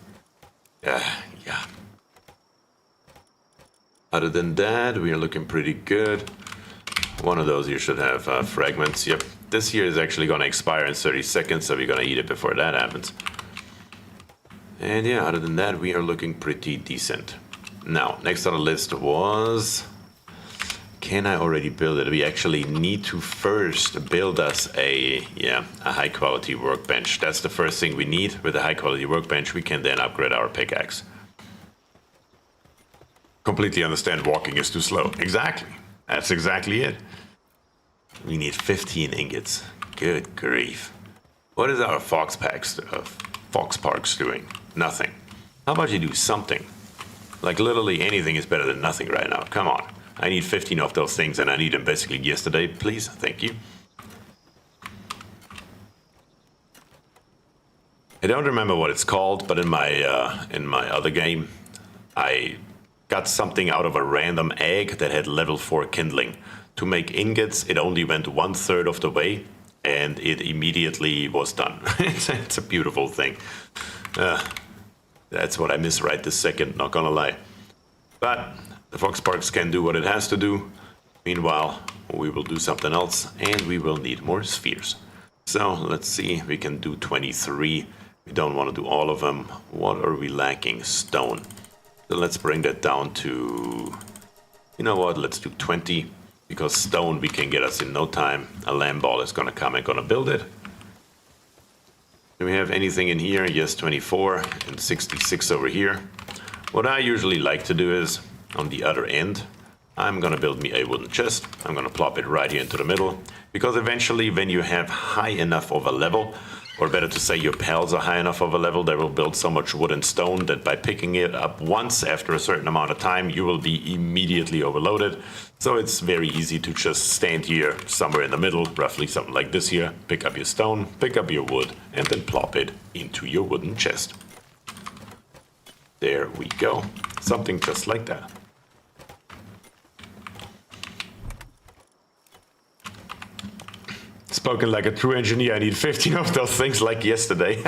Yeah. Other than that, we are looking pretty good. One of those here should have fragments. Yep, this here is actually going to expire in 30 seconds, so we're going to eat it before that happens. And yeah, other than that, we are looking pretty decent. Now, next on the list was... Can I already build it? We actually need to first build us a high quality workbench. That's the first thing we need. With a high quality workbench, we can then upgrade our pickaxe. Completely understand walking is too slow. Exactly. That's exactly it. We need 15 ingots. Good grief. What is our Fox Parks doing? Nothing. How about you do something? Like, literally anything is better than nothing right now. Come on. I need 15 of those things, and I need them basically yesterday. Please, thank you. I don't remember what it's called, but in my other game, I got something out of a random egg that had level 4 kindling. To make ingots, it only went 1/3 of the way, and it immediately was done. It's a beautiful thing. That's what I miss right this second, not gonna lie. But the Foxparks can do what it has to do. Meanwhile, we will do something else, and we will need more spheres. So let's see, we can do 23. We don't want to do all of them. What are we lacking? Stone. So let's bring that down to, you know what, let's do 20. Because stone we can get us in no time. A lamb ball is gonna come and gonna build it. Do we have anything in here? Yes, 24 and 66 over here. What I usually like to do is, on the other end, I'm gonna build me a wooden chest. I'm gonna plop it right here into the middle. Because eventually when you have high enough of a level, or better to say your pals are high enough of a level, they will build so much wood and stone that by picking it up once after a certain amount of time, you will be immediately overloaded. So it's very easy to just stand here somewhere in the middle, roughly something like this here, pick up your stone, pick up your wood, and then plop it into your wooden chest. There we go. Something just like that. Spoken like a true engineer, I need 15 of those things like yesterday.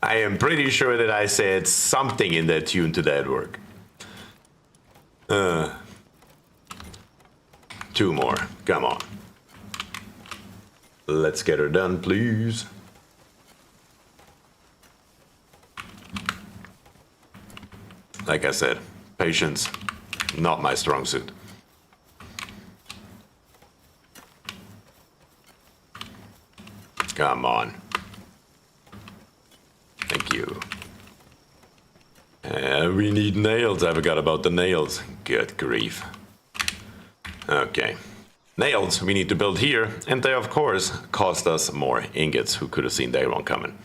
I am pretty sure that I said something in that tune to that work. 2 more, come on. Let's get her done, please. Like I said, patience, not my strong suit. Come on. Thank you. We need nails. I forgot about the nails. Good grief. Okay. Nails we need to build here, and they of course cost us more ingots. Who could have seen that one coming?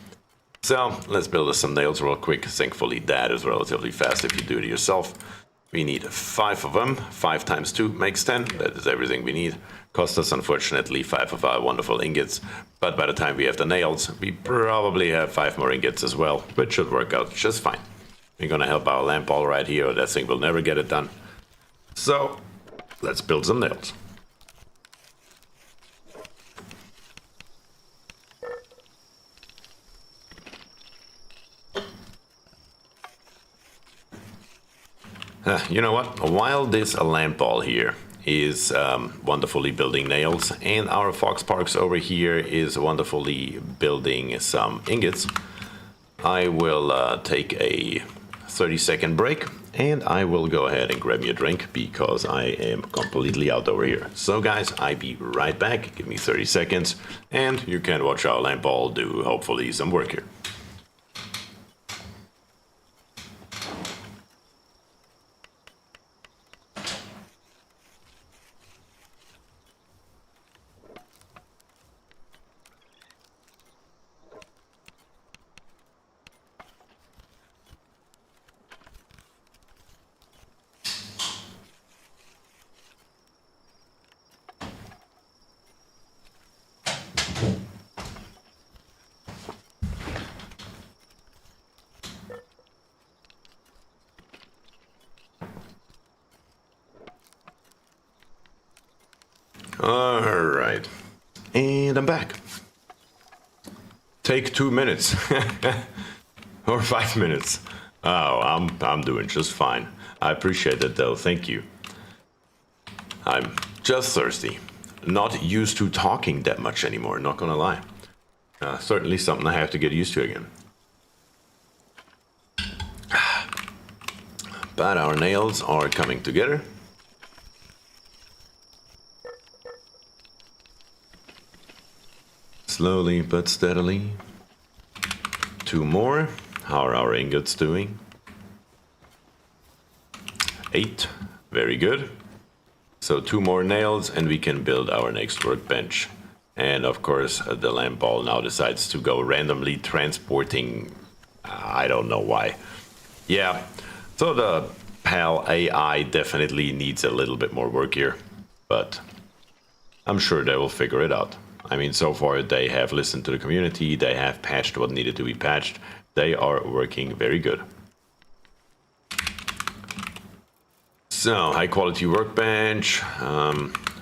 So let's build us some nails real quick. Thankfully that is relatively fast if you do it yourself. We need 5 of them. 5 times 2 makes 10. That is everything we need. Cost us, unfortunately, 5 of our wonderful ingots. But by the time we have the nails, we probably have 5 more ingots as well, which should work out just fine. We're gonna help our lamp ball right here, or that thing will never get it done. So, let's build some nails. You know what? While this lamp ball here is wonderfully building nails, and our Foxparks over here is wonderfully building some ingots, I will take a 30-second break, and I will go ahead and grab me a drink because I am completely out over here. So guys, I'll be right back. Give me 30 seconds, and you can watch our lamp ball do hopefully some work here. All right, and I'm back. Take 2 minutes or 5 minutes. Oh, I'm doing just fine. I appreciate it though. Thank you. I'm just thirsty. Not used to talking that much anymore. Not gonna lie. Certainly something I have to get used to again. But our nails are coming together. Slowly but steadily. 2 more. How are our ingots doing? 8. Very good. So 2 more nails and we can build our next workbench. And of course the lamp ball now decides to go randomly transporting, I don't know why. Yeah, so the PAL AI definitely needs a little bit more work here, but I'm sure they will figure it out. I mean, so far they have listened to the community, they have patched what needed to be patched. They are working very good. So, high quality workbench.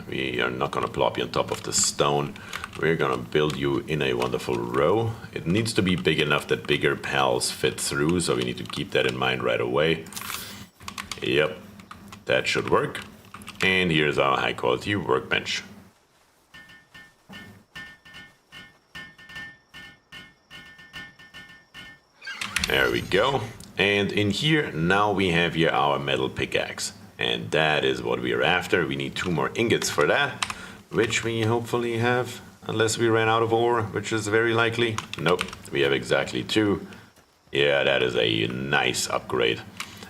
We are not going to plop you on top of the stone. We're going to build you in a wonderful row. It needs to be big enough that bigger pals fit through, so we need to keep that in mind right away. Yep, that should work. And here's our high quality workbench. There we go. And in here, now we have here our metal pickaxe. And that is what we are after. We need 2 more ingots for that, which we hopefully have, unless we ran out of ore, which is very likely. Nope, we have exactly 2. Yeah, that is a nice upgrade.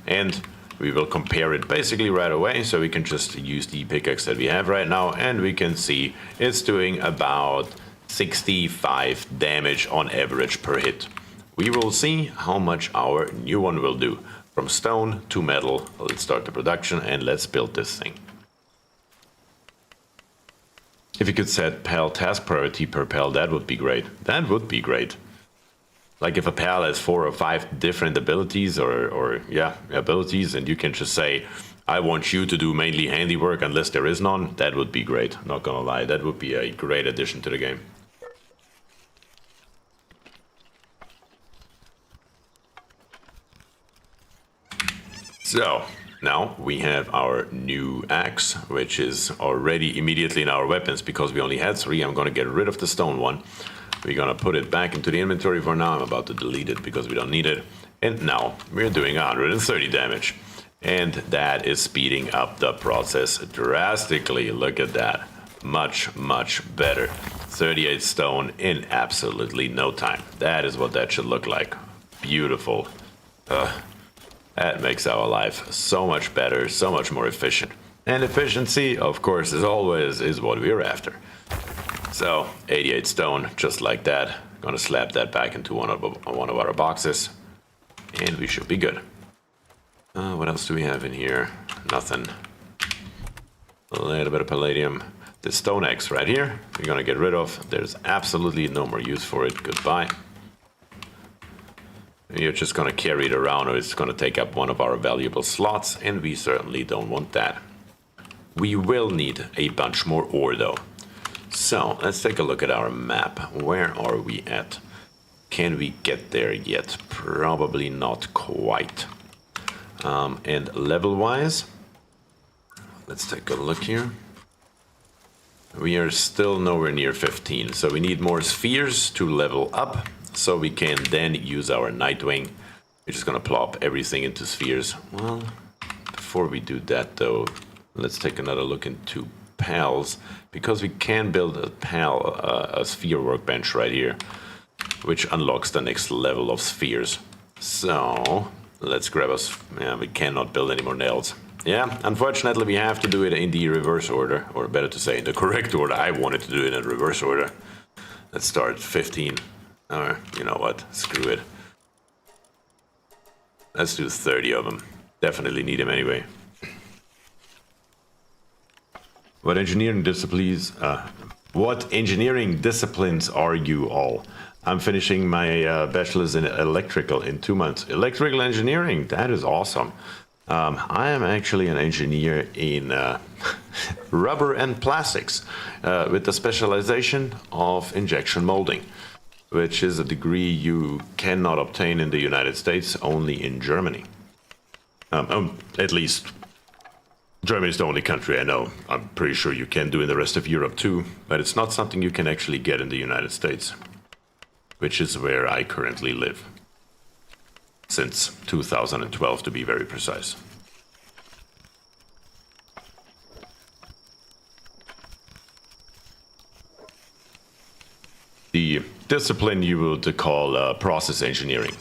And we will compare it basically right away, so we can just use the pickaxe that we have right now, and we can see it's doing about 65 damage on average per hit. We will see how much our new one will do. From stone to metal, let's start the production and let's build this thing. If you could set PAL task priority per PAL, that would be great. That would be great. Like if a PAL has 4 or 5 different abilities abilities, and you can just say, I want you to do mainly handiwork unless there is none, that would be great. Not gonna lie, that would be a great addition to the game. So, now we have our new axe, which is already immediately in our weapons because we only had 3. I'm gonna get rid of the stone one. We're gonna put it back into the inventory for now. I'm about to delete it because we don't need it. And now we're doing 130 damage. And that is speeding up the process drastically. Look at that. Much, much better. 38 stone in absolutely no time. That is what that should look like. Beautiful. That makes our life so much better, so much more efficient. And efficiency, of course, as always, is what we're after. So, 88 stone, just like that. Gonna slap that back into one of our boxes. And we should be good. What else do we have in here? Nothing. A little bit of palladium. The stone axe right here, we're gonna get rid of. There's absolutely no more use for it. Goodbye. You're just gonna carry it around, or it's gonna take up one of our valuable slots, and we certainly don't want that. We will need a bunch more ore though. So let's take a look at our map. Where are we at? Can we get there yet? Probably not quite. And level wise, let's take a look here. We are still nowhere near 15, so we need more spheres to level up. So we can then use our Nightwing. We're just gonna plop everything into spheres. Well, before we do that though, let's take another look into PALs, because we can build a PAL, a sphere workbench right here, which unlocks the next level of spheres. So let's grab us. Yeah, we cannot build any more nails. Yeah, unfortunately we have to do it in the reverse order, or better to say in the correct order. I wanted to do it in the reverse order. Let's start 15. Or, you know what, screw it. Let's do 30 of them. Definitely need them anyway. What engineering disciplines are you all? I'm finishing my bachelor's in electrical in 2 months. Electrical engineering, that is awesome. I am actually an engineer in rubber and plastics with the specialization of injection molding, which is a degree you cannot obtain in the United States, only in Germany. At least, Germany is the only country I know. I'm pretty sure you can do in the rest of Europe too, but it's not something you can actually get in the United States, which is where I currently live. Since 2012, to be very precise. The discipline you would call process engineering.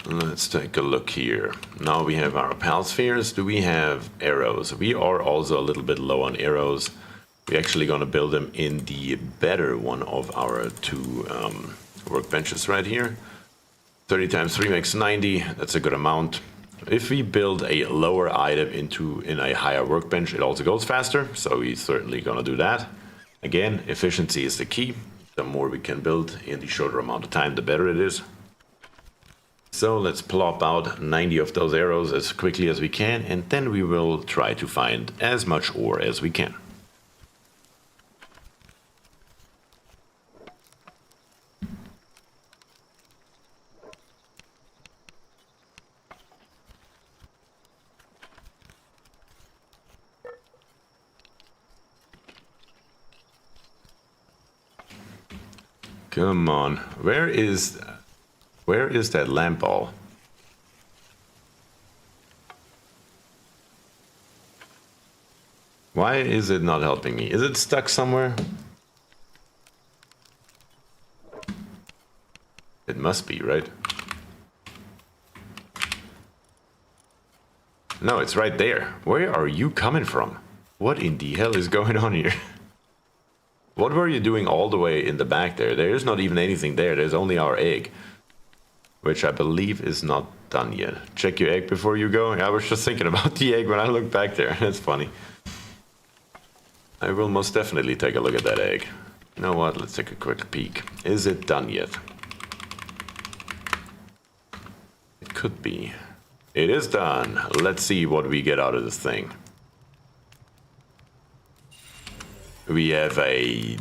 Let's take a look here. Now we have our PAL spheres. Do we have arrows? We are also a little bit low on arrows. We're actually going to build them in the better one of our two workbenches right here. 30 times 3 makes 90. That's a good amount. If we build a lower item in a higher workbench, it also goes faster. So we're certainly going to do that. Again, efficiency is the key. The more we can build in the shorter amount of time, the better it is. So let's plop out 90 of those arrows as quickly as we can, and then we will try to find as much ore as we can. Come on, where is that lamp ball? Why is it not helping me? Is it stuck somewhere? It must be, right? No, it's right there. Where are you coming from? What in the hell is going on here? What were you doing all the way in the back there? There's not even anything there. There's only our egg, which I believe is not done yet. Check your egg before you go. I was just thinking about the egg when I looked back there. That's funny. I will most definitely take a look at that egg. You know what? Let's take a quick peek. Is it done yet? It could be. It is done. Let's see what we get out of this thing. We have a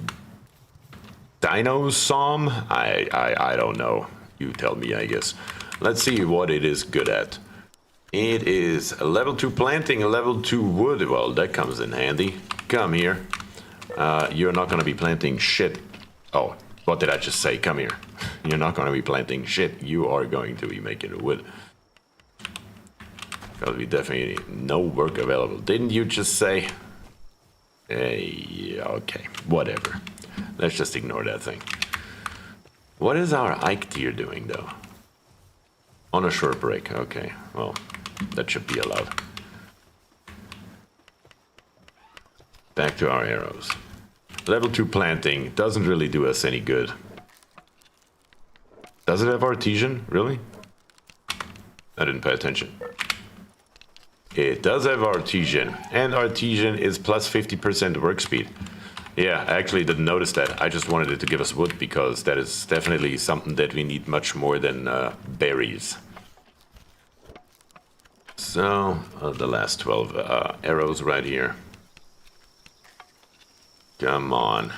dino som. I don't know. You tell me, I guess. Let's see what it is good at. It is a level 2 planting, a level 2 wood. Well, that comes in handy. Come here. You're not going to be planting shit. Oh, what did I just say? Come here. You're not going to be planting shit. You are going to be making wood. Because we definitely no work available. Didn't you just say? Hey, okay, whatever. Let's just ignore that thing. What is our BierTier doing, though? On a short break, okay. Well, that should be allowed. Back to our arrows. Level 2 planting doesn't really do us any good. Does it have artesian? Really? I didn't pay attention. It does have artesian, and artesian is plus 50% work speed. Yeah, I actually didn't notice that. I just wanted it to give us wood because that is definitely something that we need much more than berries. So, the last 12 arrows right here. Come on.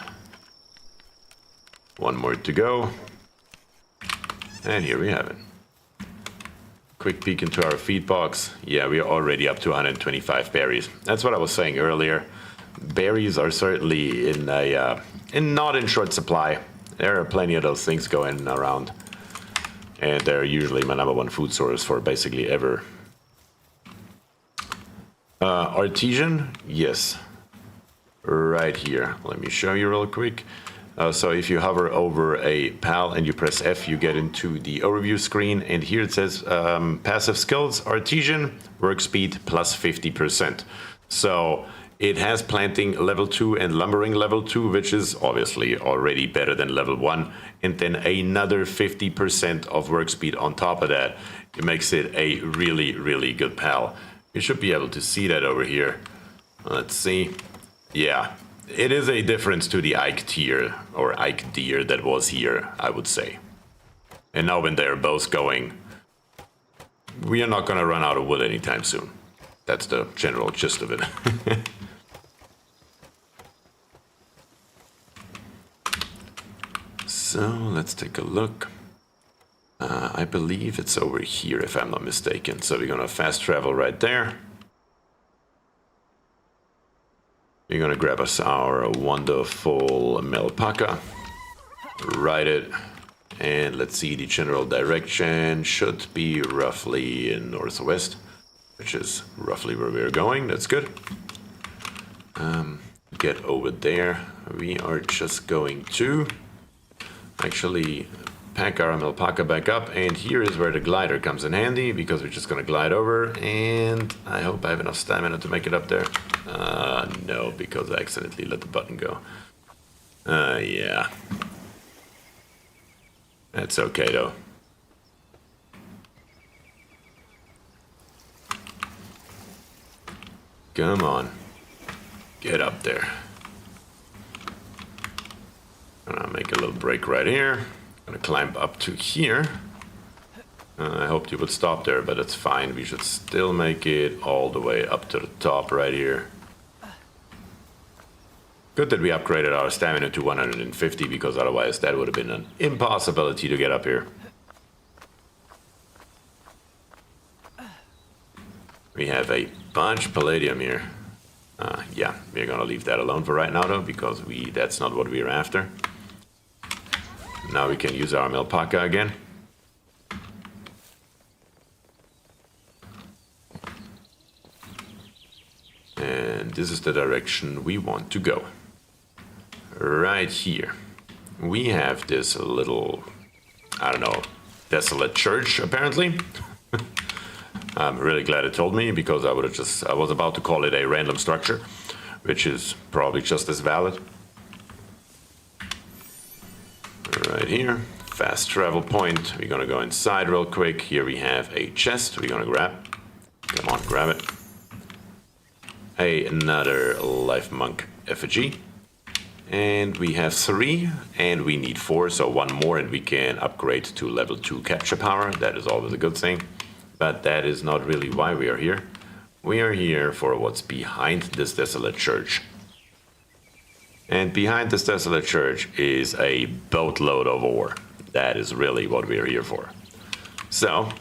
One more to go. And here we have it. Quick peek into our feed box. Yeah, we are already up to 125 berries. That's what I was saying earlier. Berries are certainly not in short supply. There are plenty of those things going around. And they're usually my #1 food source for basically ever. Artesian? Yes. Right here. Let me show you real quick. So if you hover over a PAL and you press F, you get into the overview screen. And here it says passive skills, artesian, work speed plus 50%. So it has planting level 2 and lumbering level 2, which is obviously already better than level 1. And then another 50% of work speed on top of that. It makes it a really, really good PAL. You should be able to see that over here. Let's see. Yeah. It is a difference to the BierTier or BierTier that was here, I would say. And now when they're both going, we are not going to run out of wood anytime soon. That's the general gist of it. So let's take a look. I believe it's over here if I'm not mistaken. So we're going to fast travel right there. We're gonna grab us our wonderful Melpaca, ride it, and let's see, the general direction should be roughly in northwest, which is roughly where we're going. That's good. Get over there. We are just going to actually pack our Melpaca back up, and here is where the glider comes in handy because we're just gonna glide over, and I hope I have enough stamina to make it up there. No, because I accidentally let the button go. Yeah. That's okay, though. Come on. Get up there. Gonna make a little break right here. Gonna climb up to here. I hoped you would stop there, but it's fine. We should still make it all the way up to the top right here. Good that we upgraded our stamina to 150, because otherwise that would have been an impossibility to get up here. We have a bunch of palladium here. Yeah, we're gonna leave that alone for right now though, because that's not what we're after. Now we can use our alpaca again. And this is the direction we want to go. Right here. We have this little, I don't know, desolate church apparently. I'm really glad it told me, because I was about to call it a random structure, which is probably just as valid. Right here, fast travel point. We're gonna go inside real quick. Here we have a chest we're gonna grab. Come on, grab it. Another life monk effigy. And we have 3, and we need 4, so 1 more, and we can upgrade to level 2 capture power. That is always a good thing. But that is not really why we are here. We are here for what's behind this desolate church. And behind this desolate church is a boatload of ore. That is really what we are here for. So,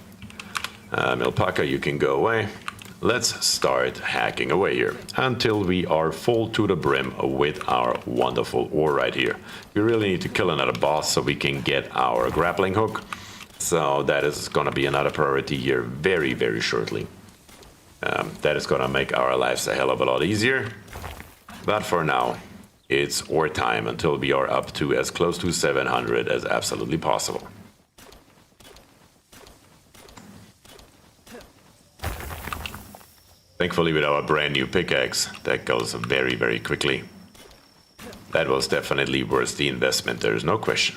Alpaca, you can go away. Let's start hacking away here until we are full to the brim with our wonderful ore right here. We really need to kill another boss so we can get our grappling hook. So that is going to be another priority here very, very shortly. That is going to make our lives a hell of a lot easier. But for now, it's ore time until we are up to as close to 700 as absolutely possible. Thankfully, with our brand new pickaxe, that goes very, very quickly. That was definitely worth the investment, there's no question.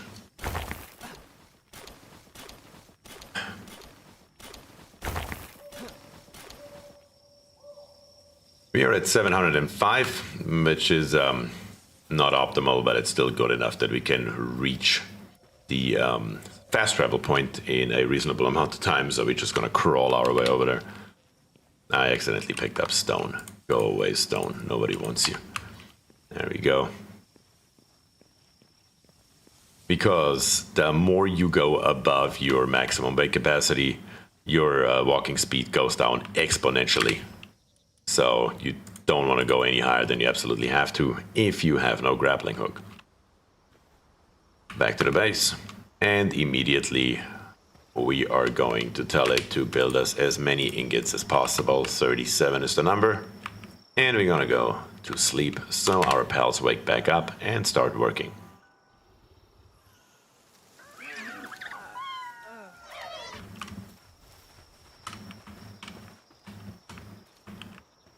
We are at 705, which is not optimal, but it's still good enough that we can reach the fast travel point in a reasonable amount of time, so we're just gonna crawl our way over there. I accidentally picked up stone. Go away, stone. Nobody wants you. There we go. Because the more you go above your maximum weight capacity, your walking speed goes down exponentially. So you don't want to go any higher than you absolutely have to if you have no grappling hook. Back to the base. And immediately we are going to tell it to build us as many ingots as possible. 37 is the number. And we're gonna go to sleep so our pals wake back up and start working.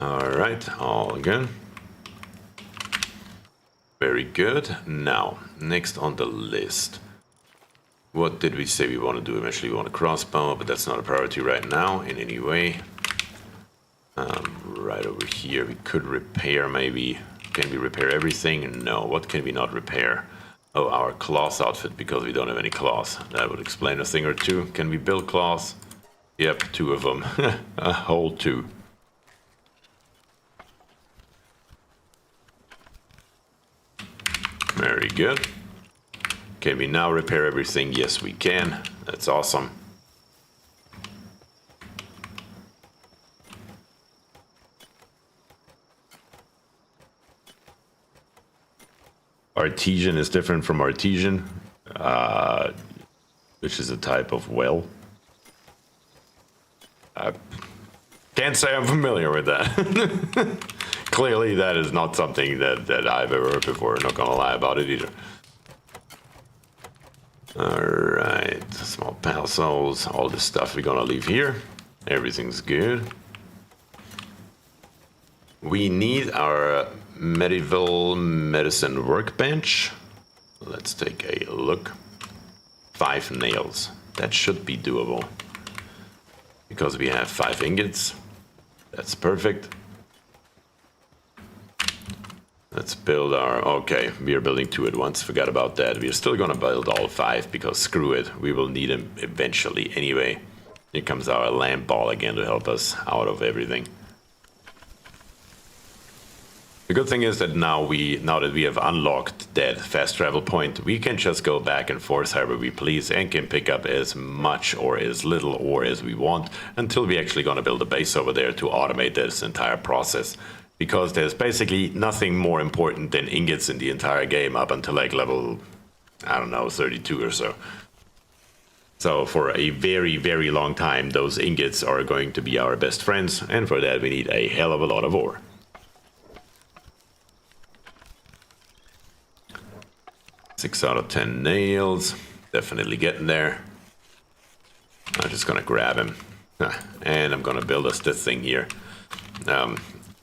Alright, all good. Very good. Now, next on the list. What did we say we want to do? Eventually we want a crossbow, but that's not a priority right now in any way. Right over here, we could repair maybe. Can we repair everything? No. What can we not repair? Oh, our claws outfit, because we don't have any claws. That would explain a thing or two. Can we build claws? Yep, 2 of them. A whole 2. Very good. Can we now repair everything? Yes, we can. That's awesome. Artesian is different from artesian, which is a type of well. I can't say I'm familiar with that. Clearly, that is not something that I've ever heard before. I'm not gonna lie about it either. Alright, small pal souls, all this stuff we're gonna leave here. Everything's good. We need our medieval medicine workbench. Let's take a look. 5 nails. That should be doable. Because we have 5 ingots. That's perfect. Let's build our... Okay, we are building 2 at once. Forgot about that. We are still gonna build all 5 because screw it. We will need them eventually anyway. Here comes our lamp ball again to help us out of everything. The good thing is that now that we have unlocked that fast travel point, we can just go back and forth however we please and can pick up as much or as little ore as we want until we're actually going to build a base over there to automate this entire process. Because there's basically nothing more important than ingots in the entire game up until like level, I don't know, 32 or so. So for a very, very long time, those ingots are going to be our best friends, and for that we need a hell of a lot of ore. Six out of 10 nails, definitely getting there. I'm just gonna grab him, and I'm gonna build us this thing here.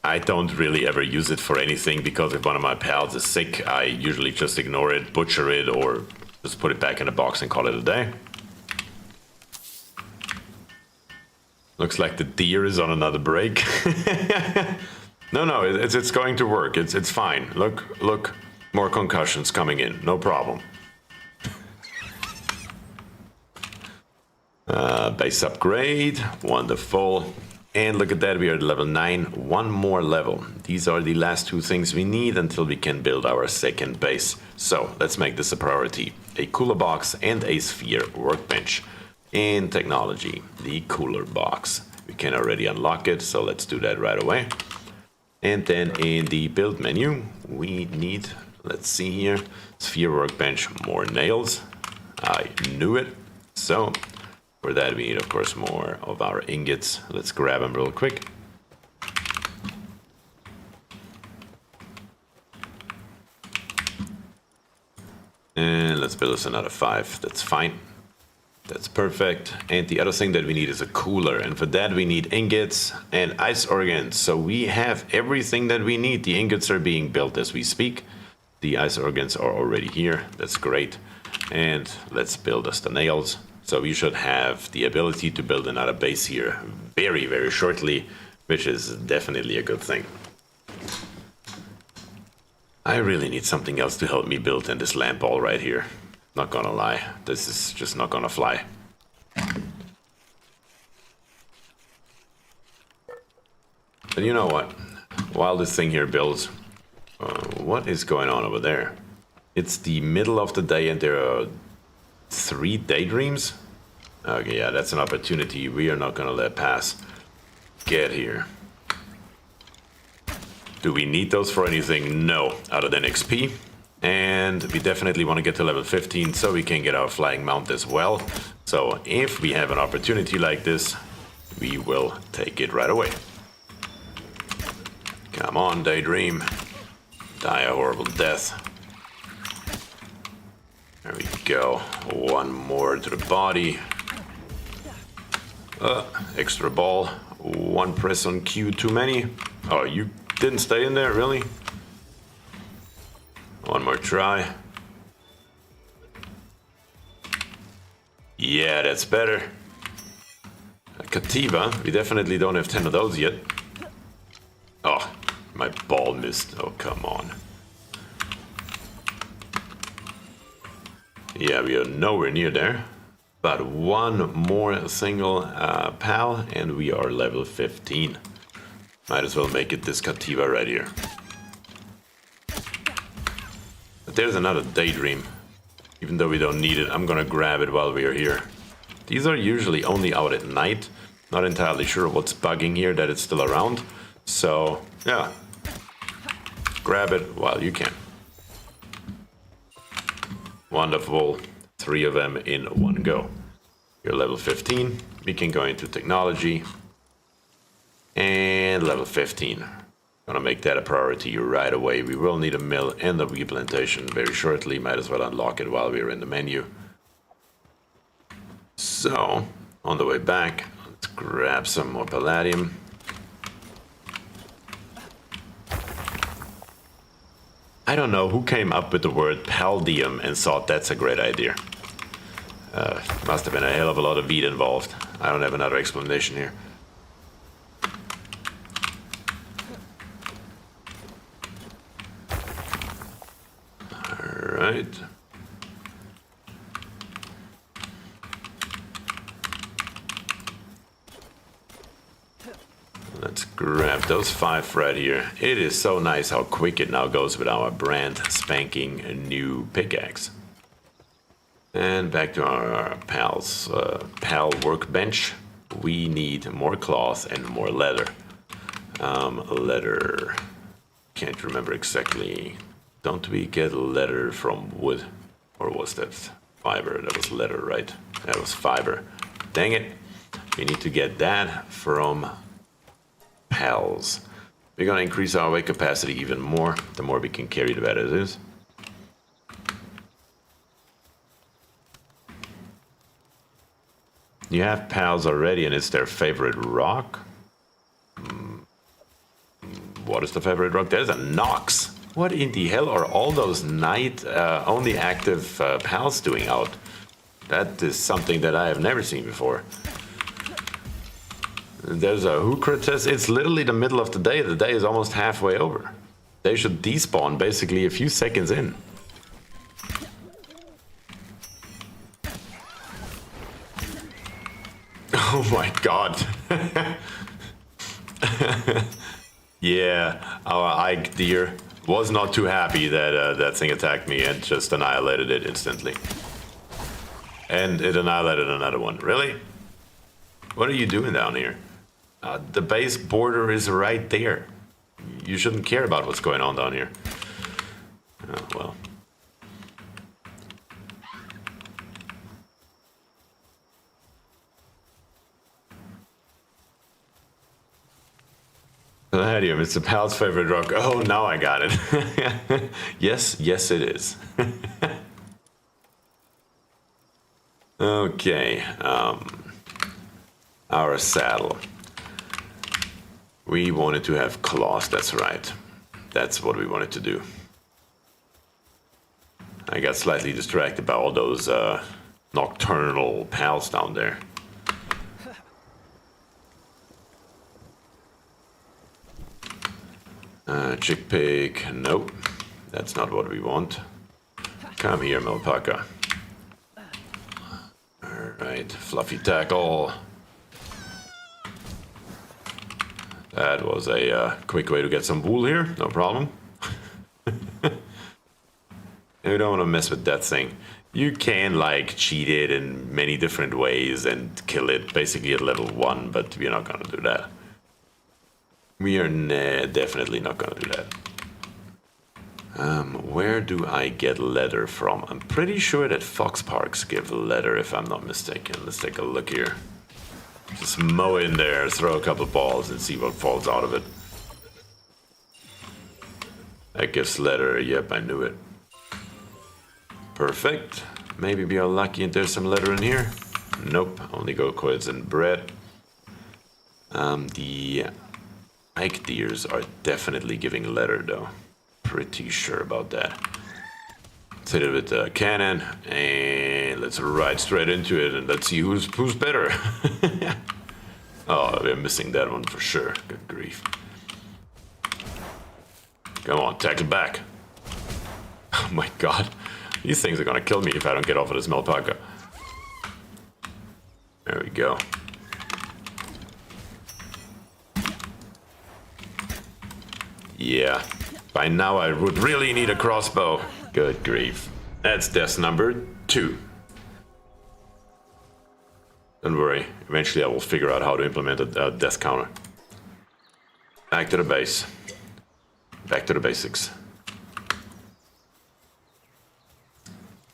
I don't really ever use it for anything because if one of my pals is sick, I usually just ignore it, butcher it, or just put it back in a box and call it a day. Looks like the deer is on another break. No, it's going to work. It's fine. Look, more concussions coming in. No problem. Base upgrade. Wonderful. And look at that, we are at level 9. One more level. These are the last 2 things we need until we can build our second base. So let's make this a priority. A cooler box and a sphere workbench. In technology, the cooler box. We can already unlock it, so let's do that right away. And then in the build menu, we need, let's see here, sphere workbench, more nails. I knew it. So for that we need, of course, more of our ingots. Let's grab them real quick. And let's build us another 5. That's fine. That's perfect. And the other thing that we need is a cooler. And for that we need ingots and ice organs. So we have everything that we need. The ingots are being built as we speak. The ice organs are already here. That's great. And let's build us the nails. So we should have the ability to build another base here very, very shortly, which is definitely a good thing. I really need something else to help me build in this lamp ball right here. Not gonna lie, this is just not gonna fly. But you know what? While this thing here builds, what is going on over there? It's the middle of the day and there are 3 daydreams? Okay, yeah, that's an opportunity we are not gonna let pass. Get here. Do we need those for anything? No, other than XP. And we definitely want to get to level 15 so we can get our flying mount as well. So if we have an opportunity like this, we will take it right away. Come on, Daydream. Die a horrible death. There we go. One more to the body. Extra ball. 1 press on Q too many. Oh, you didn't stay in there, really? One more try. Yeah, that's better. A Kativa. We definitely don't have 10 of those yet. Oh, my ball missed. Oh, come on. Yeah, we are nowhere near there. But one more single pal and we are level 15. Might as well make it this Kativa right here. But there's another Daydream. Even though we don't need it, I'm gonna grab it while we are here. These are usually only out at night. Not entirely sure what's bugging here that it's still around. So, yeah. Grab it while you can. Wonderful. 3 of them in one go. You're level 15. We can go into technology. And level 15. Gonna make that a priority right away. We will need a mill and a wheat plantation very shortly. Might as well unlock it while we're in the menu. So, on the way back, let's grab some more palladium. I don't know who came up with the word paldium and thought that's a great idea. Must have been a hell of a lot of wheat involved. I don't have another explanation here. Alright. Let's grab those 5 right here. It is so nice how quick it now goes with our brand spanking new pickaxe. And back to our pal workbench. We need more cloth and more leather. Leather. Can't remember exactly. Don't we get leather from wood? Or was that fiber? That was leather, right? That was fiber. Dang it. We need to get that from pals. We're gonna increase our weight capacity even more. The more we can carry, the better it is. You have pals already and it's their favorite rock? What is the favorite rock? There's a Nox. What in the hell are all those night only active pals doing out? That is something that I have never seen before. There's a Hookrates. It's literally the middle of the day. The day is almost halfway over. They should despawn basically a few seconds in. Oh my god. Yeah, our BierTier was not too happy that that thing attacked me and just annihilated it instantly. And it annihilated another one. Really? What are you doing down here? The base border is right there. You shouldn't care about what's going on down here. Oh, well. Palladium, it's the pal's favorite rock. Oh, now I got it. Yes, yes it is. Okay, our saddle. We wanted to have claws, that's right. That's what we wanted to do. I got slightly distracted by all those nocturnal pals down there. Chick pig, nope. That's not what we want. Come here, Malpaca. Alright, fluffy tackle. That was a quick way to get some wool here, no problem. We don't want to mess with that thing. You can like cheat it in many different ways and kill it basically at level 1, but we're not gonna do that. We are definitely not gonna do that. Where do I get leather from? I'm pretty sure that Fox Parks give leather, if I'm not mistaken. Let's take a look here. Just mow in there, throw a couple balls, and see what falls out of it. That gives leather. Yep, I knew it. Perfect. Maybe we are lucky and there's some leather in here. Nope, only go coins and bread. The BierTiers are definitely giving leather though. Pretty sure about that. Let's hit it with the cannon and let's ride straight into it and let's see who's better. Oh, we're missing that one for sure. Good grief. Come on, tackle back. Oh my god. These things are gonna kill me if I don't get off of this Malpaca. There we go. Yeah, by now I would really need a crossbow. Good grief. That's death number 2. Don't worry, eventually I will figure out how to implement a death counter. Back to the base. Back to the basics.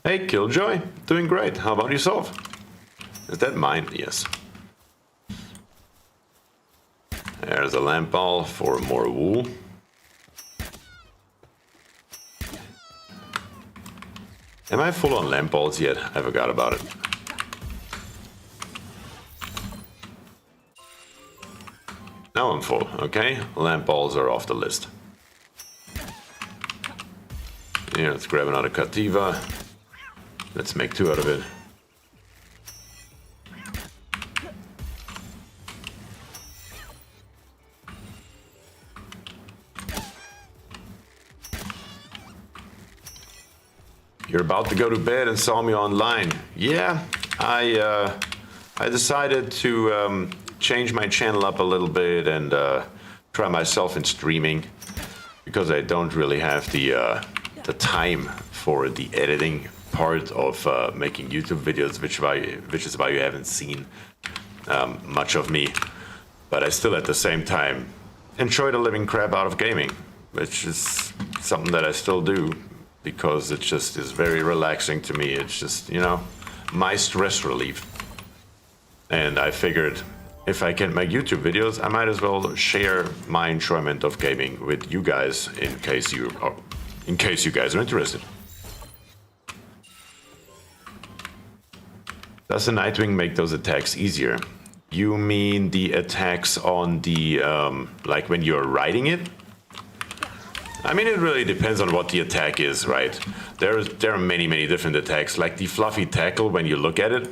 Hey, Killjoy, doing great. How about yourself? Is that mine? Yes. There's a lamp ball for more wool. Am I full on lamp balls yet? I forgot about it. Now I'm full, okay? Lamp balls are off the list. Yeah, let's grab another Cativa. Let's make 2 out of it. You're about to go to bed and saw me online. Yeah, I decided to change my channel up a little bit and try myself in streaming because I don't really have the time for the editing part of making YouTube videos, which is why you haven't seen much of me. But I still at the same time enjoy the living crap out of gaming, which is something that I still do because it just is very relaxing to me. It's just, you know, my stress relief. And I figured if I can make YouTube videos, I might as well share my enjoyment of gaming with you guys in case you guys are interested. Does the Nightwing make those attacks easier? You mean the attacks on the, like when you're riding it? I mean, it really depends on what the attack is, right? There are many different attacks, like the fluffy tackle. When you look at it,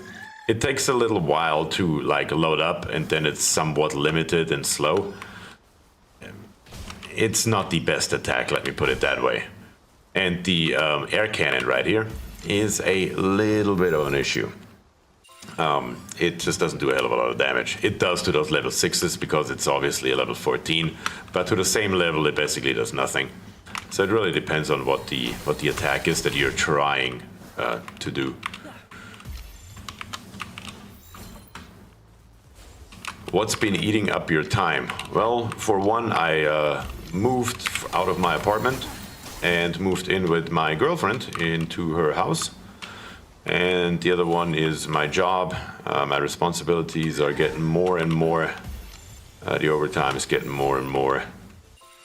it takes a little while to like load up, and then it's somewhat limited and slow. It's not the best attack, let me put it that way. And the air cannon right here is a little bit of an issue. It just doesn't do a hell of a lot of damage. It does to those level 6s because it's obviously a level 14, but to the same level it basically does nothing. So it really depends on what the attack is that you're trying to do. What's been eating up your time? Well, for one, I moved out of my apartment and moved in with my girlfriend into her house. And the other one is my job. My responsibilities are getting more and more. The overtime is getting more and more.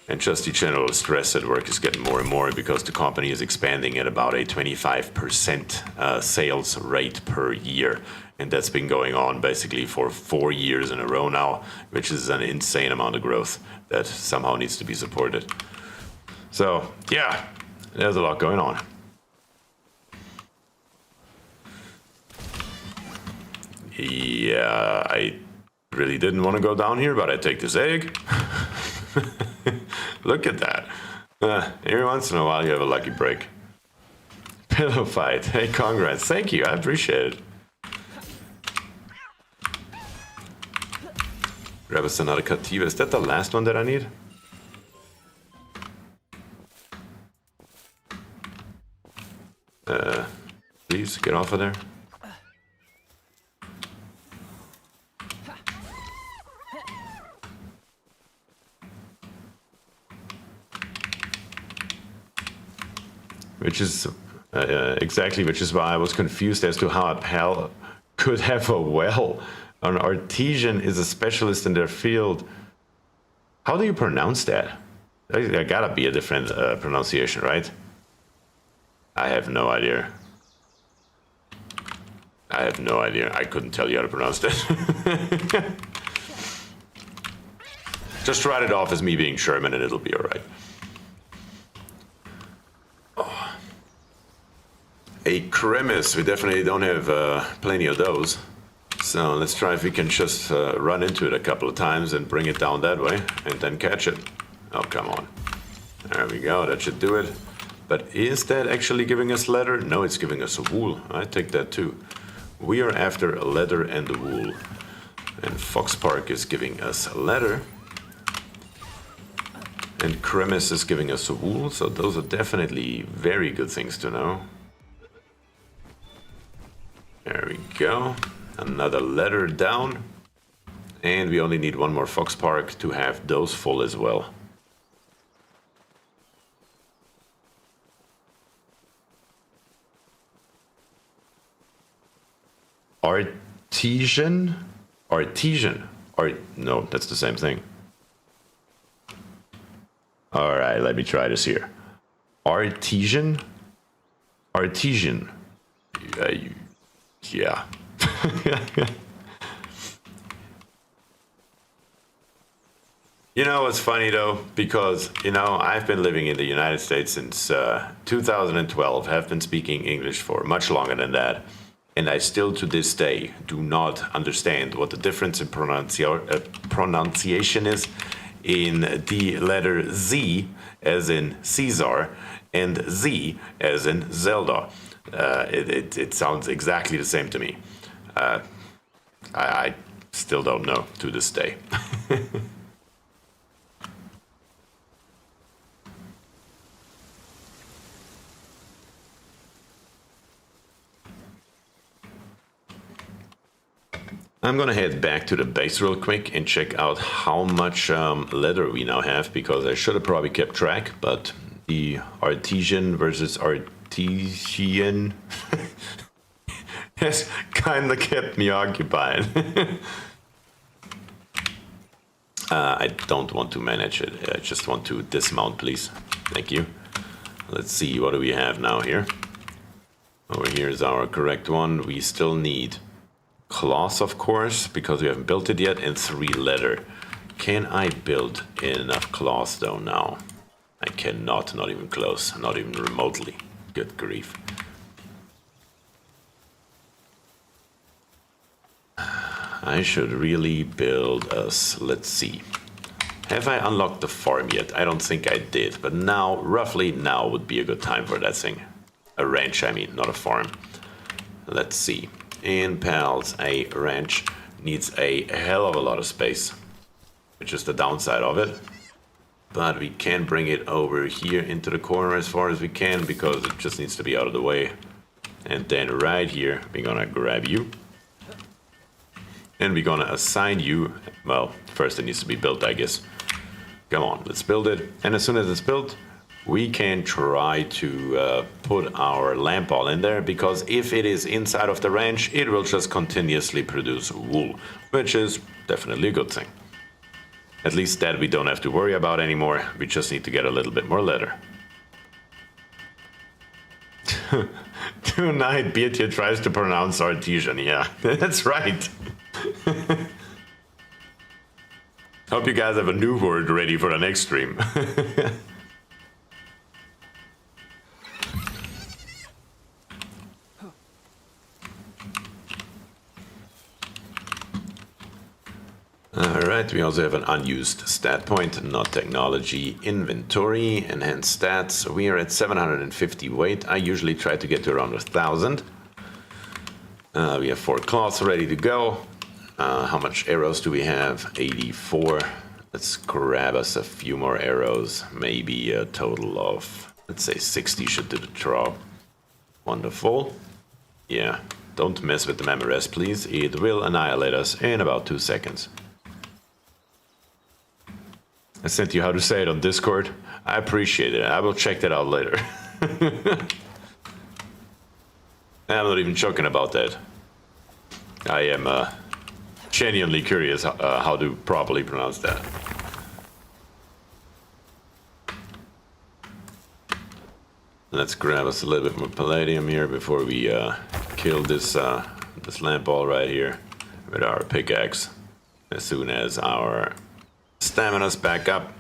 And just the general stress at work is getting more and more because the company is expanding at about a 25% sales rate per year. And that's been going on basically for 4 years in a row now, which is an insane amount of growth that somehow needs to be supported. So, yeah, there's a lot going on. Yeah, I really didn't want to go down here, but I take this egg. Look at that. Every once in a while you have a lucky break. Pillow fight. Hey, congrats. Thank you. I appreciate it. Grab us another Cativa. Is that the last one that I need? Please get off of there. Which is exactly, which is why I was confused as to how a pal could have a well. An artisan is a specialist in their field. How do you pronounce that? There gotta be a different pronunciation, right? I have no idea. I have no idea. I couldn't tell you how to pronounce that. Just write it off as me being German and it'll be alright. A cremis, we definitely don't have plenty of those. So let's try if we can just run into it a couple of times and bring it down that way and then catch it. Oh, come on. There we go, that should do it. But is that actually giving us leather? No, it's giving us a wool. I take that too. We are after a leather and a wool. And Fox Park is giving us leather. And cremis is giving us a wool, so those are definitely very good things to know. There we go. Another letter down. And we only need one more Fox Park to have those full as well. Artesian? Artesian. No, that's the same thing. All right, let me try this here. Artesian? Artesian. Yeah. You know, it's funny though, because, you know, I've been living in the United States since 2012, have been speaking English for much longer than that. And I still to this day do not understand what the difference in pronunciation is in the letter Z as in Caesar and Z as in Zelda. It sounds exactly the same to me. I still don't know to this day. I'm gonna head back to the base real quick and check out how much leather we now have, because I should have probably kept track, but the artesian versus artesian has kinda kept me occupied. I don't want to manage it, I just want to dismount, please. Thank you. Let's see, what do we have now here? Over here is our correct one. We still need cloth, of course, because we haven't built it yet, and 3 leather. Can I build enough cloth though now? I cannot, not even close, not even remotely. Good grief. I should really build us, let's see. Have I unlocked the farm yet? I don't think I did, but now, roughly now would be a good time for that thing. A ranch, I mean, not a farm. Let's see. In Pals, a ranch needs a hell of a lot of space, which is the downside of it. But we can bring it over here into the corner as far as we can, because it just needs to be out of the way. And then right here, we're gonna grab you. And we're gonna assign you, well, first it needs to be built, I guess. Come on, let's build it. And as soon as it's built, we can try to put our lamp ball in there, because if it is inside of the ranch, it will just continuously produce wool, which is definitely a good thing. At least that we don't have to worry about anymore. We just need to get a little bit more leather. Tonight, BierTier tries to pronounce artesian. Yeah, that's right. Hope you guys have a new word ready for the next stream. Alright, we also have an unused stat point, not technology, inventory, enhanced stats. We are at 750 weight. I usually try to get to around 1,000. We have 4 cloths ready to go. How much arrows do we have? 84. Let's grab us a few more arrows. Maybe a total of, let's say 60 should do the job. Wonderful. Yeah, don't mess with the memory rest, please. It will annihilate us in about 2 seconds. I sent you how to say it on Discord. I appreciate it. I will check that out later. I'm not even joking about that. I am genuinely curious how to properly pronounce that. Let's grab us a little bit more palladium here before we kill this this lamp ball right here with our pickaxe. As soon as our stamina's back up,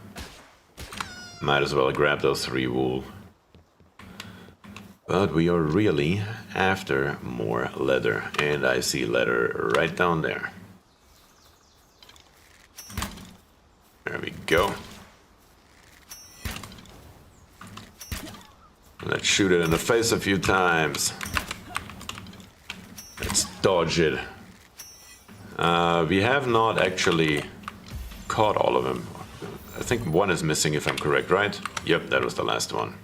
might as well grab those 3 wool. But we are really after more leather, and I see leather right down there. There we go. Let's shoot it in the face a few times. Let's dodge it. We have not actually caught all of them. I think one is missing if I'm correct, right? Yep, that was the last one.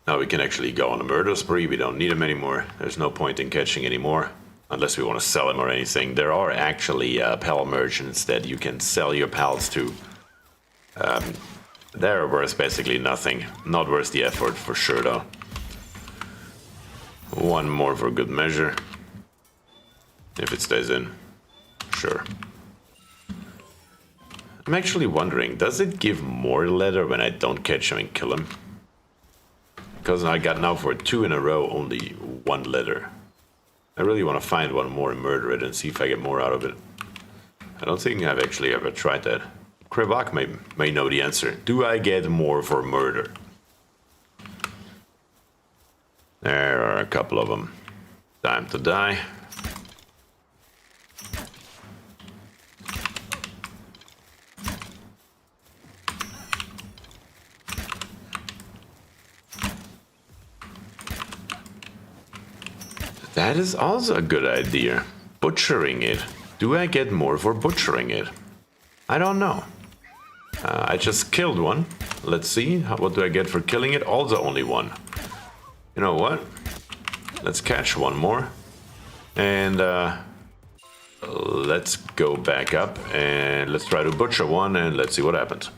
Now we can actually go on a murder spree. We don't need them anymore. There's no point in catching anymore, unless we want to sell them or anything. There are actually pal merchants that you can sell your pals to. They're worth basically nothing. Not worth the effort for sure though. One more for good measure. If it stays in. Sure. I'm actually wondering, does it give more leather when I don't catch him and kill him? Because I got now for 2 in a row only 1 leather. I really want to find one more and murder it and see if I get more out of it. I don't think I've actually ever tried that. Krivak may know the answer. Do I get more for murder? There are a couple of them. Time to die. That is also a good idea. Butchering it. Do I get more for butchering it? I don't know. I just killed one. Let's see. What do I get for killing it? Also only one. You know what? Let's catch one more. And let's go back up and let's try to butcher one and let's see what happens.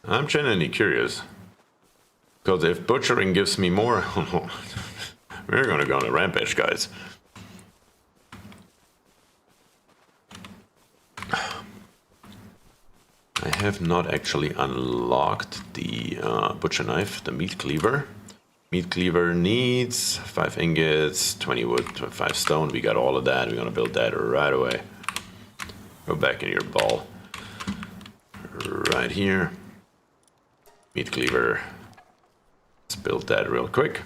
I'm genuinely curious. Because if butchering gives me more, we're gonna go on a rampage, guys. I have not actually unlocked the butcher knife, the meat cleaver. Meat cleaver needs 5 ingots, 20 wood, 5 stone. We got all of that. We're gonna build that right away. Go back in your ball. Right here. Meat cleaver. Let's build that real quick.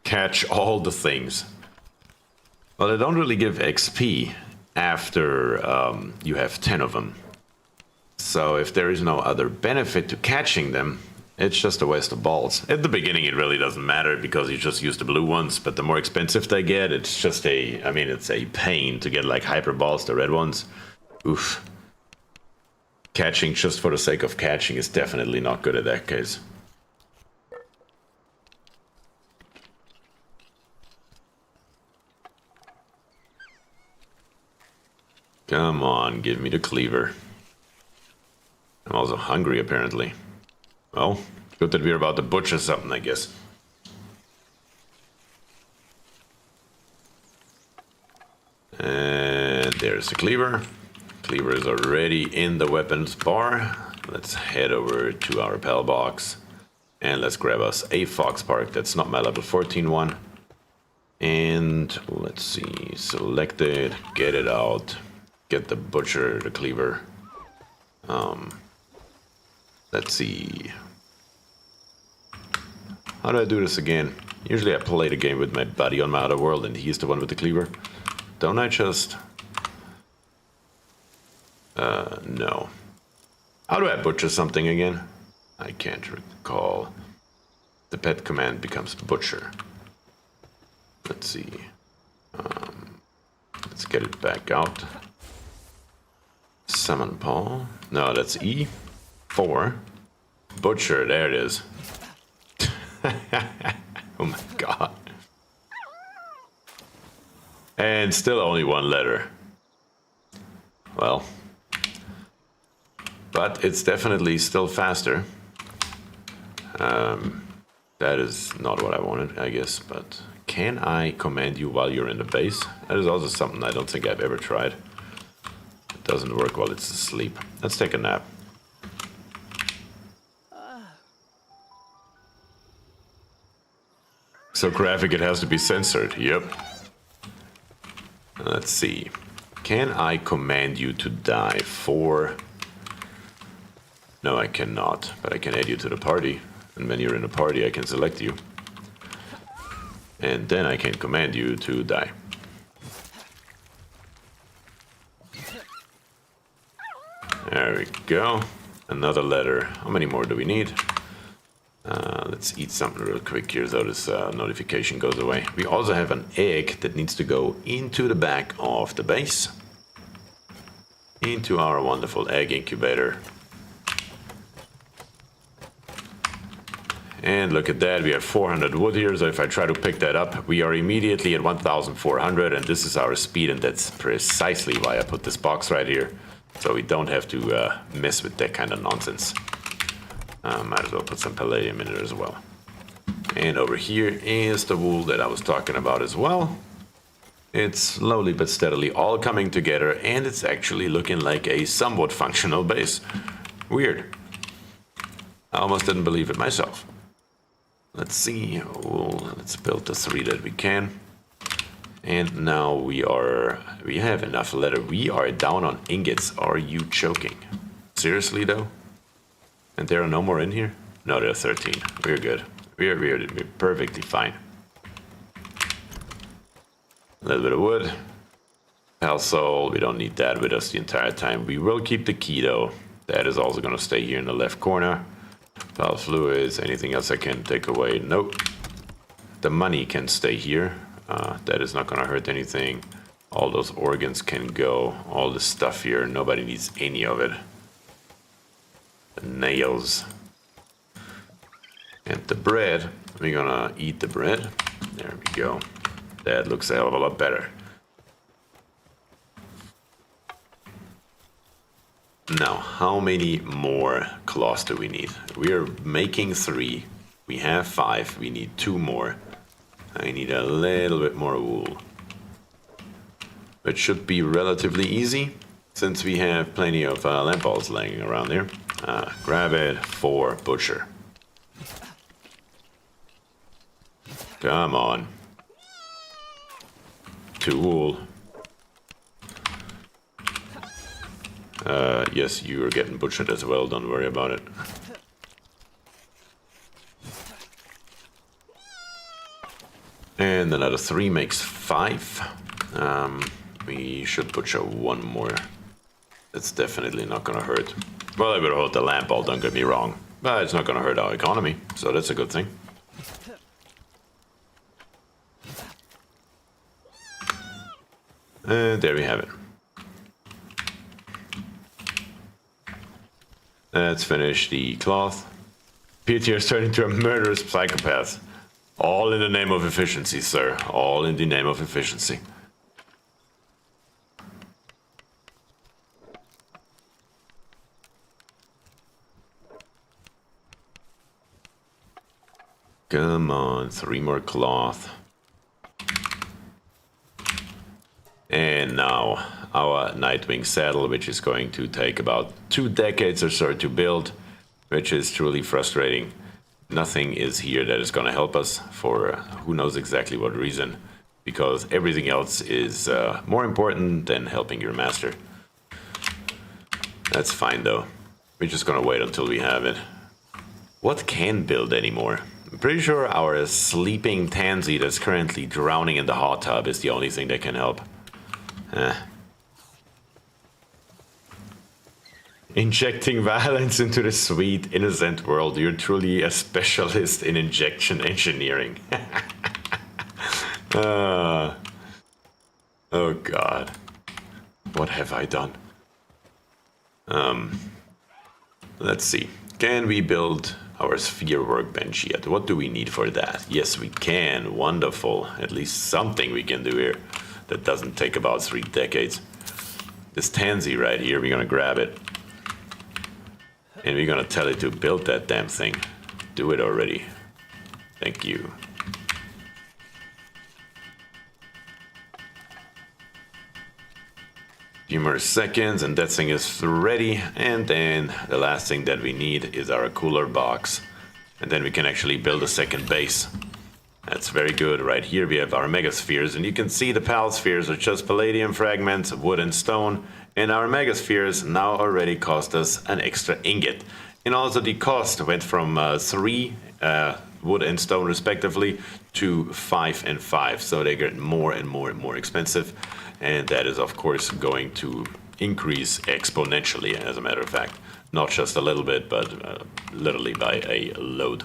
Catch all the things. Well, they don't really give XP after you have 10 of them. So if there is no other benefit to catching them, it's just a waste of balls. At the beginning, it really doesn't matter because you just use the blue ones, but the more expensive they get, it's just it's a pain to get like hyper balls, the red ones. Oof. Catching just for the sake of catching is definitely not good in that case. Come on, give me the cleaver. I'm also hungry, apparently. Well, good that we're about to butcher something, I guess. And there's the cleaver. Cleaver is already in the weapons bar. Let's head over to our pal box. And let's grab us a fox park. That's not my level 14 one. And let's see, select it, get it out. Get the butcher, the cleaver. Let's see. How do I do this again? Usually I play the game with my buddy on my other world and he's the one with the cleaver. Don't I just... no. How do I butcher something again? I can't recall. The pet command becomes butcher. Let's see. Let's get it back out. Summon Paul. No, that's E4. Butcher, there it is. Oh my god. And still only one letter. Well. But it's definitely still faster. That is not what I wanted, I guess. But can I command you while you're in the base? That is also something I don't think I've ever tried. It doesn't work while it's asleep. Let's take a nap. So graphic it has to be censored, yep. Let's see. Can I command you to die for... No, I cannot, but I can add you to the party. And when you're in a party, I can select you. And then I can command you to die. There we go. Another letter. How many more do we need? Let's eat something real quick here so this notification goes away. We also have an egg that needs to go into the back of the base. Into our wonderful egg incubator. And look at that, we have 400 wood here, so if I try to pick that up, we are immediately at 1,400, and this is our speed, and that's precisely why I put this box right here. So we don't have to mess with that kind of nonsense. Might as well put some palladium in it as well. And over here is the wool that I was talking about as well. It's slowly but steadily all coming together, and it's actually looking like a somewhat functional base. Weird. I almost didn't believe it myself. Let's see. Let's build the 3 that we can. And now we have enough leather. We are down on ingots. Are you joking? Seriously though? And there are no more in here? No, there are 13. We're good. We're perfectly fine. A little bit of wood. Pal soul, we don't need that with us the entire time. We will keep the key though. That is also going to stay here in the left corner. Pal fluids, anything else I can take away? Nope. The money can stay here. That is not going to hurt anything. All those organs can go. All this stuff here, nobody needs any of it. The nails. And the bread, we're going to eat the bread. There we go. That looks a hell of a lot better. Now, how many more cloths do we need? We are making 3. We have 5. We need 2 more. I need a little bit more wool. It should be relatively easy, since we have plenty of lamp balls laying around there. Grab it for butcher. Come on. 2 wool. Yes, you are getting butchered as well, don't worry about it. And another 3 makes 5. We should butcher 1 more. That's definitely not gonna hurt. Well, I would hold the lamp ball, don't get me wrong. But it's not gonna hurt our economy, so that's a good thing. And there we have it. Let's finish the cloth. BierTier is turning into a murderous psychopath. All in the name of efficiency, sir. All in the name of efficiency. Come on, 3 more cloth. And now our Nightwing saddle, which is going to take about 2 decades or so to build, which is truly frustrating. Nothing is here that is going to help us for who knows exactly what reason, because everything else is more important than helping your master. That's fine though. We're just going to wait until we have it. What can build anymore? I'm pretty sure our sleeping tansy that's currently drowning in the hot tub is the only thing that can help. Injecting violence into the sweet, innocent world. You're truly a specialist in injection engineering. Oh God. What have I done? Let's see. Can we build our sphere workbench yet? What do we need for that? Yes, we can. Wonderful. At least something we can do here that doesn't take about 3 decades. This tansy right here, we're gonna grab it. And we're gonna tell it to build that damn thing. Do it already. Thank you. Few more seconds and that thing is ready. And then the last thing that we need is our cooler box. And then we can actually build a second base. That's very good. Right here we have our megaspheres, and you can see the pal spheres are just palladium fragments, wood and stone, and our megaspheres now already cost us an extra ingot. And also the cost went from 3 wood and stone respectively to 5 and 5, so they get more and more and more expensive, and that is of course going to increase exponentially, as a matter of fact. Not just a little bit, but literally by a load.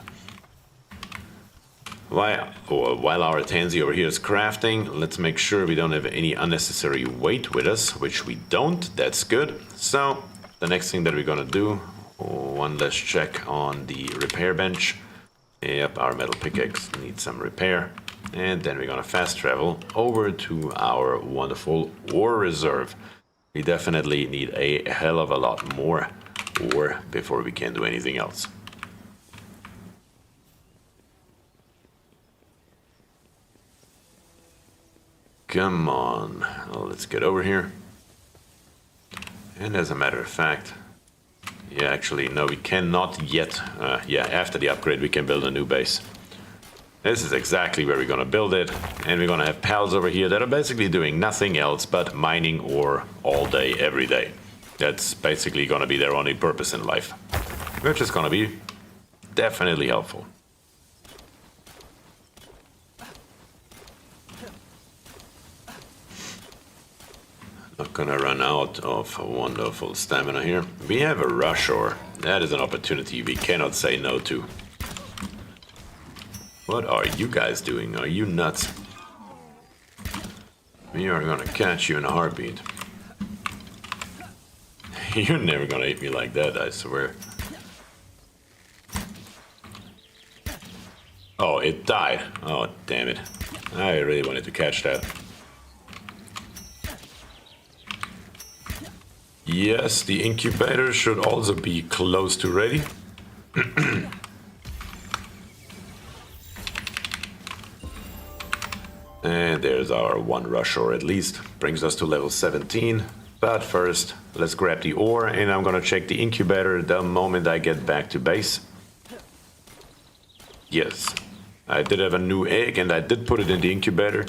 While our tansy over here is crafting, let's make sure we don't have any unnecessary weight with us, which we don't. That's good. So the next thing that we're gonna do, one last check on the repair bench. Yep, our metal pickaxe needs some repair. And then we're gonna fast travel over to our wonderful ore reserve. We definitely need a hell of a lot more ore before we can do anything else. Come on. Well, let's get over here. And as a matter of fact, yeah, actually, no, we cannot yet. Yeah, after the upgrade, we can build a new base. This is exactly where we're gonna build it. And we're gonna have pals over here that are basically doing nothing else but mining ore all day, every day. That's basically gonna be their only purpose in life, which is gonna be definitely helpful. Not gonna run out of wonderful stamina here. We have a rush ore. That is an opportunity we cannot say no to. What are you guys doing? Are you nuts? We are gonna catch you in a heartbeat. You're never gonna eat me like that, I swear. Oh, it died. Oh, damn it. I really wanted to catch that. Yes, the incubator should also be close to ready. And there's our one rush ore at least. Brings us to level 17. But first, let's grab the ore and I'm gonna check the incubator the moment I get back to base. Yes, I did have a new egg and I did put it in the incubator.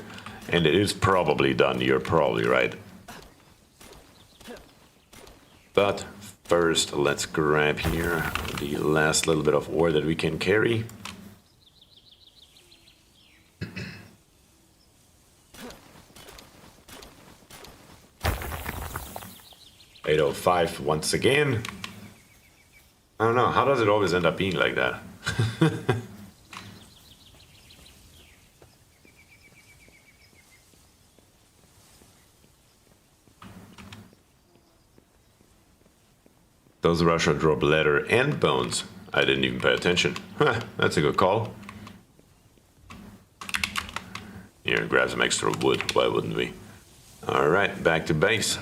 And it is probably done, you're probably right. But first, let's grab here the last little bit of ore that we can carry. $805 once again. I don't know, how does it always end up being like that? Those Russia drop leather and bones. I didn't even pay attention. Huh, that's a good call. Here, grab some extra wood. Why wouldn't we? Alright, back to base.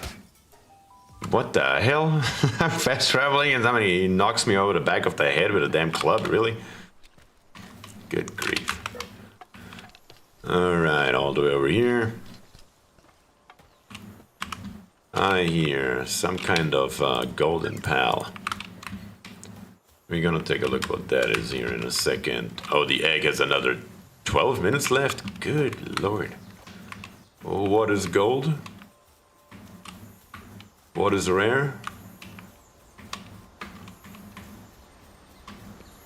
What the hell? I'm fast traveling and somebody knocks me over the back of the head with a damn club, really? Good grief. Alright, all the way over here. I hear some kind of golden pal. We're gonna take a look what that is here in a second. Oh, the egg has another 12 minutes left? Good lord. What is gold? What is rare?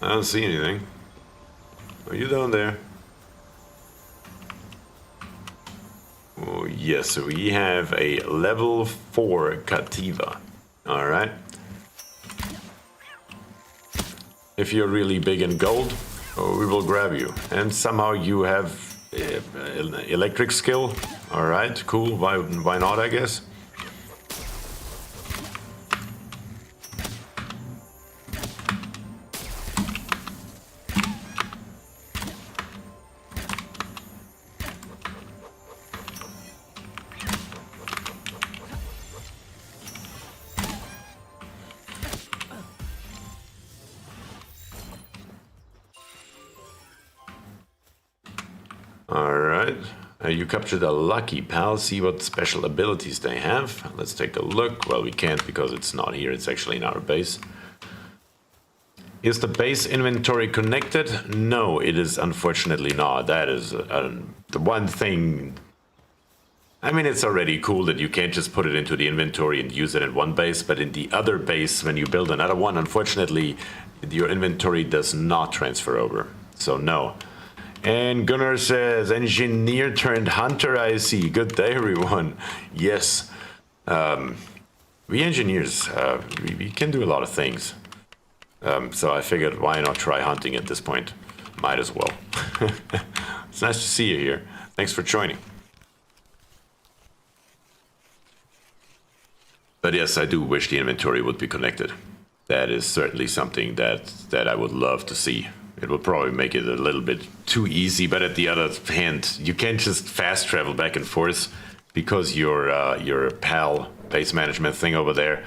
I don't see anything. Are you down there? Oh, yes, we have a level 4 Cativa. Alright. If you're really big in gold, we will grab you. And somehow you have electric skill. Alright, cool. Why not, I guess? Alright, you captured a lucky pal. See what special abilities they have. Let's take a look. Well, we can't because it's not here. It's actually in our base. Is the base inventory connected? No, it is unfortunately not. That is the one thing. I mean, it's already cool that you can't just put it into the inventory and use it in one base, but in the other base, when you build another one, unfortunately, your inventory does not transfer over. So no. And Gunnar says, engineer turned hunter, I see. Good day, everyone. Yes. We engineers, we can do a lot of things. So I figured, why not try hunting at this point? Might as well. It's nice to see you here. Thanks for joining. But yes, I do wish the inventory would be connected. That is certainly something that I would love to see. It will probably make it a little bit too easy, but at the other hand, you can't just fast travel back and forth because your PAL base management thing over there,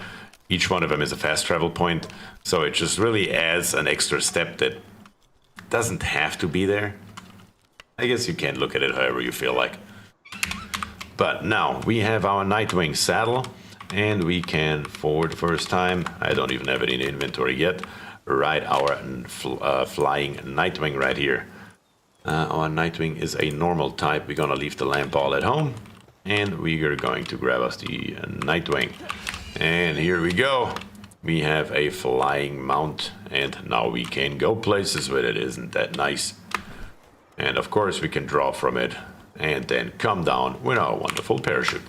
each one of them is a fast travel point. So it just really adds an extra step that doesn't have to be there. I guess you can look at it however you feel like. But now we have our Nightwing saddle, and we can, for the first time, I don't even have it in inventory yet, ride our flying Nightwing right here. Our Nightwing is a normal type. We're gonna leave the lamp all at home, and we are going to grab us the Nightwing. And here we go. We have a flying mount, and now we can go places with it. Isn't that nice? And of course we can drop from it and then come down with our wonderful parachute.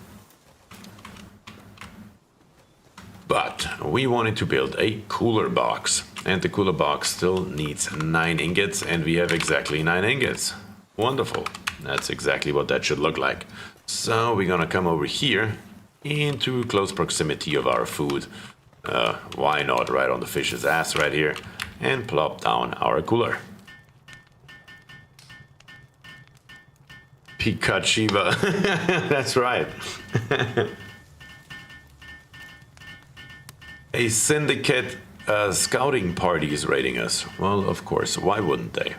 But we wanted to build a cooler box, and the cooler box still needs 9 ingots, and we have exactly 9 ingots. Wonderful. That's exactly what that should look like. So we're gonna come over here into close proximity of our food. Why not right on the fish's ass right here, and plop down our cooler. Pikachu. That's right. A syndicate scouting party is raiding us. Well, of course, why wouldn't they?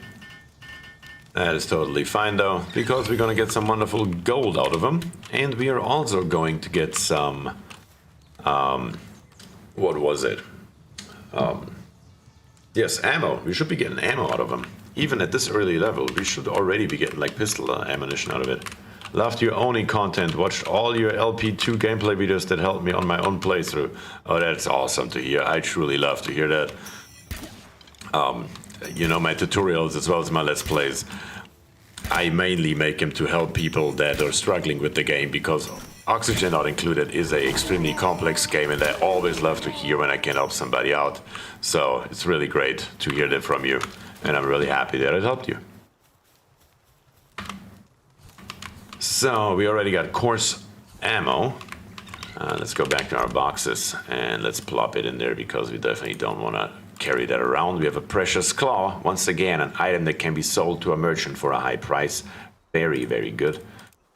That is totally fine though, because we're gonna get some wonderful gold out of them, and we are also going to get some, what was it? Yes, ammo. We should be getting ammo out of them. Even at this early level, we should already be getting like pistol ammunition out of it. Loved your Oni content, watched all your LP2 gameplay videos that helped me on my own playthrough. Oh, that's awesome to hear. I truly love to hear that. You know, my tutorials as well as my Let's Plays, I mainly make them to help people that are struggling with the game, because Oxygen Not Included is an extremely complex game, and I always love to hear when I can help somebody out. So it's really great to hear that from you, and I'm really happy that it helped you. So we already got coarse ammo. Let's go back to our boxes and let's plop it in there, because we definitely don't want to carry that around. We have a precious claw, once again an item that can be sold to a merchant for a high price. Very, very good.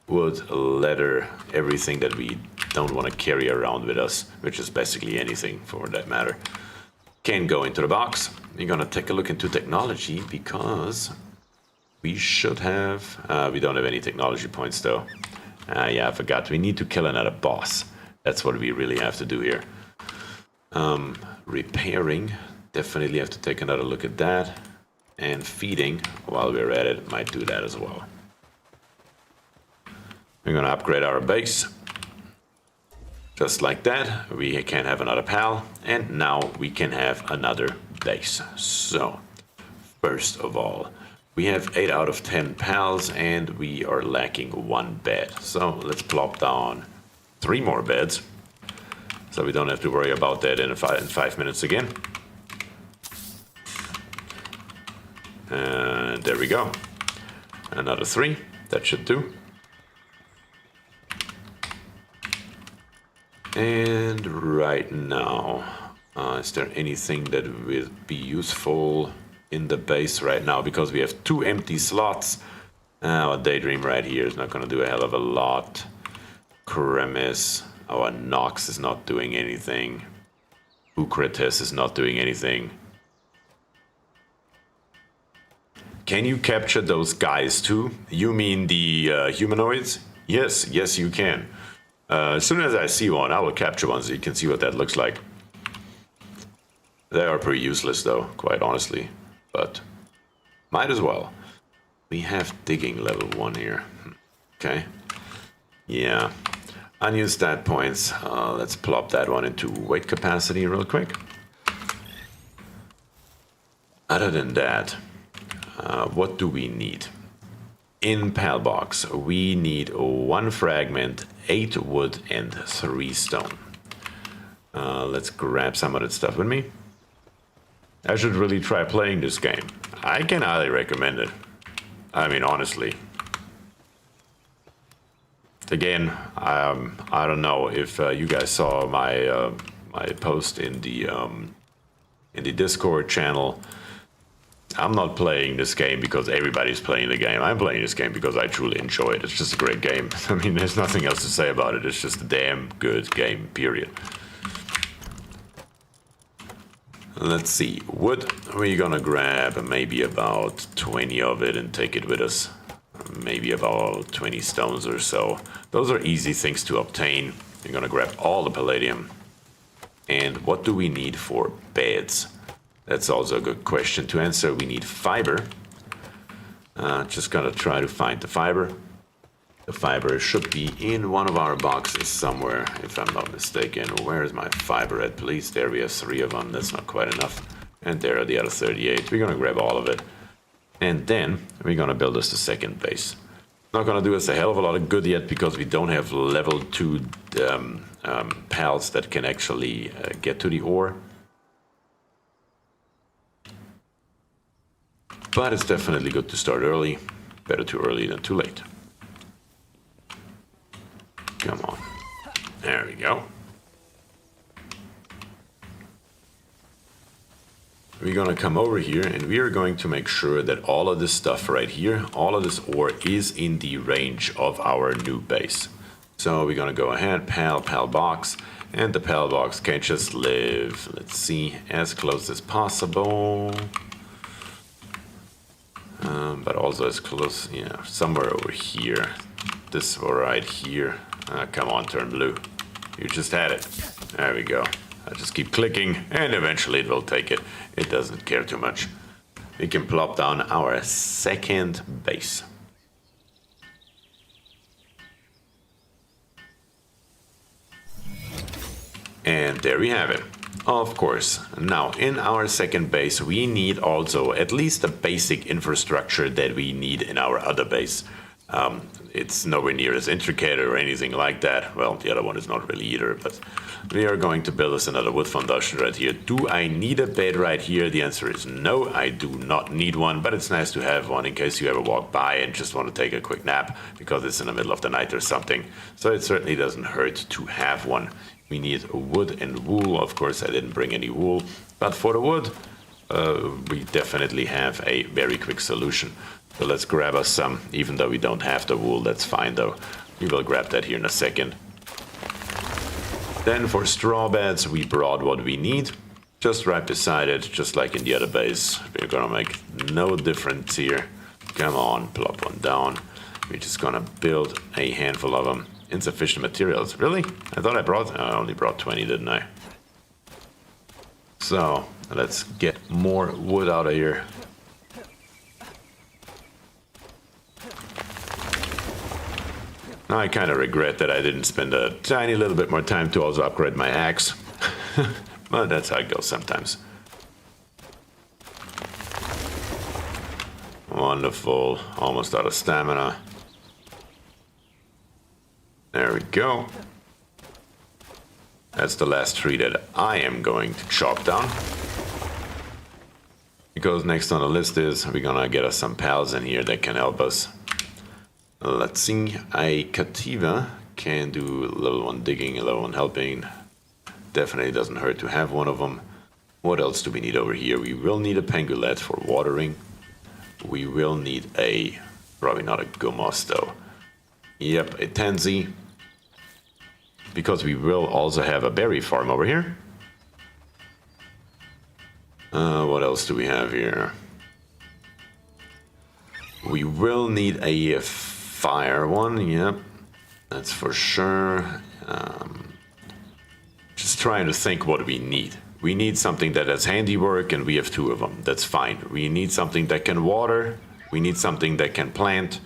Wood, leather, everything that we don't want to carry around with us, which is basically anything for that matter, can go into the box. We're gonna take a look into technology, because we should have, we don't have any technology points though. Yeah, I forgot. We need to kill another boss. That's what we really have to do here. Repairing, definitely have to take another look at that. And feeding, while we're at it, might do that as well. We're gonna upgrade our base. Just like that, we can have another pal, and now we can have another base. So, first of all, we have 8 out of 10 pals, and we are lacking 1 bed. So let's plop down 3 more beds, so we don't have to worry about that in 5 minutes again. And there we go. Another 3, that should do. And right now, is there anything that will be useful in the base right now? Because we have 2 empty slots. Our Daydream right here is not going to do a hell of a lot. Kremis, our Nox is not doing anything. Ukrates is not doing anything. Can you capture those guys too? You mean the humanoids? Yes, yes you can. As soon as I see one, I will capture one so you can see what that looks like. They are pretty useless though, quite honestly. But might as well. We have digging level 1 here. Okay. Yeah. Unused stat points. Let's plop that one into weight capacity real quick. Other than that, what do we need? In Palbox, we need 1 fragment, 8 wood, and 3 stone. Let's grab some of that stuff with me. I should really try playing this game. I can highly recommend it. I mean, honestly. Again, I don't know if you guys saw my my post in the Discord channel. I'm not playing this game because everybody's playing the game. I'm playing this game because I truly enjoy it. It's just a great game. I mean, there's nothing else to say about it. It's just a damn good game, period. Let's see. Wood, we're gonna grab maybe about 20 of it and take it with us. maybe about 20 stones or so. Those are easy things to obtain. We're gonna grab all the palladium. And what do we need for beds? That's also a good question to answer. We need fiber. Just gonna try to find the fiber. The fiber should be in one of our boxes somewhere, if I'm not mistaken. Where is my fiber at, please? There we have 3 of them. That's not quite enough. And there are the other 38. We're gonna grab all of it. And then we're gonna build us the second base. Not gonna do us a hell of a lot of good yet because we don't have level 2 pals that can actually get to the ore. But it's definitely good to start early. Better too early than too late. Come on. There we go. We're gonna come over here and we are going to make sure that all of this stuff right here, all of this ore is in the range of our new base. So we're gonna go ahead, pal box, and the pal box can just live, let's see, as close as possible. But also as close, yeah, somewhere over here. This right here. Come on, turn blue. You just had it. There we go. I just keep clicking and eventually it will take it. It doesn't care too much. We can plop down our second base. And there we have it. Of course. Now, in our second base, we need also at least the basic infrastructure that we need in our other base. It's nowhere near as intricate or anything like that. Well, the other one is not really either, but we are going to build us another wood foundation right here. Do I need a bed right here? The answer is no, I do not need one, but it's nice to have one in case you ever walk by and just want to take a quick nap because it's in the middle of the night or something. So it certainly doesn't hurt to have one. We need wood and wool. Of course, I didn't bring any wool, but for the wood, we definitely have a very quick solution. So let's grab us some, even though we don't have the wool, that's fine though. We will grab that here in a second. Then for straw beds, we brought what we need. Just right beside it, just like in the other base. We're gonna make no difference here. Come on, plop one down. We're just gonna build a handful of them. Insufficient materials. Really? I thought I only brought 20, didn't I? So, let's get more wood out of here. Now I kind of regret that I didn't spend a tiny little bit more time to also upgrade my axe. But that's how it goes sometimes. Wonderful. Almost out of stamina. There we go. That's the last tree that I am going to chop down. Because next on the list is we're gonna get us some pals in here that can help us. Let's see, a Cativa can do level 1 digging, level 1 helping. Definitely doesn't hurt to have one of them. What else do we need over here? We will need a pangolin for watering. We will need a, probably not a gumos though. Yep, a tansy. Because we will also have a berry farm over here. What else do we have here? We will need a fire one, yep. That's for sure. Just trying to think what we need. We need something that has handiwork and we have 2 of them. That's fine. We need something that can water. We need something that can plant.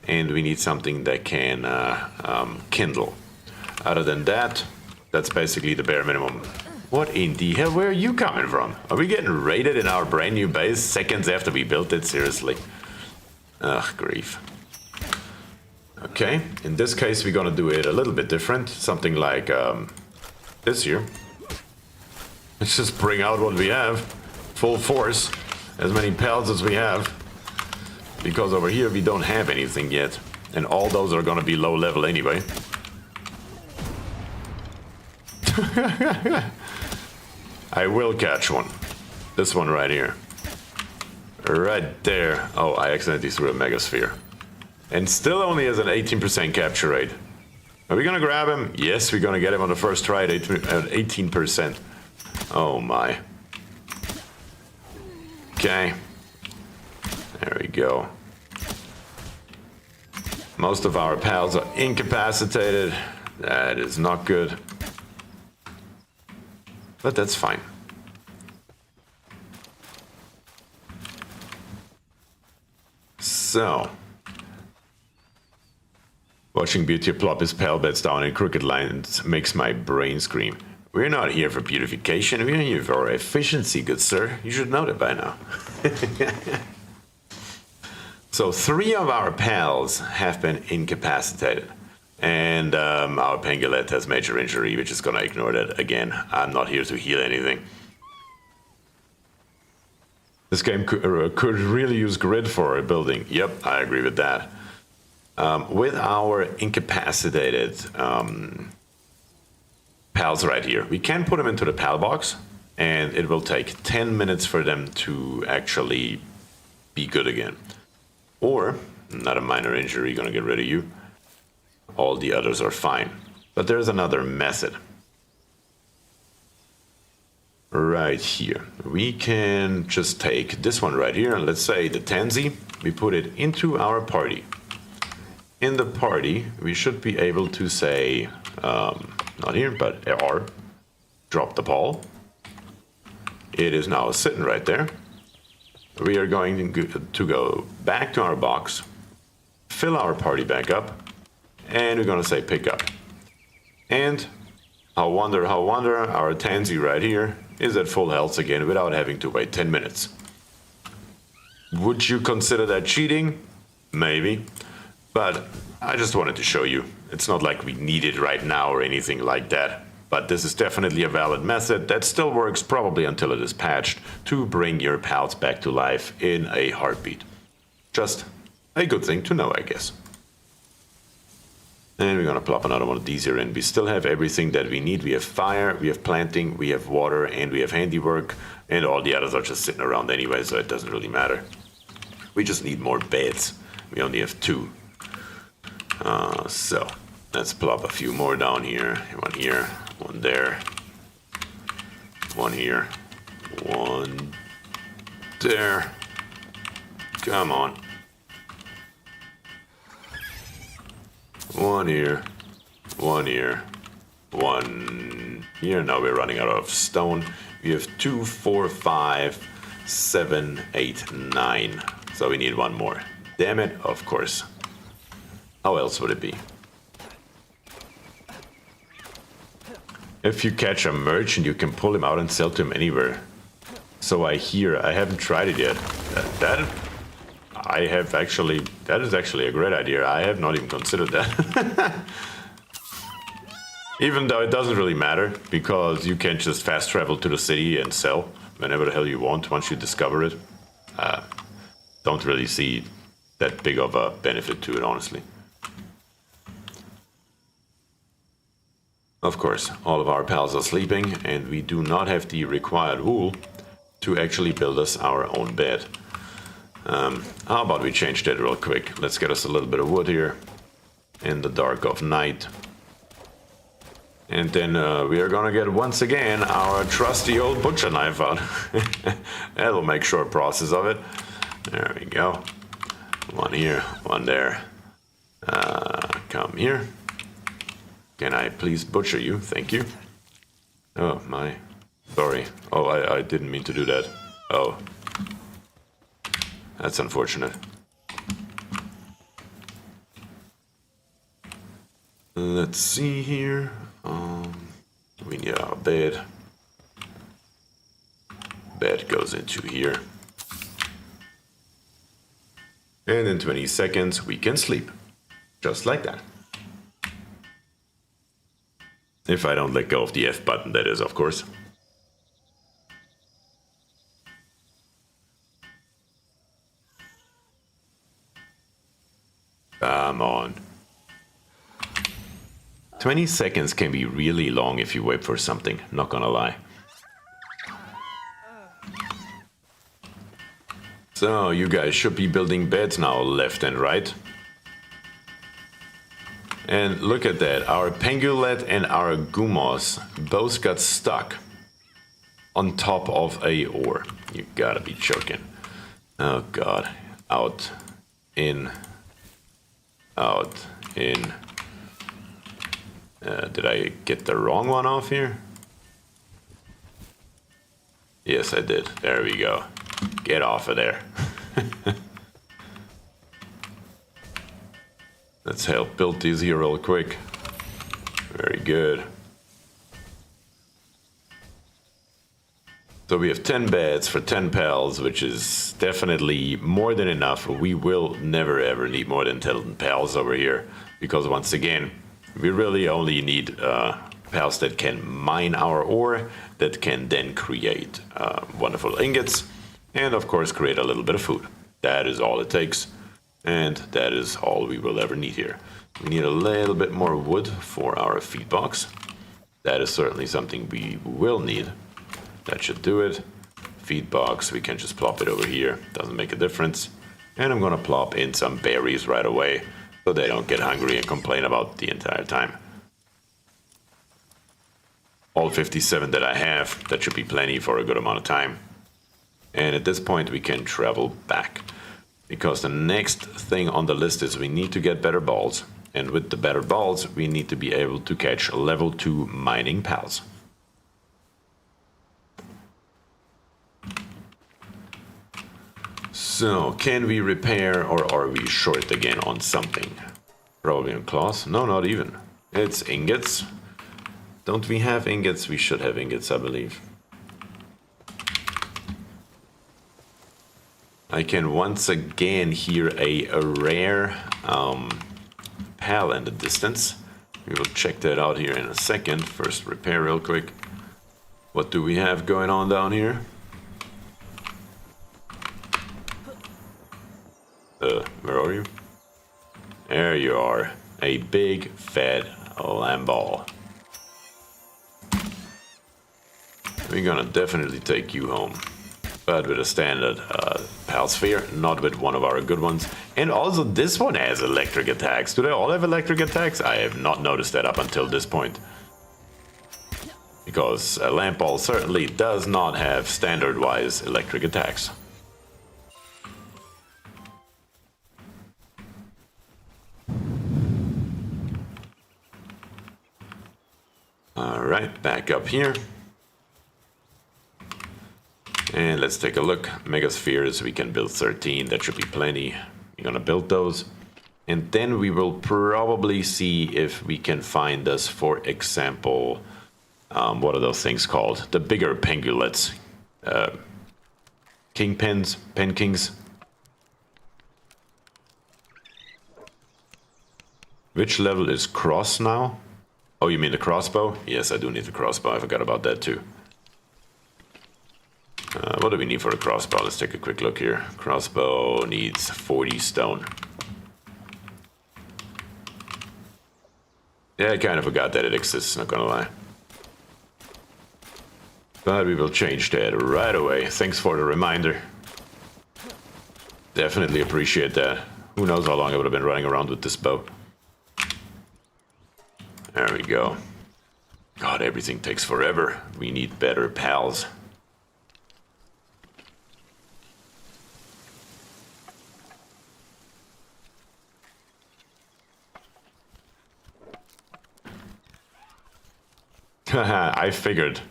And we need something that can kindle. Other than that, that's basically the bare minimum. What in the hell, where are you coming from? Are we getting raided in our brand new base seconds after we built it? Seriously. Ugh, grief. Okay, in this case we're gonna do it a little bit different. Something like this here. Let's just bring out what we have. Full force. As many pals as we have. Because over here we don't have anything yet. And all those are gonna be low level anyway. I will catch one. This one right here. Right there. Oh, I accidentally threw a megasphere. And still only has an 18% capture rate. Are we gonna grab him? Yes, we're gonna get him on the first try at 18%. Oh my. Okay. There we go. Most of our pals are incapacitated. That is not good. But that's fine. So, watching BierTier plop his pal beds down in crooked lines makes my brain scream. We're not here for beautification, we're here for efficiency, good sir. You should know that by now. So 3 of our pals have been incapacitated. And our pangolin has major injury, which is gonna ignore that again. I'm not here to heal anything. This game could really use grid for a building. Yep, I agree with that. With our incapacitated pals right here, we can put them into the pal box, and it will take 10 minutes for them to actually be good again. Or, not a minor injury, gonna get rid of you. All the others are fine. But there's another method. Right here. We can just take this one right here, and let's say the Tansy, we put it into our party. In the party, we should be able to say, not here, but R, drop the ball. It is now sitting right there. We are going to go back to our box, fill our party back up, and we're gonna say pick up. And I wonder, our Tansy right here is at full health again without having to wait 10 minutes. Would you consider that cheating? Maybe. But I just wanted to show you. It's not like we need it right now or anything like that. But this is definitely a valid method that still works probably until it is patched to bring your pals back to life in a heartbeat. Just a good thing to know, I guess. And we're gonna plop another one of these here in. We still have everything that we need. We have fire, we have planting, we have water, and we have handiwork. And all the others are just sitting around anyway, so it doesn't really matter. We just need more beds. We only have 2. So let's plop a few more down here. One here, one there, one here, one there. Come on. One here, one here, one here. Now we're running out of stone. We have 2, 4, 5, 7, 8, 9. So we need one more. Damn it, of course. How else would it be? If you catch a merchant, you can pull him out and sell to him anywhere. So I hear. I haven't tried it yet. That is actually a great idea. I have not even considered that. Even though it doesn't really matter, because you can just fast travel to the city and sell whenever the hell you want once you discover it. Don't really see that big of a benefit to it, honestly. Of course, all of our pals are sleeping, and we do not have the required wool to actually build us our own bed. How about we change that real quick? Let's get us a little bit of wood here in the dark of night. And then we are gonna get once again our trusty old butcher knife out. That'll make short process of it. There we go. One here, one there. Come here. Can I please butcher you? Thank you. Oh, my. Sorry. Oh, I didn't mean to do that. Oh. That's unfortunate. Let's see here. We need our bed. Bed goes into here. And in 20 seconds, we can sleep. Just like that. If I don't let go of the F button, that is, of course. Come on. 20 seconds can be really long if you wait for something, not gonna lie. So, you guys should be building beds now, left and right. And look at that, our Pengulet and our Gumos both got stuck on top of a ore. You gotta be joking. Oh god, out, in. out in... did I get the wrong one off here? Yes, I did. There we go. Get off of there. Let's help build these here real quick. Very good. So we have 10 beds for 10 pals, which is definitely more than enough. We will never ever need more than 10 pals over here, because once again, we really only need pals that can mine our ore, that can then create wonderful ingots, and of course create a little bit of food. That is all it takes, and that is all we will ever need here. We need a little bit more wood for our feed box. That is certainly something we will need. That should do it. Feed box, we can just plop it over here. Doesn't make a difference. And I'm gonna plop in some berries right away so they don't get hungry and complain about the entire time. All 57 that I have, that should be plenty for a good amount of time. And at this point we can travel back, because the next thing on the list is we need to get better balls. And with the better balls, we need to be able to catch level 2 mining pals. So, can we repair, or are we short again on something? Probably on cloth? No, not even. It's ingots. Don't we have ingots? We should have ingots, I believe. I can once again hear a rare pal in the distance. We will check that out here in a second. First, repair real quick. What do we have going on down here? Where are you? There you are. A big, fat lamb ball. We're gonna definitely take you home. But with a standard pal sphere, not with one of our good ones. And also this one has electric attacks. Do they all have electric attacks? I have not noticed that up until this point. Because a lamp ball certainly does not have standard-wise electric attacks. Alright, back up here. And let's take a look. Megaspheres, we can build 13. That should be plenty. We're gonna build those. And then we will probably see if we can find us, for example, what are those things called? The bigger pangolets. Kingpins? Penkings? Which level is cross now? Oh, you mean the crossbow? Yes, I do need the crossbow. I forgot about that too. What do we need for a crossbow? Let's take a quick look here. Crossbow needs 40 stone. Yeah, I kind of forgot that it exists, not gonna lie. But we will change that right away. Thanks for the reminder. Definitely appreciate that. Who knows how long I would have been running around with this bow. There we go. God, everything takes forever. We need better pals. I figured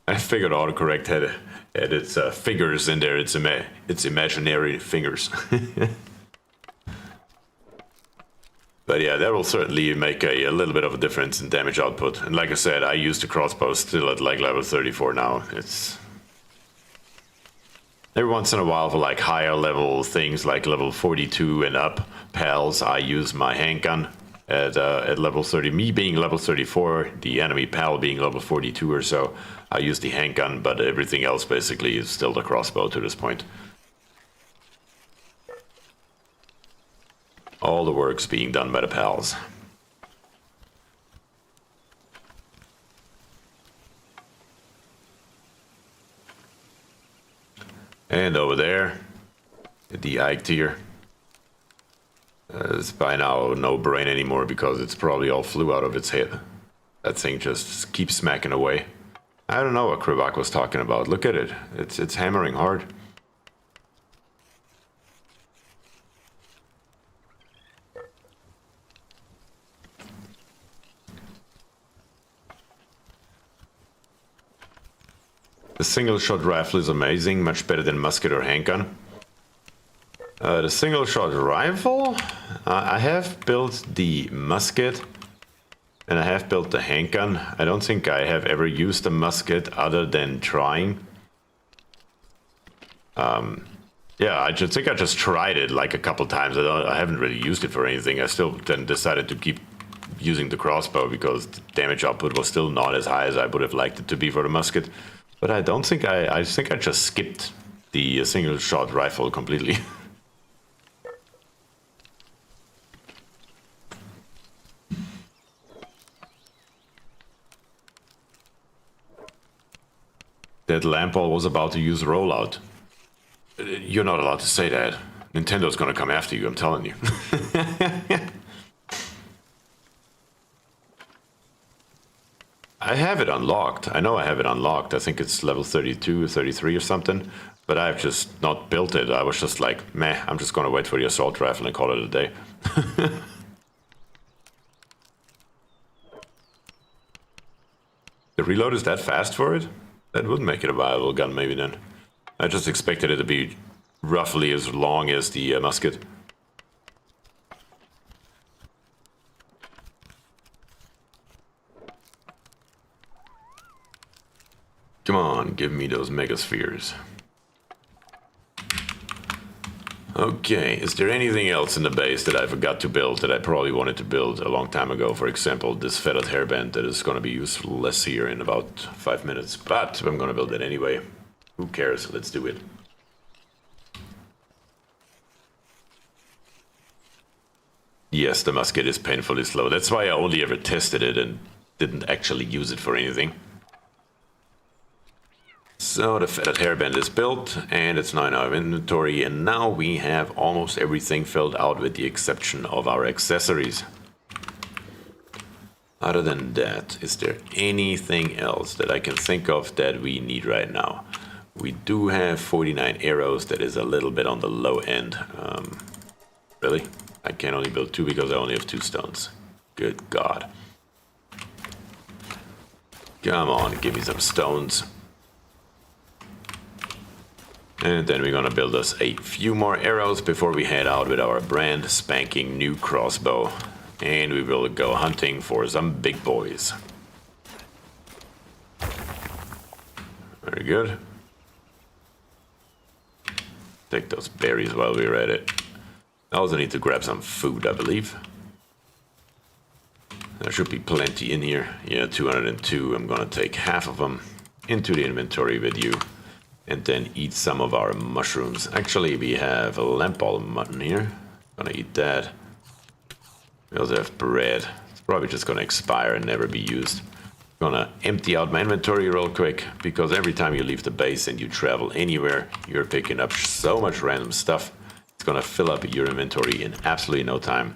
autocorrect had its fingers in there. It's imaginary fingers. But yeah, that will certainly make a little bit of a difference in damage output. And like I said, I use the crossbow still at like level 34 now. It's every once in a while for like higher level things like level 42 and up pals, I use my handgun at level 30. Me being level 34, the enemy pal being level 42 or so, I use the handgun, but everything else basically is still the crossbow to this point. All the work's being done by the pals. And over there, the BierTier. It's by now no brain anymore because it's probably all flew out of its head. That thing just keeps smacking away. I don't know what Krivak was talking about. Look at it. It's hammering hard. The single-shot rifle is amazing, much better than musket or handgun. The single-shot rifle, I have built the musket and I have built the handgun. I don't think I have ever used a musket other than trying. Yeah, I just think I just tried it like a couple times. I haven't really used it for anything. I still then decided to keep using the crossbow because the damage output was still not as high as I would have liked it to be for the musket. But I don't think I think I just skipped the single-shot rifle completely. That Lampall was about to use rollout. You're not allowed to say that. Nintendo's gonna come after you, I'm telling you. I have it unlocked. I know I have it unlocked. I think it's level 32, 33 or something. But I've just not built it. I was just like, meh, I'm just gonna wait for the assault rifle and call it a day. The reload is that fast for it? That would make it a viable gun maybe then. I just expected it to be roughly as long as the musket. Come on, give me those megaspheres. Okay, is there anything else in the base that I forgot to build that I probably wanted to build a long time ago? For example, this feathered hairband that is going to be useless here in about 5 minutes. But I'm going to build it anyway. Who cares? Let's do it. Yes, the musket is painfully slow. That's why I only ever tested it and didn't actually use it for anything. So the feathered hairband is built and it's now in our inventory, and now we have almost everything filled out with the exception of our accessories. Other than that, is there anything else that I can think of that we need right now? We do have 49 arrows. That is a little bit on the low end. Really? I can only build 2 because I only have 2 stones. Good God. Come on, give me some stones. And then we're gonna build us a few more arrows before we head out with our brand spanking new crossbow. And we will go hunting for some big boys. Very good. Take those berries while we're at it. I also need to grab some food, I believe. There should be plenty in here. Yeah, 202. I'm gonna take half of them into the inventory with you. And then eat some of our mushrooms. Actually, we have a Lampall mutton here. Gonna eat that. We also have bread. It's probably just gonna expire and never be used. Gonna empty out my inventory real quick, because every time you leave the base and you travel anywhere, you're picking up so much random stuff. It's gonna fill up your inventory in absolutely no time.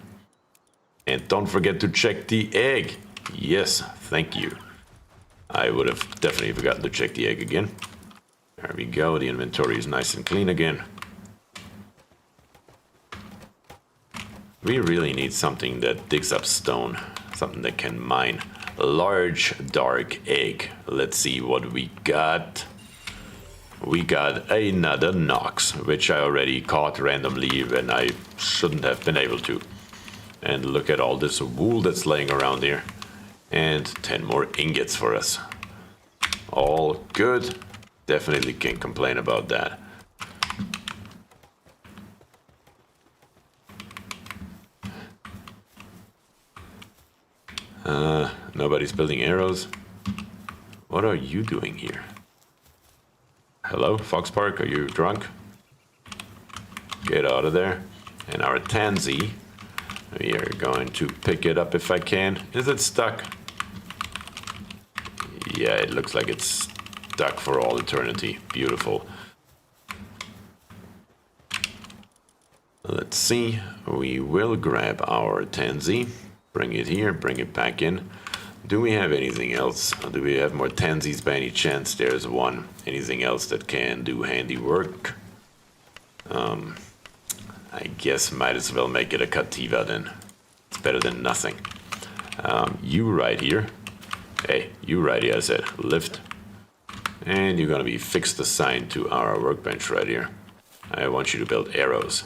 And don't forget to check the egg. Yes, thank you. I would have definitely forgotten to check the egg again. There we go, the inventory is nice and clean again. We really need something that digs up stone, something that can mine. A large dark egg. Let's see what we got. We got another Nox, which I already caught randomly when I shouldn't have been able to. And look at all this wool that's laying around here. And 10 more ingots for us. All good. Definitely can't complain about that. Nobody's building arrows. What are you doing here? Hello, Fox Park, are you drunk? Get out of there. And our tansy, we are going to pick it up if I can. Is it stuck? Yeah, it looks like it's stuck for all eternity. Beautiful. Let's see. We will grab our tansy. Bring it here, bring it back in. Do we have anything else? Do we have more tansies by any chance? There's one. Anything else that can do handy work? I guess might as well make it a Cativa then. It's better than nothing. You right here. Hey, you right here, I said. Lift. and you're gonna be fixed assigned to our workbench right here. I want you to build arrows.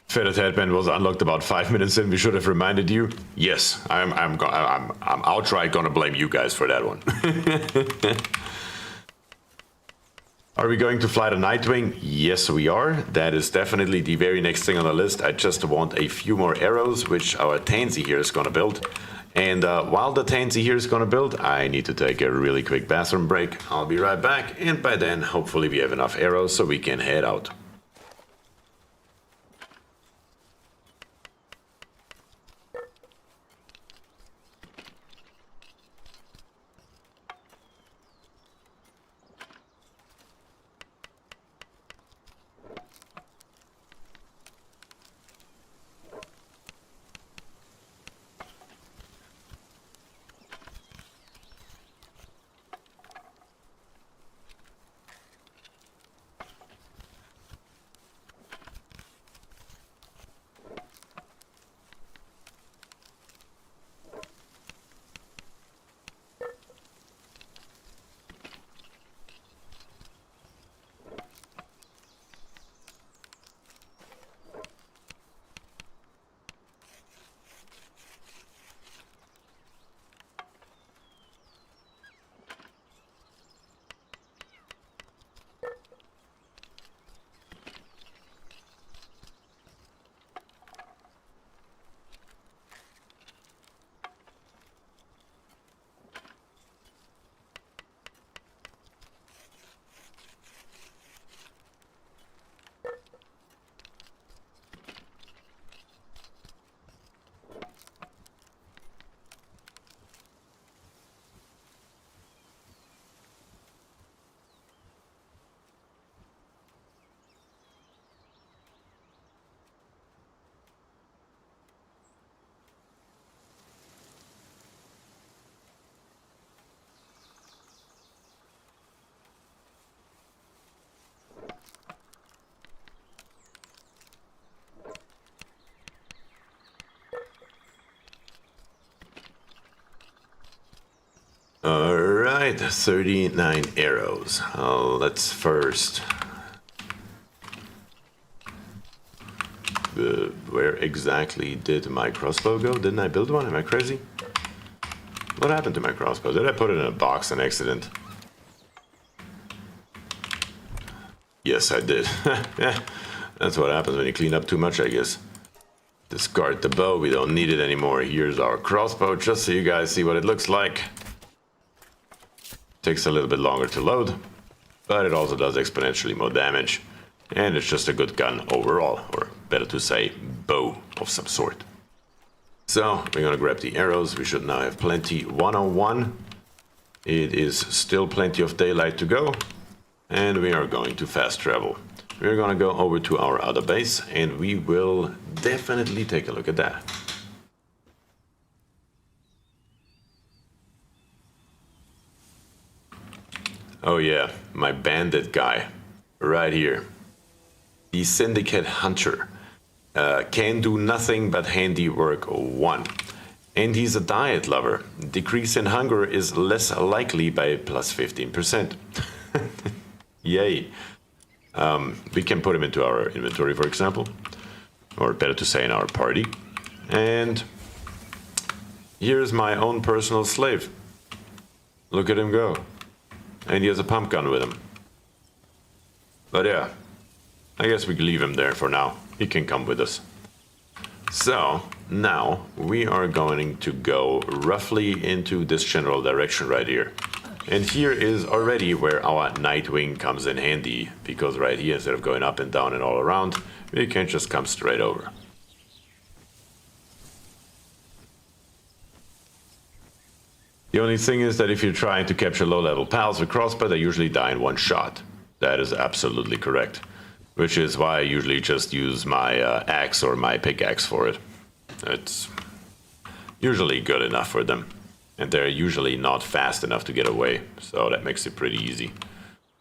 Feathered Headband was unlocked about 5 minutes in. We should have reminded you. Yes, I'm outright gonna blame you guys for that one. Are we going to fly the Nightwing? Yes, we are. That is definitely the very next thing on the list. I just want a few more arrows, which our Tansy here is gonna build. And while the Tansy here is gonna build, I need to take a really quick bathroom break. I'll be right back, and by then, hopefully we have enough arrows so we can head out. Alright, 39 arrows. Let's first... where exactly did my crossbow go? Didn't I build one? Am I crazy? What happened to my crossbow? Did I put it in a box on accident? Yes, I did. That's what happens when you clean up too much, I guess. Discard the bow, we don't need it anymore. Here's our crossbow, just so you guys see what it looks like. Takes a little bit longer to load, but it also does exponentially more damage. And it's just a good gun overall, or better to say, bow of some sort. So, we're gonna grab the arrows. We should now have plenty. 101. It is still plenty of daylight to go. And we are going to fast travel. We're gonna go over to our other base, and we will definitely take a look at that. Oh yeah, my bandit guy, right here. The Syndicate Hunter. Can do nothing but handiwork 1. And he's a diet lover. Decrease in hunger is less likely by plus 15%. Yay. We can put him into our inventory, for example. Or better to say, in our party. And here's my own personal slave. Look at him go. And he has a pump gun with him. But yeah, I guess we can leave him there for now. He can come with us. So, now we are going to go roughly into this general direction right here. And here is already where our Nightwing comes in handy, because right here, instead of going up and down and all around, we can just come straight over. The only thing is that if you're trying to capture low-level pals with crossbow, they usually die in one shot. That is absolutely correct. Which is why I usually just use my axe or my pickaxe for it. It's usually good enough for them. And they're usually not fast enough to get away, so that makes it pretty easy.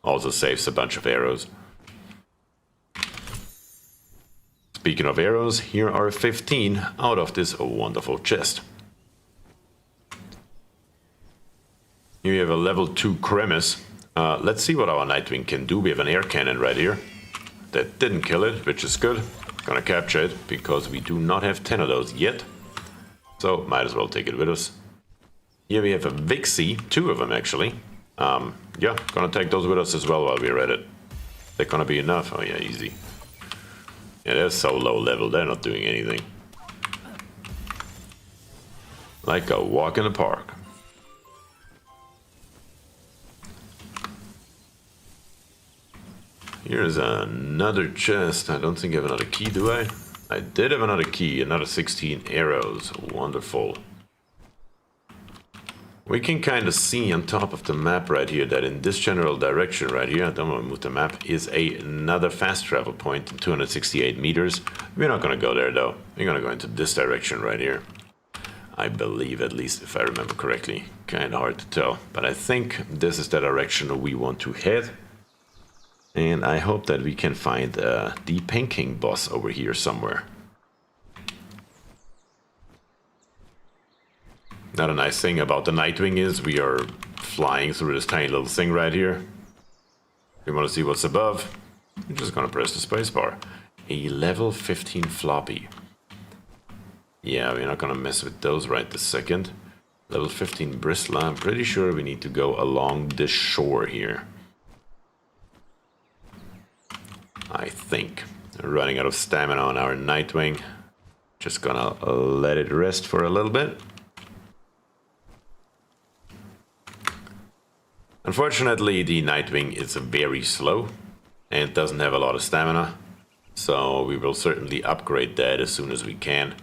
Also saves a bunch of arrows. Speaking of arrows, here are 15 out of this wonderful chest. Here we have a level 2 Cremis. Let's see what our Nightwing can do. We have an air cannon right here. That didn't kill it, which is good. Gonna capture it, because we do not have 10 of those yet. So, might as well take it with us. Here we have a Vixie, 2 of them actually. Yeah, gonna take those with us as well while we're at it. They're gonna be enough? Oh yeah, easy. Yeah, they're so low level, they're not doing anything. Like a walk in the park. Here's another chest. I don't think I have another key, do I? I did have another key, another 16 arrows. Wonderful. We can kind of see on top of the map right here that in this general direction right here, I don't want to move the map, is another fast travel point in 268 meters. We're not going to go there though. We're going to go into this direction right here. I believe, at least if I remember correctly. Kind of hard to tell, but I think this is the direction we want to head. And I hope that we can find the Painting boss over here somewhere. Another nice thing about the Nightwing is we are flying through this tiny little thing right here. If you want to see what's above, you're just going to press the spacebar. A level 15 floppy. Yeah, we're not going to mess with those right this second. Level 15 bristler. I'm pretty sure we need to go along this shore here. I think. Running out of stamina on our Nightwing. Just gonna let it rest for a little bit. Unfortunately, the Nightwing is very slow and doesn't have a lot of stamina. So we will certainly upgrade that as soon as we can.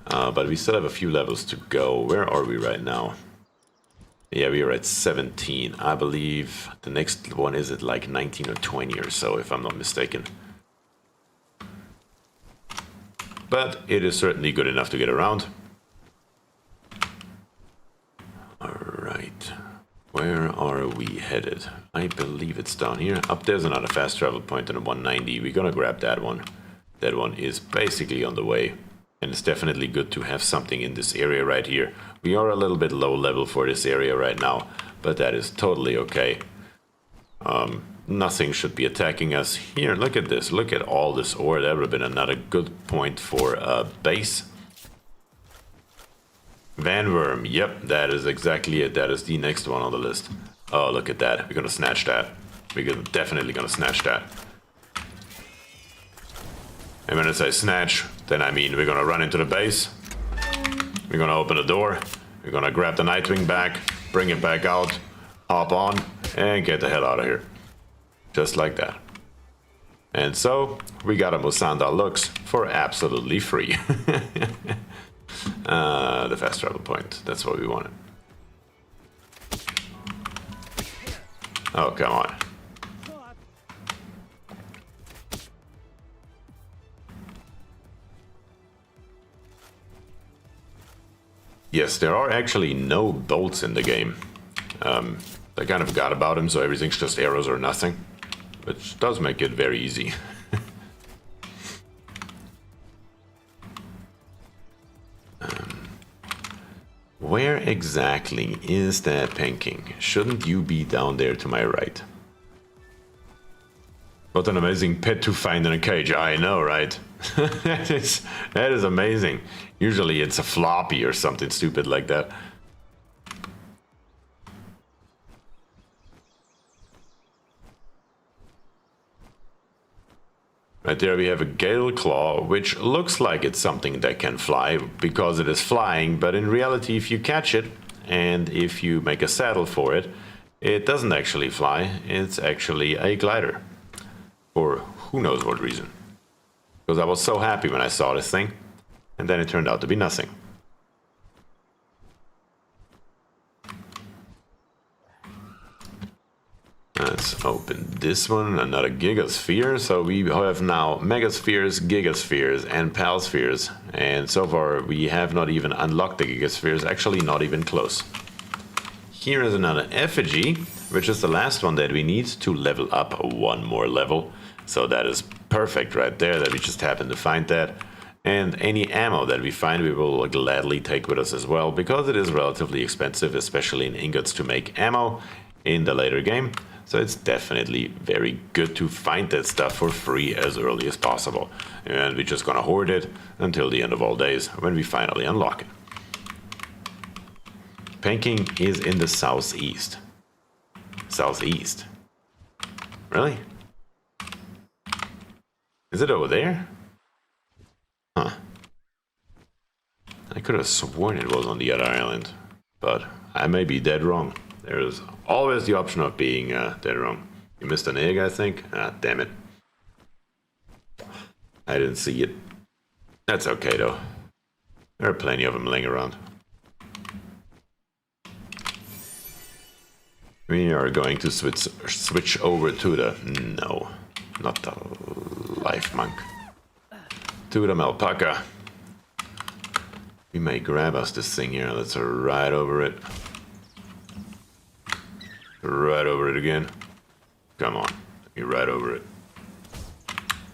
But we still have a few levels to go. Where are we right now? Yeah, we are at 17. I believe the next one is at like 19 or 20 or so, if I'm not mistaken. But it is certainly good enough to get around. Alright. Where are we headed? I believe it's down here. Up there's another fast travel point on a 190. We're gonna grab that one. That one is basically on the way. And it's definitely good to have something in this area right here. We are a little bit low level for this area right now, but that is totally okay. Nothing should be attacking us. Here, look at this. Look at all this ore. That would have been another good point for a base. Vanworm. Yep, that is exactly it. That is the next one on the list. Oh, look at that. We're going to snatch that. We're definitely going to snatch that. And when I say snatch, then I mean we're gonna run into the base. We're gonna open the door. We're gonna grab the Nightwing back, bring it back out, hop on, and get the hell out of here. Just like that. And so, we got a Musanda Lux for absolutely free. The fast travel point, that's what we wanted. Oh, come on. Yes, there are actually no bolts in the game. I kind of forgot about them, so everything's just arrows or nothing. Which does make it very easy. Where exactly is that Painting? Shouldn't you be down there to my right? What an amazing pet to find in a cage. I know, right? that is amazing. Usually it's a floppy or something stupid like that. Right there we have a Gale Claw, which looks like it's something that can fly because it is flying, but in reality if you catch it and if you make a saddle for it, it doesn't actually fly, it's actually a glider. For who knows what reason. Because I was so happy when I saw this thing, and then it turned out to be nothing. Let's open this one, another Gigasphere. So we have now Megaspheres, Gigaspheres, and Palspheres. And so far we have not even unlocked the Gigaspheres, actually not even close. Here is another effigy, which is the last one that we need to level up one more level. So that is perfect right there that we just happened to find that. And any ammo that we find, we will gladly take with us as well, because it is relatively expensive, especially in ingots, to make ammo in the later game. So it's definitely very good to find that stuff for free as early as possible. And we're just gonna hoard it until the end of all days, when we finally unlock it. Peking is in the southeast. Southeast. Really? Is it over there? Huh. I could have sworn it was on the other island, but I may be dead wrong. There's always the option of being dead wrong. You missed an egg, I think? Ah, damn it. I didn't see it. That's okay, though. There are plenty of them laying around. We are going to switch over to the... No, not the life monk. To the alpaca. We may grab us this thing here. Let's ride over it. Right over it again. Come on. Let me ride over it.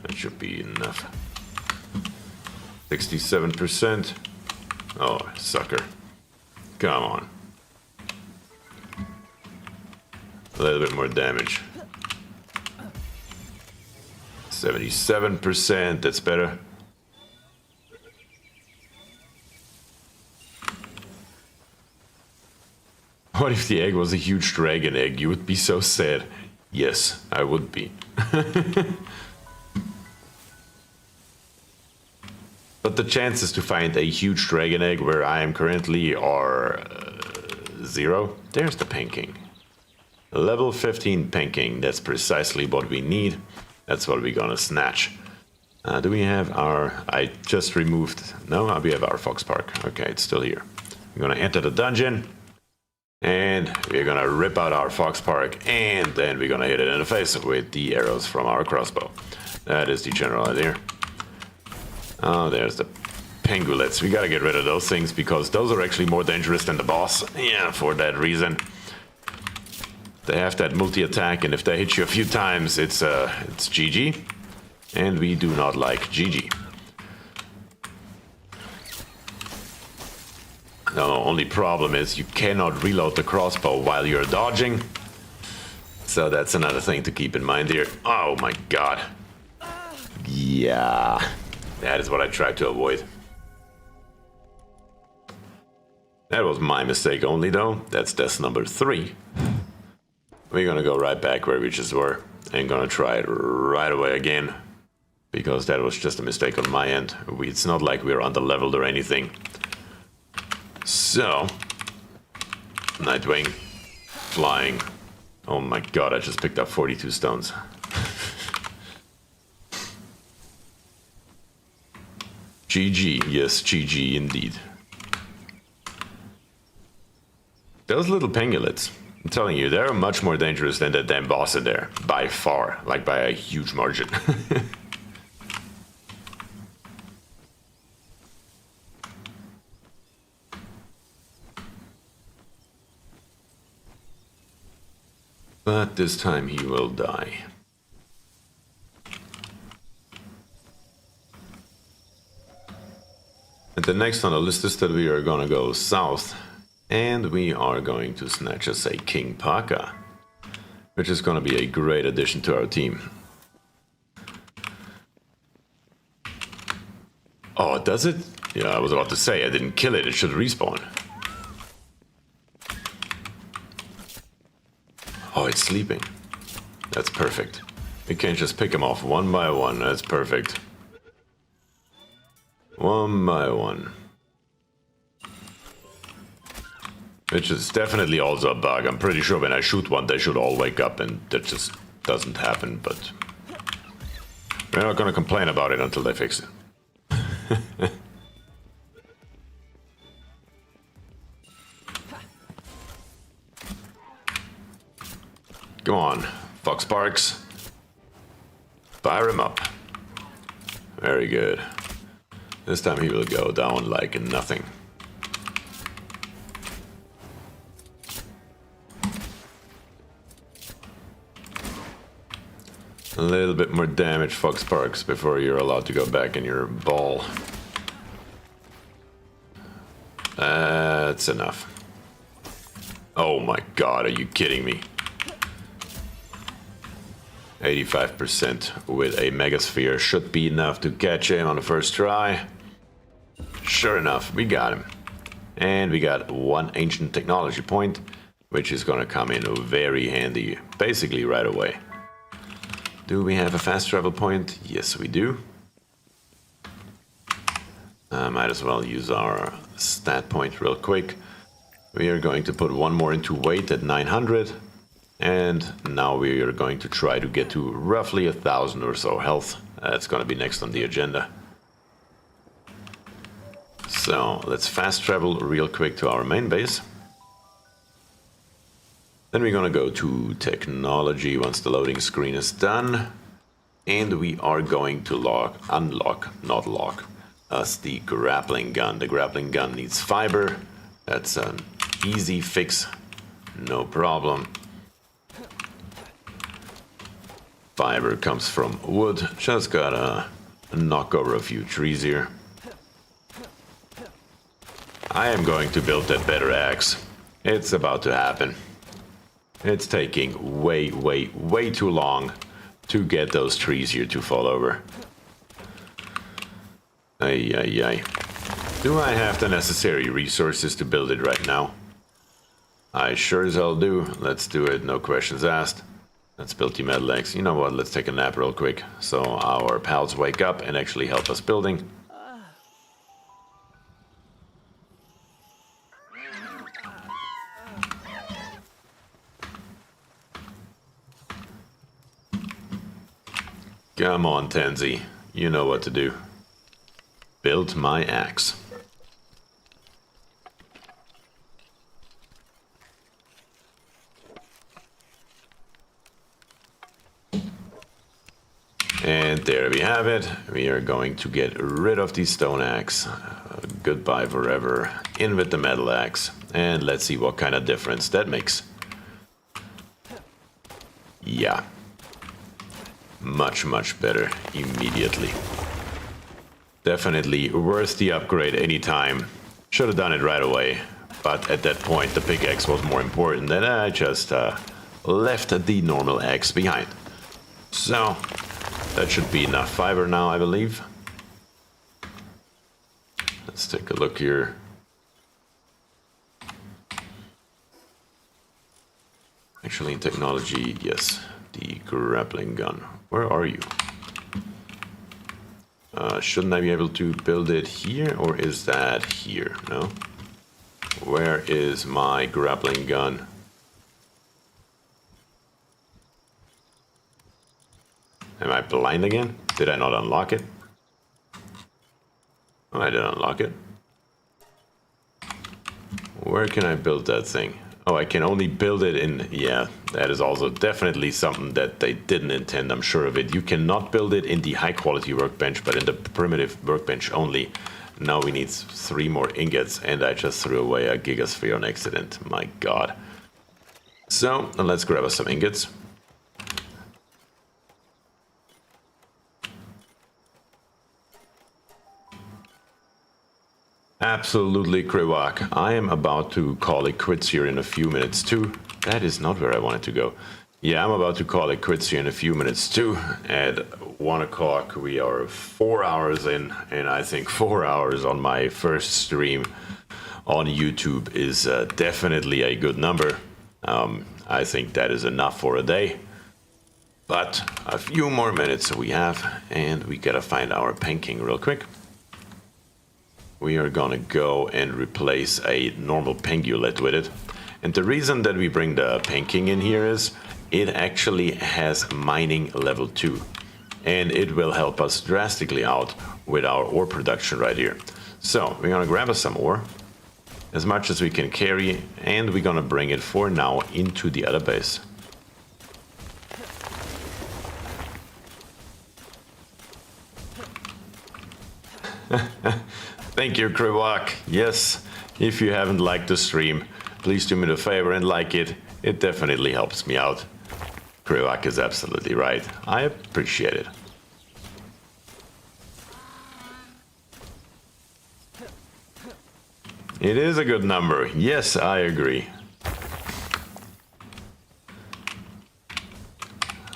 That should be enough. 67%. Oh, sucker. Come on. A little bit more damage. 77%. That's better. What if the egg was a huge dragon egg? You would be so sad. Yes, I would be. But the chances to find a huge dragon egg where I am currently are 0. There's the Peking. Level 15 Peking. That's precisely what we need. That's what we're gonna snatch. Do we have our... I just removed... No, we have our Fox Park. Okay, it's still here. We're gonna enter the dungeon. And we're gonna rip out our Fox Park, and then we're gonna hit it in the face with the arrows from our crossbow. That is the general idea. Oh, there's the pangolins. We gotta get rid of those things, because those are actually more dangerous than the boss. Yeah, for that reason. They have that multi-attack, and if they hit you a few times, it's GG. And we do not like GG. The only problem is you cannot reload the crossbow while you're dodging. So that's another thing to keep in mind here. Oh my god. Yeah. That is what I tried to avoid. That was my mistake only, though. That's death number 3. We're gonna go right back where we just were. And gonna try it right away again. Because that was just a mistake on my end. It's not like we're under-leveled or anything. So, Nightwing, flying. Oh my god, I just picked up 42 stones. GG, yes, GG indeed. Those little pangolins, I'm telling you, they're much more dangerous than that damn boss in there. By far, like by a huge margin. But this time he will die. And the next on the list is that we are gonna go south, and we are going to snatch us a King Paka, which is gonna be a great addition to our team. Oh, does it? Yeah, I was about to say, I didn't kill it, it should respawn. Oh, it's sleeping. That's perfect. We can just pick them off one by one. That's perfect. One by one. Which is definitely also a bug. I'm pretty sure when I shoot one, they should all wake up, and that just doesn't happen, but... we're not gonna complain about it until they fix it. Come on, Fox Parks. Fire him up. Very good. This time he will go down like nothing. A little bit more damage, Fox Parks, before you're allowed to go back in your ball. That's enough. Oh my god, are you kidding me? 85% with a Megasphere should be enough to catch him on the first try. Sure enough, we got him. And we got one ancient technology point, which is gonna come in very handy, basically right away. Do we have a fast travel point? Yes, we do. Might as well use our stat point real quick. We are going to put one more into weight at 900. And now we are going to try to get to roughly 1,000 or so health. That's going to be next on the agenda. So let's fast travel real quick to our main base. Then we're going to go to technology once the loading screen is done. And we are going to unlock us the grappling gun. The grappling gun needs fiber. That's an easy fix, no problem. Fiber comes from wood. Just gotta knock over a few trees here. I am going to build that better axe. It's about to happen. It's taking way too long to get those trees here to fall over. Ay. Do I have the necessary resources to build it right now? I sure as hell do. Let's do it, no questions asked. Let's build the metal legs. You know what, let's take a nap real quick so our pals wake up and actually help us building. Come on, Tansy. You know what to do. Build my axe. And there we have it. We are going to get rid of the stone axe. Goodbye forever. In with the metal axe. And let's see what kind of difference that makes. Yeah. Much better immediately. Definitely worth the upgrade anytime. Should have done it right away. But at that point the pickaxe was more important and I just left the normal axe behind. So that should be enough fiber now, I believe. Let's take a look here. Actually, in technology, yes, the grappling gun. Where are you? Shouldn't I be able to build it here, or is that here? No? Where is my grappling gun? Am I blind again? Did I not unlock it? Oh, I did unlock it. Where can I build that thing? Oh, I can only build it in... Yeah, that is also definitely something that they didn't intend, I'm sure of it. You cannot build it in the high-quality workbench, but in the primitive workbench only. Now we need 3 more ingots, and I just threw away a gigasphere on accident. My god. So, let's grab us some ingots. Absolutely, Kriwak. I am about to call it quits here in a few minutes too. That is not where I wanted to go. Yeah, I'm about to call it quits here in a few minutes too. At 1 o'clock we are 4 hours in, and I think 4 hours on my first stream on YouTube is definitely a good number. I think that is enough for a day. But a few more minutes we have, and we gotta find our panking real quick. We are gonna go and replace a normal pengulet with it. And the reason that we bring the panking in here is it actually has mining level 2. And it will help us drastically out with our ore production right here. So we're gonna grab us some ore, as much as we can carry, and we're gonna bring it for now into the other base. Thank you, Kriwak. Yes, if you haven't liked the stream, please do me the favor and like it. It definitely helps me out. Kriwak is absolutely right. I appreciate it. It is a good number. Yes, I agree.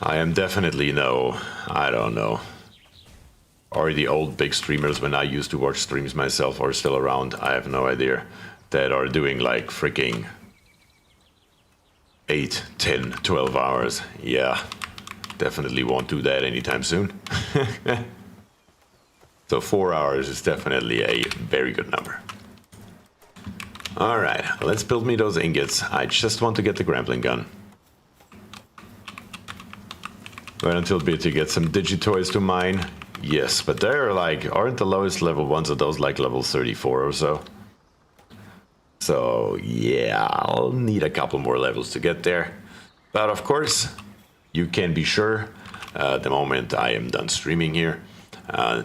I am definitely I don't know. Are the old big streamers, when I used to watch streams myself, are still around? I have no idea. That are doing like freaking 8, 10, 12 hours. Yeah, definitely won't do that anytime soon. So 4 hours is definitely a very good number. All right, let's build me those ingots. I just want to get the grappling gun. Wait until BierTier gets some Digitoys to mine. Yes, but they're like, aren't the lowest level ones of those like level 34 or so? So yeah, I'll need a couple more levels to get there. But of course, you can be sure, the moment I am done streaming here,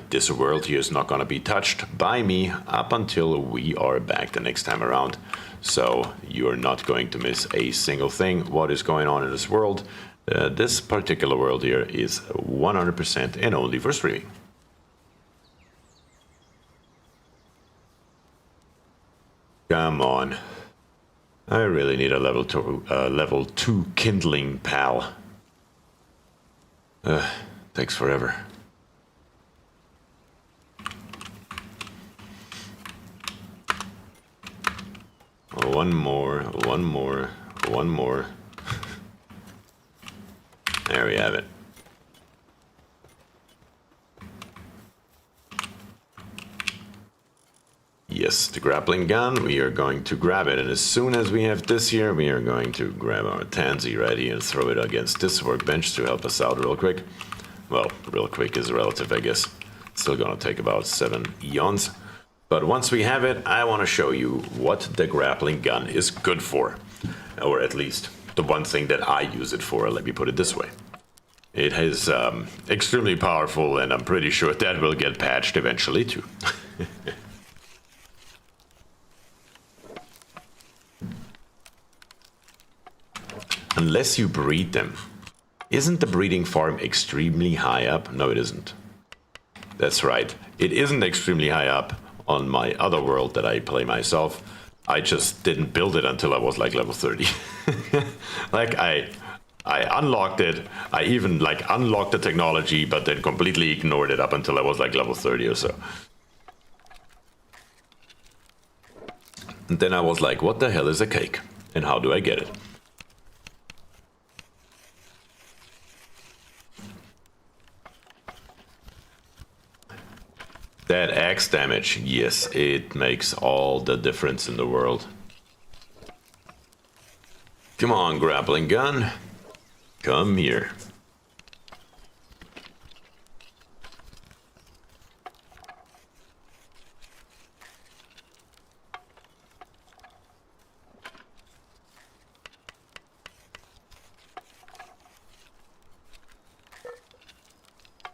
this world here is not going to be touched by me up until we are back the next time around. So you're not going to miss a single thing what is going on in this world. This particular world here is 100% and only for streaming. Come on. I really need a level 2 kindling, pal. Takes forever. One more. There we have it. Yes, the grappling gun, we are going to grab it. And as soon as we have this here, we are going to grab our tansy right here and throw it against this workbench to help us out real quick. Well, real quick is relative, I guess. It's still gonna take about 7 eons. But once we have it, I want to show you what the grappling gun is good for. Or at least the one thing that I use it for, let me put it this way. It is extremely powerful, and I'm pretty sure that will get patched eventually too. Unless you breed them. Isn't the breeding farm extremely high up? No, it isn't. That's right. It isn't extremely high up on my other world that I play myself. I just didn't build it until I was like level 30. Like I unlocked it. I even like unlocked the technology, but then completely ignored it up until I was like level 30 or so. And then I was like, what the hell is a cake? And how do I get it? That axe damage, yes, it makes all the difference in the world. Come on, grappling gun. Come here.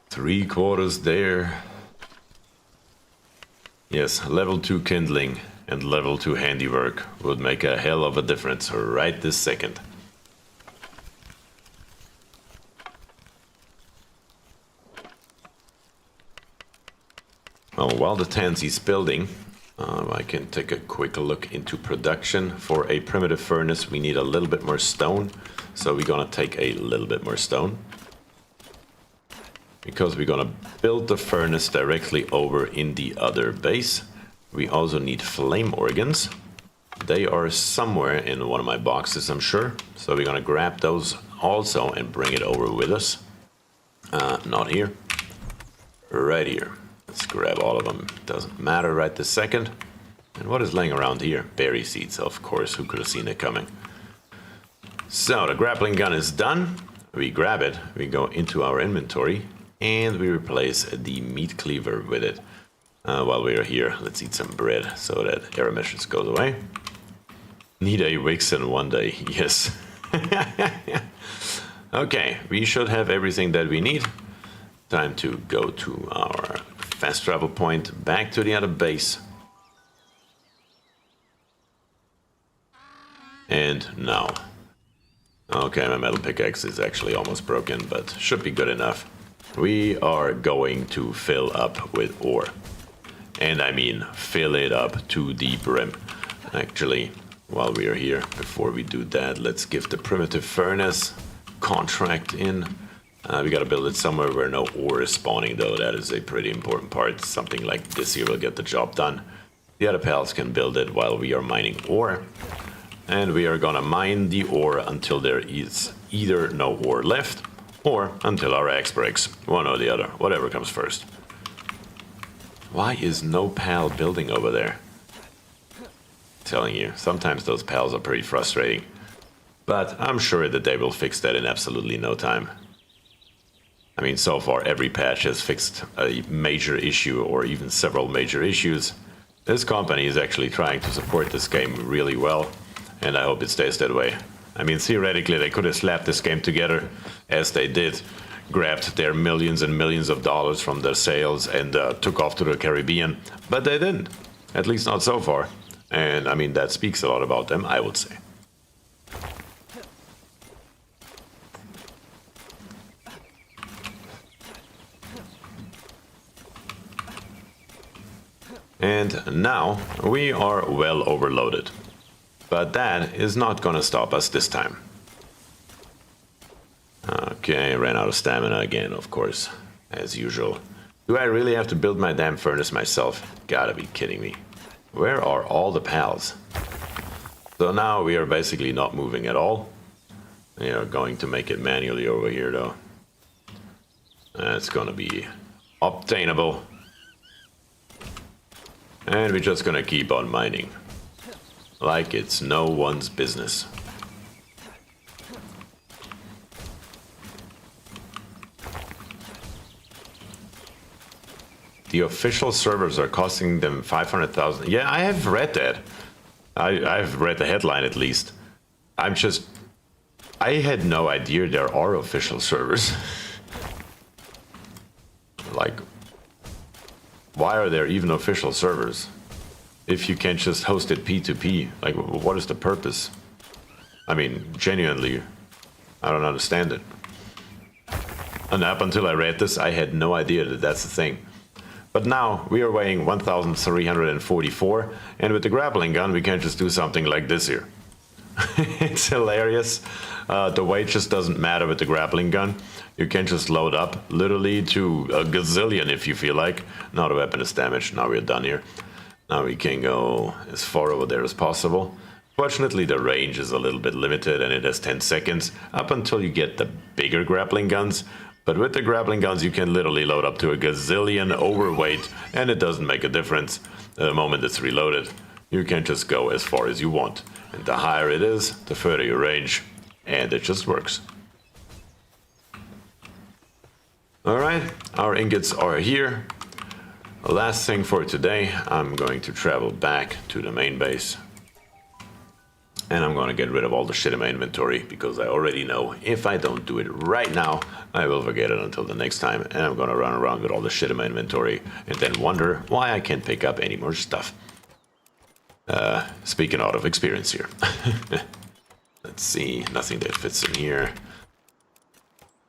Three quarters there. Yes, level 2 kindling and level 2 handiwork would make a hell of a difference right this second. Well, while the tansy's building, I can take a quick look into production. For a primitive furnace, we need a little bit more stone, so we're gonna take a little bit more stone. Because we're gonna build the furnace directly over in the other base. We also need flame organs. They are somewhere in one of my boxes, I'm sure. So we're gonna grab those also and bring it over with us. Not here. Right here. Let's grab all of them. Doesn't matter right this second. And what is laying around here? Berry seeds, of course. Who could have seen it coming? So the grappling gun is done. We grab it. We go into our inventory. And we replace the meat cleaver with it. While we are here, let's eat some bread so that error message goes away. Need a Wixen one day, yes. Okay, we should have everything that we need. Time to go to our fast travel point, back to the other base. And now. Okay, my metal pickaxe is actually almost broken, but should be good enough. We are going to fill up with ore. And I mean, fill it up to the brim. Actually, while we are here, before we do that, let's give the primitive furnace contract in. We gotta build it somewhere where no ore is spawning, though. That is a pretty important part. Something like this here will get the job done. The other pals can build it while we are mining ore. And we are gonna mine the ore until there is either no ore left, or until our axe breaks. One or the other, whatever comes first. Why is no pal building over there? Telling you, sometimes those pals are pretty frustrating. But I'm sure that they will fix that in absolutely no time. I mean, so far every patch has fixed a major issue or even several major issues. This company is actually trying to support this game really well, and I hope it stays that way. I mean, theoretically they could have slapped this game together as they did, grabbed their millions and millions of dollars from their sales and took off to the Caribbean, but they didn't, at least not so far. And I mean, that speaks a lot about them, I would say. And now we are well overloaded. But that is not gonna stop us this time. Okay, ran out of stamina again, of course, as usual. Do I really have to build my damn furnace myself? Gotta be kidding me. Where are all the pals? So now we are basically not moving at all. We are going to make it manually over here, though. That's gonna be obtainable. And we're just gonna keep on mining. Like it's no one's business. The official servers are costing them 500,000. Yeah, I have read that. I've read the headline at least. I had no idea there are official servers. Like, why are there even official servers? If you can't just host it P2P, like, what is the purpose? I mean, genuinely, I don't understand it. And up until I read this, I had no idea that that's the thing. But now we are weighing 1,344, and with the grappling gun, we can't just do something like this here. It's hilarious. The weight just doesn't matter with the grappling gun. You can just load up literally to a gazillion if you feel like. Now the weapon is damaged. Now we're done here. Now we can go as far over there as possible. Fortunately, the range is a little bit limited and it has 10 seconds up until you get the bigger grappling guns. But with the grappling guns, you can literally load up to a gazillion overweight and it doesn't make a difference. The moment it's reloaded, you can just go as far as you want. And the higher it is, the further your range. And it just works. Alright, our ingots are here. Last thing for today, I'm going to travel back to the main base. And I'm gonna get rid of all the shit in my inventory, because I already know if I don't do it right now, I will forget it until the next time, and I'm gonna run around with all the shit in my inventory, and then wonder why I can't pick up any more stuff. Speaking out of experience here. Let's see, nothing that fits in here.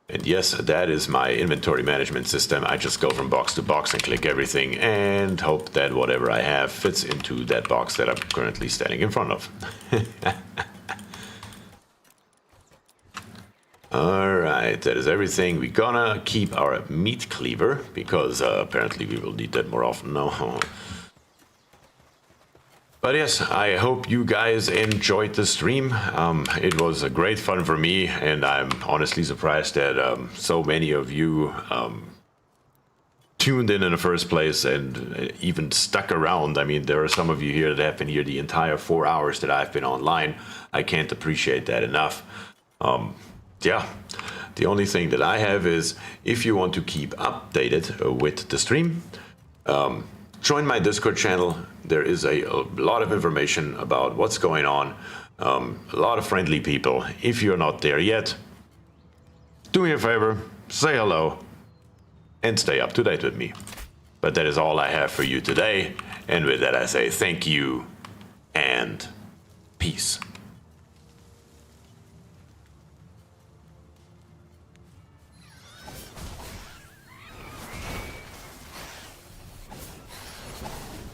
And yes, that is my inventory management system. I just go from box to box and click everything and hope that whatever I have fits into that box that I'm currently standing in front of. Alright, that is everything. We're gonna keep our meat cleaver because apparently we will need that more often. No. But yes, I hope you guys enjoyed the stream. It was a great fun for me, and I'm honestly surprised that so many of you tuned in the first place and even stuck around. I mean, there are some of you here that have been here the entire 4 hours that I've been online. I can't appreciate that enough. Yeah, the only thing that I have is, if you want to keep updated with the stream, join my Discord channel. There is a lot of information about what's going on. A lot of friendly people. If you're not there yet, do me a favor, say hello, and stay up to date with me. But that is all I have for you today. And with that I say thank you and peace.